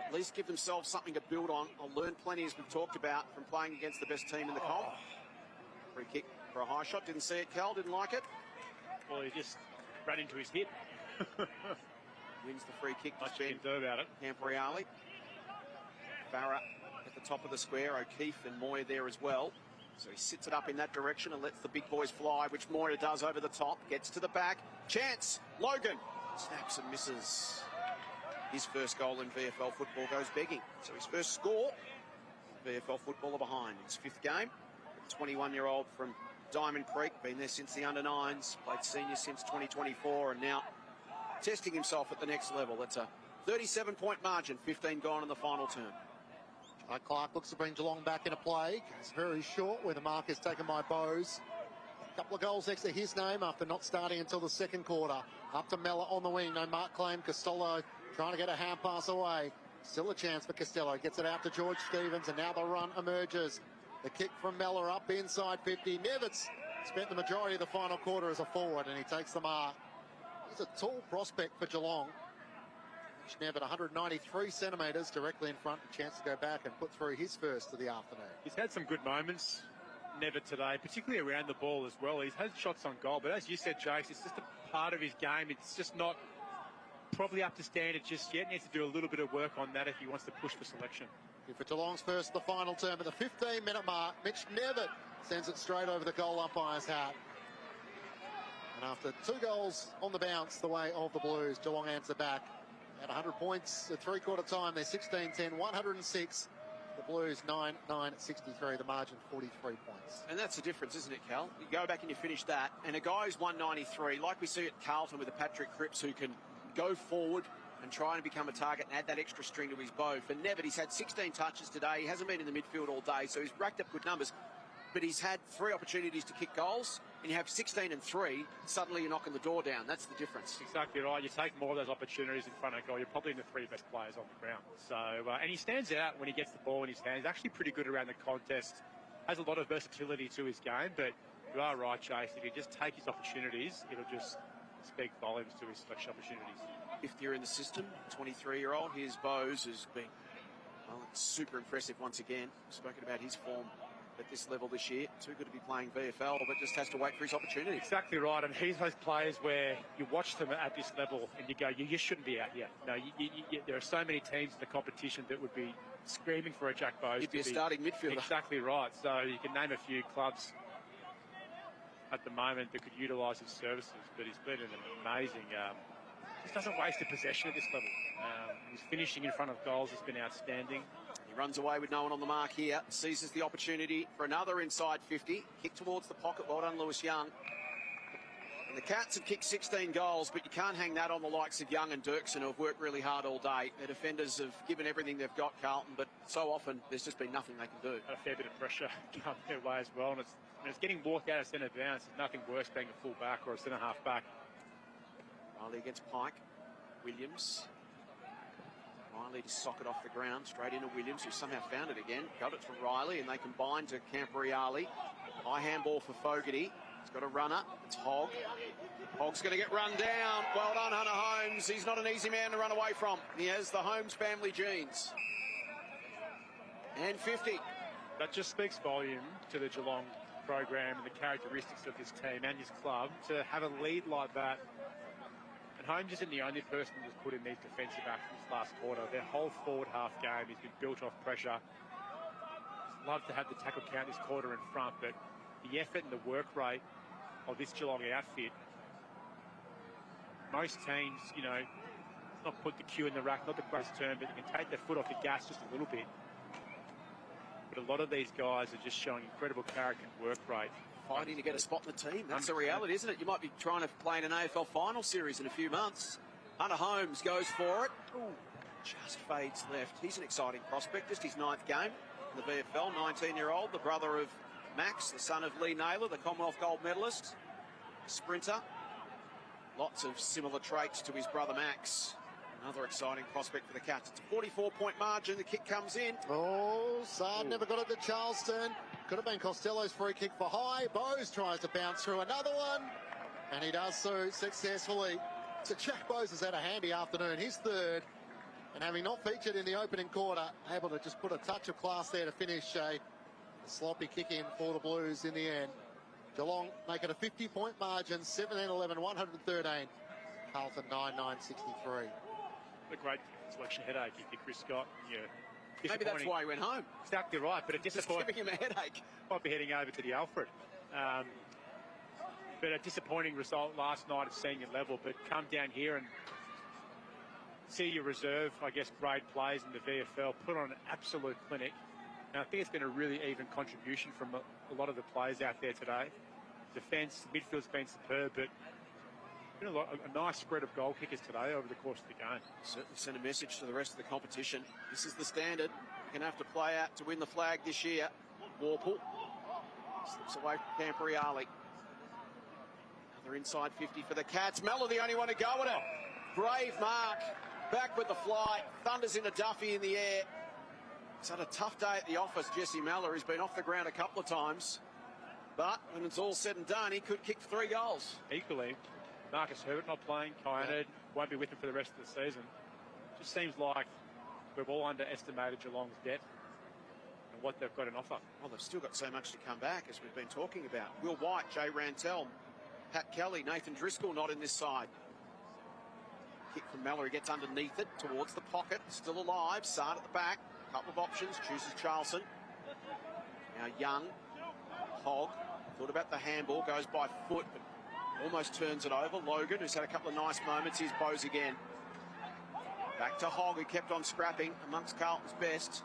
At least give themselves something to build on. I'll learn plenty, as we've talked about, from playing against the best team in the comp. Free kick for a high shot. Didn't see it, Cal. Didn't like it. Well, he just ran into his hip. Wins the free kick. Much you can do about it. Camperale. Farah at the top of the square. O'Keefe and Moyer there as well. So he sits it up in that direction and lets the big boys fly, which Moyer does over the top. Gets to the back. Chance. Logan. Snaps and misses. His first goal in VFL football goes begging. So his first score. VFL footballer behind. His 5th game. A 21-year-old from Diamond Creek. Been there since the under-9s. Played senior since 2024 and now testing himself at the next level. That's a 37-point margin. 15 gone in the final term. Clark looks to bring Geelong back into play. It's very short where the mark is taken by Bowes. A couple of goals next to his name after not starting until the second quarter. Up to Mellor on the wing. No mark claim. Costello trying to get a hand pass away. Still a chance for Costello. Gets it out to George Stevens and now the run emerges. The kick from Mellor up inside 50. Nevitz spent the majority of the final quarter as a forward and he takes the mark. He's a tall prospect for Geelong. Nevitt 193 centimetres directly in front, a chance to go back and put through his first of the afternoon. He's had some good moments, Nevitt, today, particularly around the ball as well. He's had shots on goal, but as you said, Jace, it's just a part of his game. It's just not probably up to standard just yet. Needs to do a little bit of work on that if he wants to push for selection. For Geelong's first of the final term at the 15-minute mark, Mitch Nevitt sends it straight over the goal umpire's hat. And after 2 goals on the bounce the way of the Blues, Geelong answer back. At 100 points at 3/4 time, they're 16-10, 106. The Blues 9-9-63, the margin 43 points. And that's the difference, isn't it, Cal? You go back and you finish that, and a guy who's 193, like we see at Carlton with a Patrick Cripps, who can go forward and try and become a target and add that extra string to his bow. For Nevitt, he's had 16 touches today. He hasn't been in the midfield all day, so he's racked up good numbers. But he's had 3 opportunities to kick goals, and you have 16 and 3, suddenly you're knocking the door down. That's the difference. Exactly right. You take more of those opportunities in front of goal, you're probably in the 3 best players on the ground. So, and he stands out when he gets the ball in his hands. He's actually pretty good around the contest. Has a lot of versatility to his game, but you are right, Chase. If you just take his opportunities, it'll just speak volumes to his selection opportunities. 5th year in the system, 23-year-old. Here's Bowes, who's been super impressive once again. We've spoken about his form at this level this year. Too good to be playing VFL, but just has to wait for his opportunity. Exactly right, and he's those players where you watch them at this level and you go, you shouldn't be out here. No, there are so many teams in the competition that would be screaming for a Jack Bowes. He'd be a starting midfielder. Exactly right. So you can name a few clubs at the moment that could utilise his services, but he's been an amazing. Just doesn't waste a possession at this level. His finishing in front of goals has been outstanding. He runs away with no one on the mark here. Seizes the opportunity for another inside 50. Kick towards the pocket. Well done, Lewis Young. And the Cats have kicked 16 goals, but you can't hang that on the likes of Young and Dirksen, who have worked really hard all day. Their defenders have given everything they've got, Carlton, but so often there's just been nothing they can do. A fair bit of pressure come their way as well, and it's getting walked out of centre bounce. There's nothing worse being a full back or a centre half back. Riley against Pike. Williams. Riley to sock it off the ground, straight into Williams, who somehow found it again. Got it from Riley, and they combine to Camporeale. High handball for Fogarty. He's got a runner. It's Hogg. Hogg's going to get run down. Well done, Hunter Holmes. He's not an easy man to run away from. He has the Holmes family genes. And 50. That just speaks volume to the Geelong program and the characteristics of this team and his club to have a lead like that. And Holmes isn't the only person who's put in these defensive actions last quarter. Their whole forward half game has been built off pressure. Love to have the tackle count this quarter in front, but the effort and the work rate of this Geelong outfit, most teams, you know, not put the cue in the rack, not the greatest term, but they can take their foot off the gas just a little bit. But a lot of these guys are just showing incredible character and work rate. Fighting to get a spot in the team. That's the reality, isn't it? You might be trying to play in an AFL final series in a few months. Hunter Holmes goes for it. Ooh, just fades left. He's an exciting prospect. Just his 9th game in the VFL. 19-year-old, the brother of Max, the son of Lee Naylor, the Commonwealth gold medalist. Sprinter. Lots of similar traits to his brother Max. Another exciting prospect for the Cats. It's a 44-point margin. The kick comes in. Oh, Saab never got it to Charleston. Could have been Costello's free kick for high. Bowes tries to bounce through another one, and he does so successfully. So Jack Bowes has had a handy afternoon. His 3rd, and having not featured in the opening quarter, able to just put a touch of class there to finish a sloppy kick in for the Blues in the end. Geelong make it a 50-point margin, 17-11, 113. Carlton 9-9-63. A great selection headache if you're Chris Scott. Yeah. Maybe that's why he went home. Exactly right, but a disappointing. Just giving him a headache. Might be heading over to the Alfred. But a disappointing result last night at senior level. But come down here and see your reserve, I guess, grade players in the VFL put on an absolute clinic. And I think it's been a really even contribution from a lot of the players out there today. Defence, midfield's been superb, but been a nice spread of goal kickers today over the course of the game. Certainly send a message to the rest of the competition. This is the standard. You're going to have to play out to win the flag this year. Warple slips away from Camporeale. Another inside 50 for the Cats. Mellor the only one to go at it. Brave mark. Back with the fly. Thunders into Duffy in the air. He's had a tough day at the office, Jesse Mellor. He's been off the ground a couple of times. But when it's all said and done, he could kick 3 goals. Equally, Marcus Herbert not playing, Kyaned won't be with him for the rest of the season. Just seems like we've all underestimated Geelong's depth and what they've got on offer. Well, they've still got so much to come back, as we've been talking about. Will White, Jay Rantel, Pat Kelly, Nathan Driscoll not in this side. Kick from Mellor, he gets underneath it, towards the pocket, still alive. Sard at the back, couple of options, chooses Charleston. Now Young, Hogg, thought about the handball, goes by foot, but almost turns it over. Logan, who's had a couple of nice moments. Here's Bowes again. Back to Hogg, who kept on scrapping amongst Carlton's best.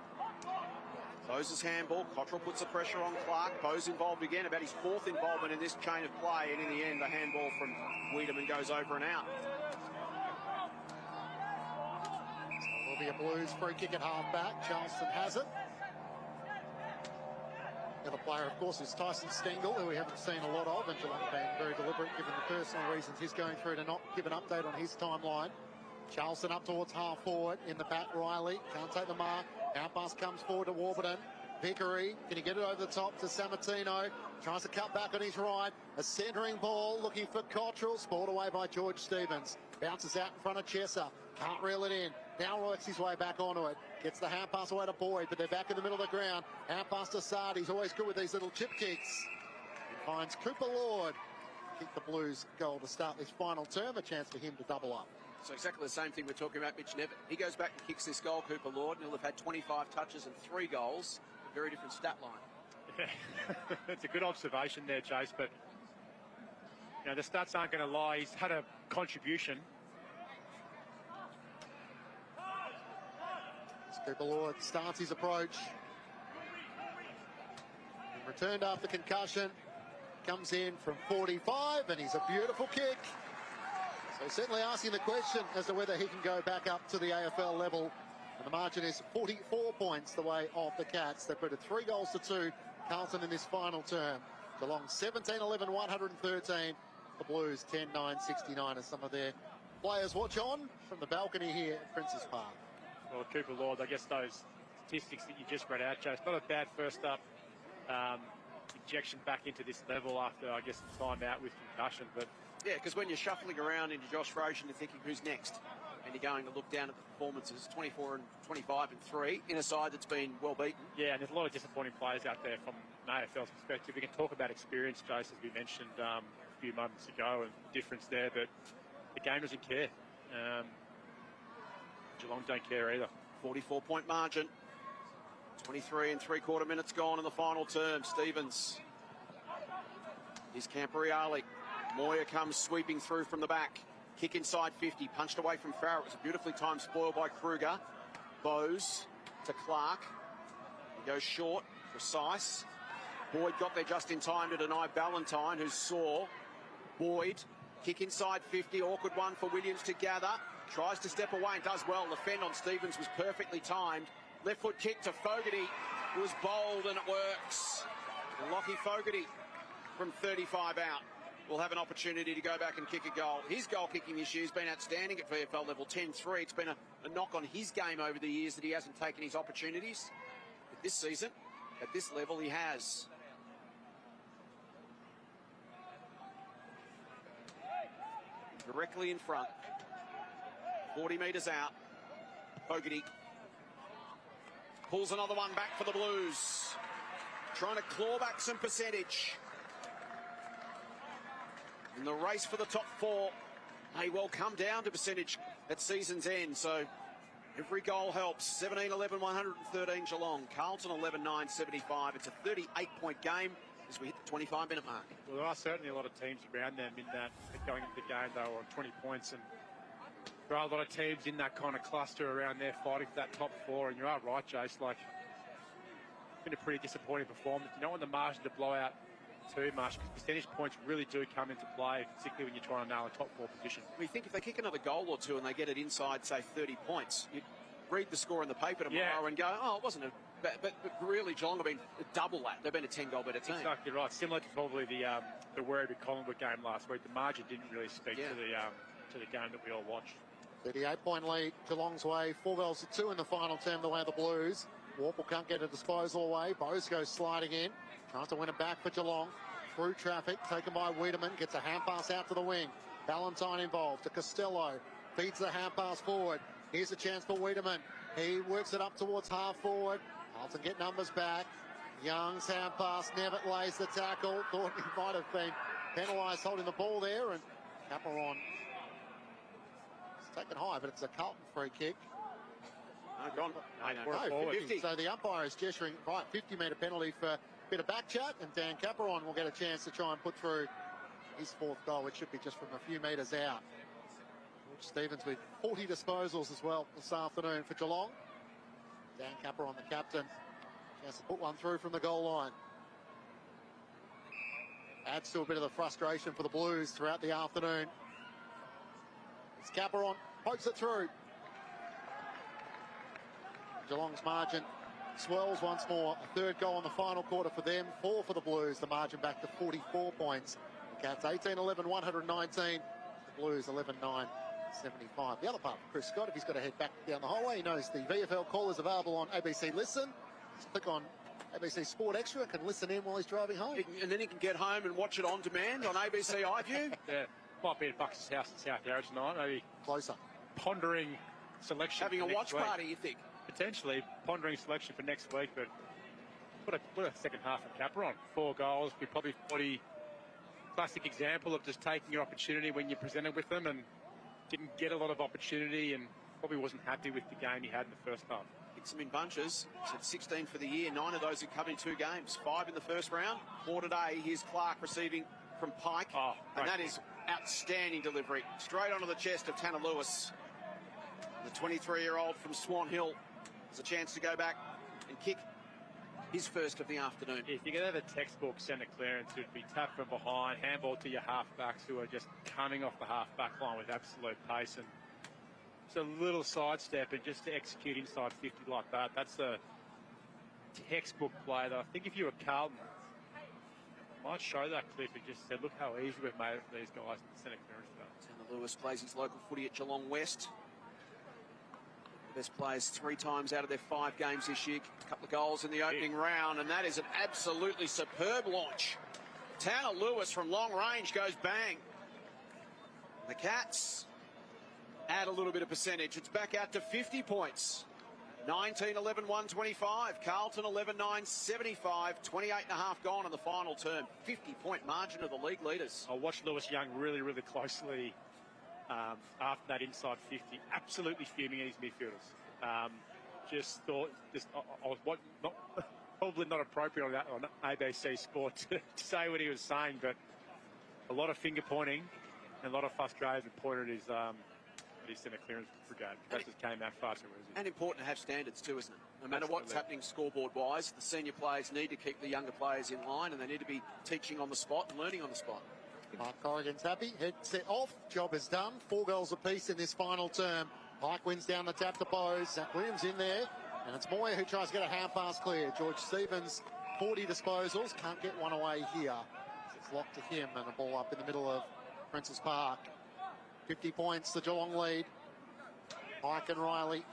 Bowes' handball. Cottrell puts the pressure on Clark. Bowes involved again, about his 4th involvement in this chain of play. And in the end, the handball from Wiedemann goes over and out. So there'll be a Blues free kick at half-back. Charleston has it. The other player, of course, is Tyson Stengel, who we haven't seen a lot of, and Geelong being very deliberate given the personal reasons he's going through to not give an update on his timeline. Charleston up towards half forward. In the back, Riley can't take the mark. Now pass comes forward to Warburton. Vickery, can he get it over the top to Sammartino? Tries to cut back on his right. A centering ball looking for Cottrell. Spoiled away by George Stevens. Bounces out in front of Chesser. Can't reel it in. Now works his way back onto it. Gets the hand pass away to Boyd, but they're back in the middle of the ground. Hand pass to Sard. He's always good with these little chip kicks. He finds Cooper Lord. Kick the Blues goal to start this final term. A chance for him to double up. So exactly the same thing we're talking about Mitch Nevitt. He goes back and kicks this goal, Cooper Lord, and he'll have had 25 touches and 3 goals. A very different stat line. Yeah. It's a good observation there, Chase, but you know, the stats aren't going to lie. He's had a contribution. Cooper Lord starts his approach. Returned after concussion. comes in from 45, and he's a beautiful kick. So certainly asking the question as to whether he can go back up to the AFL level. And the margin is 44 points the way of the Cats. They put it 3 goals to 2, Carlton in this final term. Geelong 17-11, 113. The Blues 10-9, 69 as some of their players watch on from the balcony here at Princes Park. Well, Cooper Lord, I guess those statistics that you just read out, Joe, it's not a bad first up injection back into this level after, I guess, the time out with concussion. But yeah, because when you're shuffling around into Josh Roche and you're thinking who's next, and you're going to look down at the performances, 24 and 25 and 3 in a side that's been well beaten. Yeah, and there's a lot of disappointing players out there from an AFL's perspective. We can talk about experience, Jace, as we mentioned a few moments ago, and the difference there, but the game doesn't care. Geelong don't care either. 44-point margin. 23 and 3/4 minutes gone in the final term. Stevens. Here's Camporeale. Moyer comes sweeping through from the back. Kick inside 50. Punched away from Farrell. It was a beautifully timed spoil by Kruger. Bowes to Clark. He goes short. Precise. Boyd got there just in time to deny Ballantyne, who saw Boyd. Kick inside 50. Awkward one for Williams to gather. Tries to step away and does well. The fend on Stevens was perfectly timed. Left foot kick to Fogarty. It was bold and it works. And Lockie Fogarty from 35 out will have an opportunity to go back and kick a goal. His goal kicking this year has been outstanding at VFL level 10-3. It's been a knock on his game over the years that he hasn't taken his opportunities. But this season, at this level, he has. Directly in front. 40 metres out. Fogarty pulls another one back for the Blues. Trying to claw back some percentage. In the race for the top 4 may well come down to percentage at season's end. So every goal helps. 17-11, 113 Geelong. Carlton 11-9, 75. It's a 38-point game as we hit the 25-minute mark. Well, there are certainly a lot of teams around them in that going into the game, though, on 20 points. And there are a lot of teams in that kind of cluster around there fighting for that top 4. And you are right, Jace. Like, it's been a pretty disappointing performance. You don't want the margin to blow out too much, because percentage points really do come into play, particularly when you're trying to nail a top 4 position. We think if they kick another goal or two and they get it inside, say, 30 points, you read the score in the paper tomorrow and go, oh, it wasn't a... But really, Geelong have been double that. They've been a 10-goal better team. Exactly right. Similar to probably the Werribee Collingwood game last week. The margin didn't really speak to the game that we all watched. 38-point lead Geelong's way. 4 goals to 2 in the final term the way of the Blues. Warple can't get a disposal away. Bose goes sliding in. Tries to win it back for Geelong. Through traffic, taken by Wiedemann. Gets a hand pass out to the wing. Ballantyne involved to Costello. Feeds the hand pass forward. Here's a chance for Wiedemann. He works it up towards half forward. Carlton get numbers back. Young's hand pass. Nevitt lays the tackle. Thought he might have been penalised holding the ball there. And Caperon is taken high, but it's a Carlton free kick. No, 50. So the umpire is gesturing, right, 50-metre penalty for a bit of back chat, and Dan Caperon will get a chance to try and put through his 4th goal, which should be just from a few metres out. George Stevens with 40 disposals as well this afternoon for Geelong. Dan Caperon, the captain, chance to put one through from the goal line. Adds to a bit of the frustration for the Blues throughout the afternoon. It's Caperon, pokes it through. Geelong's margin swells once more. A 3rd goal in the final quarter for them. 4 for the Blues. The margin back to 44 points. The Cats 18-11, 119. The Blues 11-9, 75. The other part for Chris Scott, if he's got to head back down the highway, he knows the VFL call is available on ABC Listen. Just click on ABC Sport Extra and can listen in while he's driving home. And then he can get home and watch it on demand on ABC iView. Yeah, might be at Bucks' house in South Yarra tonight. Maybe closer. Pondering selection. Having a watch party, you think? Potentially pondering selection for next week, but what a second half of Caperon. 4 goals, be probably 40. Classic example of just taking your opportunity when you're presented with them, and didn't get a lot of opportunity, and probably wasn't happy with the game he had in the first half. Hits them in bunches. He's had 16 for the year. 9 of those have come in 2 games. 5 in the first round. 4 today. Here's Clark receiving from Pike, and that is outstanding delivery. Straight onto the chest of Tanner Lewis. The 23-year-old from Swan Hill has a chance to go back and kick his first of the afternoon. If you could have a textbook centre clearance, it would be tap from behind, handball to your half-backs who are just coming off the half-back line with absolute pace, and just a little sidestep and just to execute inside 50 like that. That's a textbook play that I think if you were Carlton, I might show that clip and just said, look how easy we've made it for these guys in the centre clearance today. Tanner Lewis plays his local footy at Geelong West. Best players 3 times out of their 5 games this year. A couple of goals in the opening round, and that is an absolutely superb launch. Tanner Lewis from long range goes bang. The Cats add a little bit of percentage. It's back out to 50 points. 19-11-125. Carlton 11-9, 75. 28.5 gone in the final term. 50-point margin of the league leaders. I watched Lewis Young really, really closely after that inside 50. Absolutely fuming at his midfielders. Just thought, I was probably not appropriate on ABC Sport to say what he was saying, but a lot of finger pointing and a lot of frustration pointed at his centre clearance brigade. That just came out far too easy. And important to have standards too, isn't it? No matter what's happening scoreboard-wise, the senior players need to keep the younger players in line, and they need to be teaching on the spot and learning on the spot. Mark Corrigan's happy. Head set off. Job is done. 4 goals apiece in this final term. Pike wins down the tap to Bowes. Zach Williams in there. And it's Moyer who tries to get a half-pass clear. George Stevens, 40 disposals. Can't get one away here. It's locked to him, and a ball up in the middle of Princes Park. 50 points, the Geelong lead. Pike and Riley.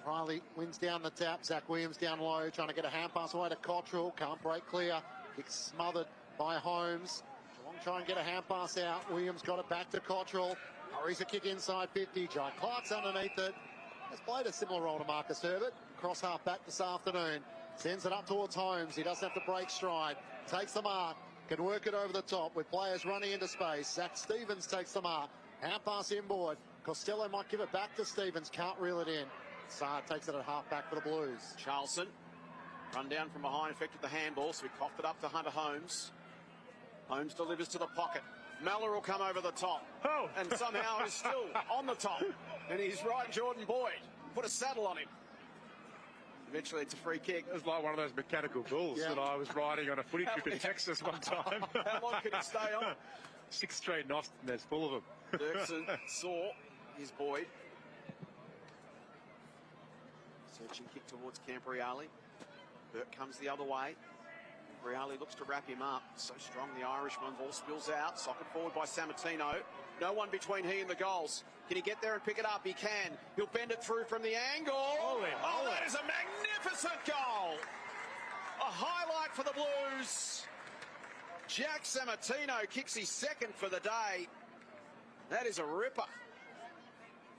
Riley wins down the tap. Zach Williams down low, trying to get a hand-pass away to Cottrell. Can't break clear. Gets smothered by Holmes. Geelong try and get a hand-pass out. Williams got it back to Cottrell. Hurries a kick inside 50. Jai Clark's underneath it. Has played a similar role to Marcus Herbert. Cross half back this afternoon. Sends it up towards Holmes. He doesn't have to break stride. Takes the mark. Can work it over the top with players running into space. Zach Stevens takes the mark. Hand pass inboard. Costello might give it back to Stevens. Can't reel it in. Saar takes it at half back for the Blues. Charlson, run down from behind, affected the handball, so he coughed it up to Hunter Holmes. Holmes delivers to the pocket. Mellor will come over the top. Oh! And somehow is still on the top. And he's right, Jordan Boyd. Put a saddle on him. Eventually it's a free kick. It was like one of those mechanical bulls that I was riding on a footy trip in Texas one time. How long could he stay on? 6th Street in Austin, there's full of them. Dirksen saw his Boyd. Searching kick towards Campriali. Burt comes the other way. Campriali looks to wrap him up. So strong the Irishman. Ball spills out. Socket forward by Sammartino. No one between he and the goals. Can he get there and pick it up? He can. He'll bend it through from the angle. That is a magnificent goal. A highlight for the Blues. Jack Sammartino kicks his second for the day. That is a ripper.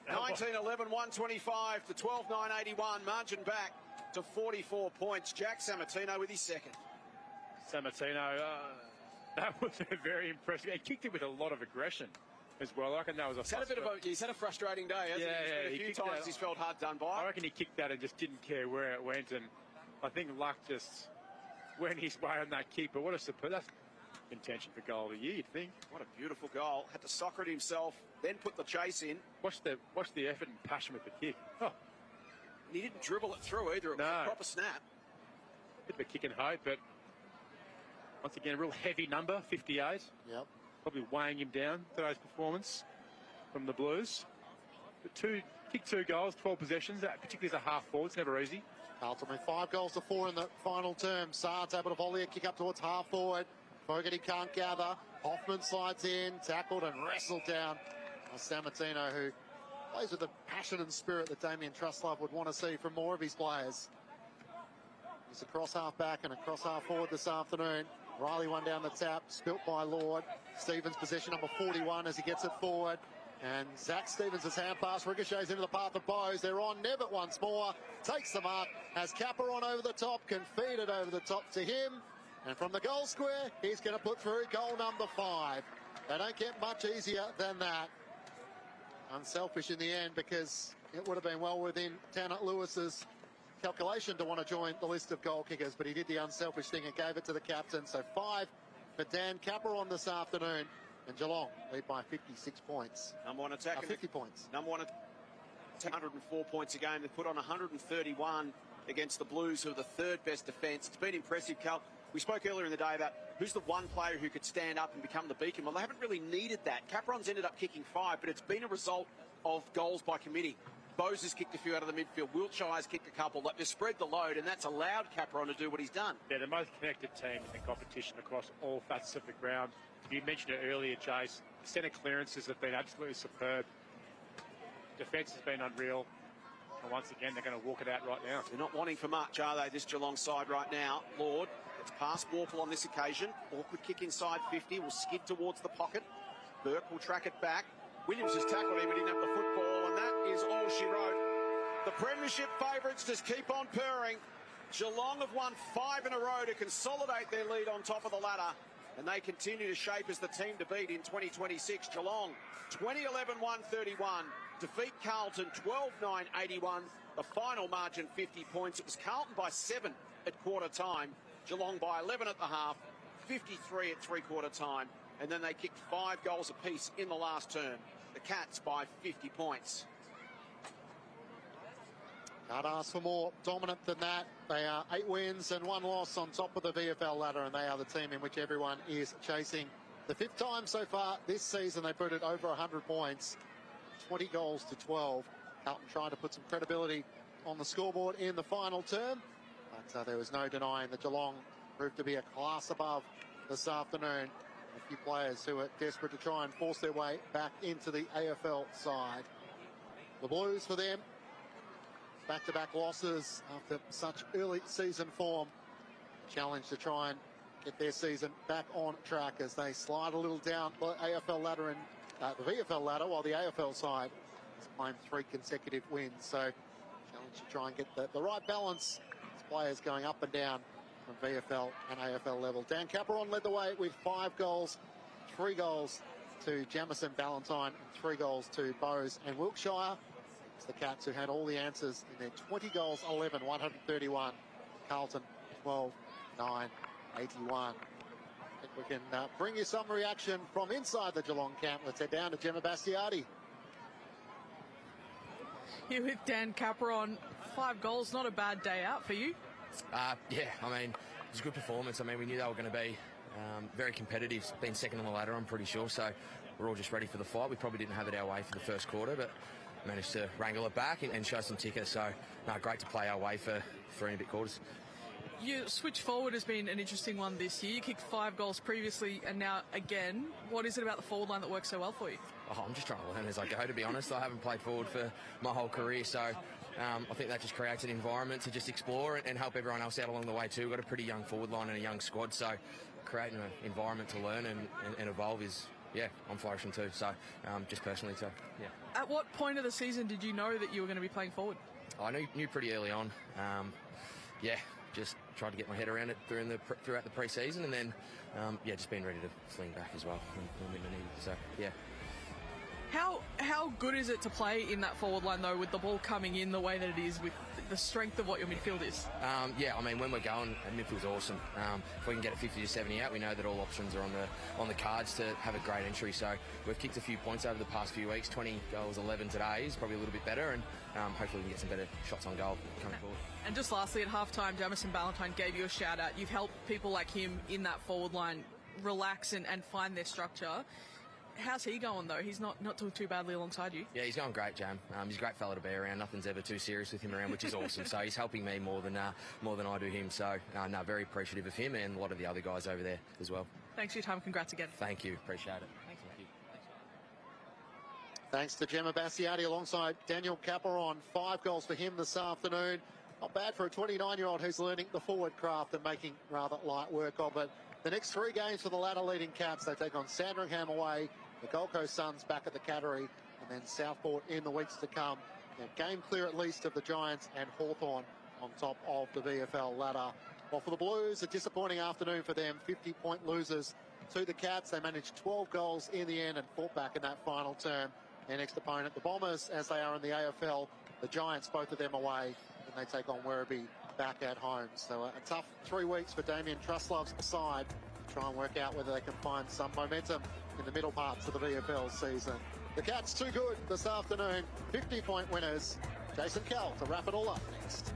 19-11-125 to 12-9-81. Margin back to 44 points. Jack Sammartino with his second. Sammartino, that was very impressive. He kicked it with a lot of aggression as well. I reckon that was He's had a frustrating day, hasn't he? A few times he's felt hard done by. I reckon he kicked that and just didn't care where it went. And I think luck just went his way on that kick. But what a superb... That's intention for goal of the year, you'd think. What a beautiful goal. Had to soccer it himself, then put the chase in. Watch the effort and passion with the kick. Oh. And he didn't dribble it through either. It was a proper snap. Bit of a kick and hope, but once again, a real heavy number, 58. Yep. Probably weighing him down, today's performance from the Blues. But kicked 2 goals, 12 possessions, particularly as a half forward. It's never easy. Carlton with 5 goals to 4 in the final term. Saar's able to volley a kick up towards half forward. Fogarty can't gather. Hoffman slides in, tackled and wrestled down by Sammartino, who plays with the passion and spirit that Damien Trustlove would want to see from more of his players. He's across half back and across half forward this afternoon. Riley one down the tap, spilt by Lord. Stevens possession number 41 as he gets it forward. And Zach Stevens' hand pass ricochets into the path of Bowes. They're on Nevitt once more. Takes the mark. Has Kappa on over the top. Can feed it over the top to him. And from the goal square, he's going to put through goal number 5. They don't get much easier than that. Unselfish in the end, because it would have been well within Tanner Lewis's calculation to want to join the list of goal kickers, but he did the unselfish thing and gave it to the captain. So 5 for Dan Capron this afternoon, and Geelong lead by 56 points. Number one attack. 50 points. Number one attack, 104 points a game. They put on 131 against the Blues, who are the third best defence. It's been impressive, Cal. We spoke earlier in the day about who's the one player who could stand up and become the beacon. Well, they haven't really needed that. Capron's ended up kicking 5, but it's been a result of goals by committee. Bose has kicked a few out of the midfield. Wiltshire's kicked a couple. They've spread the load, and that's allowed Capron to do what he's done. They're the most connected team in the competition across all facets of the ground. You mentioned it earlier, Jace. The centre clearances have been absolutely superb. Defence has been unreal. And once again, they're going to walk it out right now. They're not wanting for much, are they, this Geelong side right now? Lord, it's past Warple on this occasion. Awkward kick inside 50. Will skid towards the pocket. Burke will track it back. Williams has tackled him, but didn't have the football, and that is all she wrote. The premiership favourites just keep on purring. Geelong have won 5 in a row to consolidate their lead on top of the ladder, and they continue to shape as the team to beat in 2026. Geelong, 2011-131. Defeat Carlton, 12-9-81. The final margin, 50 points. It was Carlton by 7 at quarter time. Geelong by 11 at the half, 53 at three-quarter time. And then they kicked 5 goals apiece in the last term. The Cats by 50 points. Can't ask for more dominant than that. They are 8 wins and 1 loss on top of the VFL ladder, and they are the team in which everyone is chasing. The 5th time so far this season they put it over 100 points, 20 goals to 12. Carlton trying to put some credibility on the scoreboard in the final term, but there was no denying that Geelong proved to be a class above this afternoon. A few players who are desperate to try and force their way back into the AFL side. The Blues, for them, back-to-back losses after such early season form. Challenge to try and get their season back on track as they slide a little down the AFL ladder and the VFL ladder, while the AFL side has claimed 3 consecutive wins. So challenge to try and get the right balance as players going up and down from VFL and AFL level. Dan Caperon led the way with 5 goals, 3 goals to Jamison Ballantyne and 3 goals to Bose and Wiltshire. It's the Cats who had all the answers in their 20 goals, 11, 131. Carlton, 12, 9, 81. I think we can bring you some reaction from inside the Geelong camp. Let's head down to Gemma Bastiati. Here with Dan Caperon, 5 goals, not a bad day out for you. Yeah, I mean, it was a good performance. I mean, we knew they were going to be very competitive, being second on the ladder, I'm pretty sure. So we're all just ready for the fight. We probably didn't have it our way for the first quarter, but managed to wrangle it back and show some ticker. So, no, great to play our way for 3 and a bit quarters. Your switch forward has been an interesting one this year. You kicked 5 goals previously and now again. What is it about the forward line that works so well for you? Oh, I'm just trying to learn as I go, to be honest. I haven't played forward for my whole career, so I think that just creates an environment to just explore and help everyone else out along the way too. We've got a pretty young forward line and a young squad, so creating an environment to learn and evolve is, yeah, I'm flourishing too. So just personally, so yeah. At what point of the season did you know that you were going to be playing forward? I knew pretty early on. Yeah, just tried to get my head around it throughout the pre-season, and then yeah, just being ready to fling back as well when needed. So yeah. How good is it to play in that forward line though, with the ball coming in the way that it is, with the strength of what your midfield is? Yeah, I mean, when we're going, midfield's awesome. If we can get a 50 to 70 out, we know that all options are on the cards to have a great entry. So we've kicked a few points over the past few weeks. 20 goals, 11 today is probably a little bit better, and hopefully we can get some better shots on goal coming forward. And just lastly, at halftime, Jamison Ballantyne gave you a shout out. You've helped people like him in that forward line relax and find their structure. How's he going though? He's not doing too badly alongside you. Yeah, he's going great, Jam. He's a great fella to be around. Nothing's ever too serious with him around, which is awesome. So he's helping me more than I do him. So no, very appreciative of him and a lot of the other guys over there as well. Thanks for your time. Congrats again. Thank you. Appreciate it. Thank you. Thanks to Gemma Bastiati alongside Daniel Caperon. 5 goals for him this afternoon. Not bad for a 29-year-old who's learning the forward craft and making rather light work of it. The next 3 games for the ladder-leading Cats. They take on Sandringham away, the Gold Coast Suns back at the Cattery, and then Southport in the weeks to come. They're game clear at least of the Giants and Hawthorn on top of the VFL ladder. Well, for the Blues, a disappointing afternoon for them. 50-point losers to the Cats. They managed 12 goals in the end and fought back in that final term. Their next opponent, the Bombers, as they are in the AFL. The Giants, both of them away, and they take on Werribee back at home. So a tough 3 weeks for Damien Trustlove's side to try and work out whether they can find some momentum in the middle parts of the VFL season. The Cats too good this afternoon. 50-point winners. Jason Kell to wrap it all up next.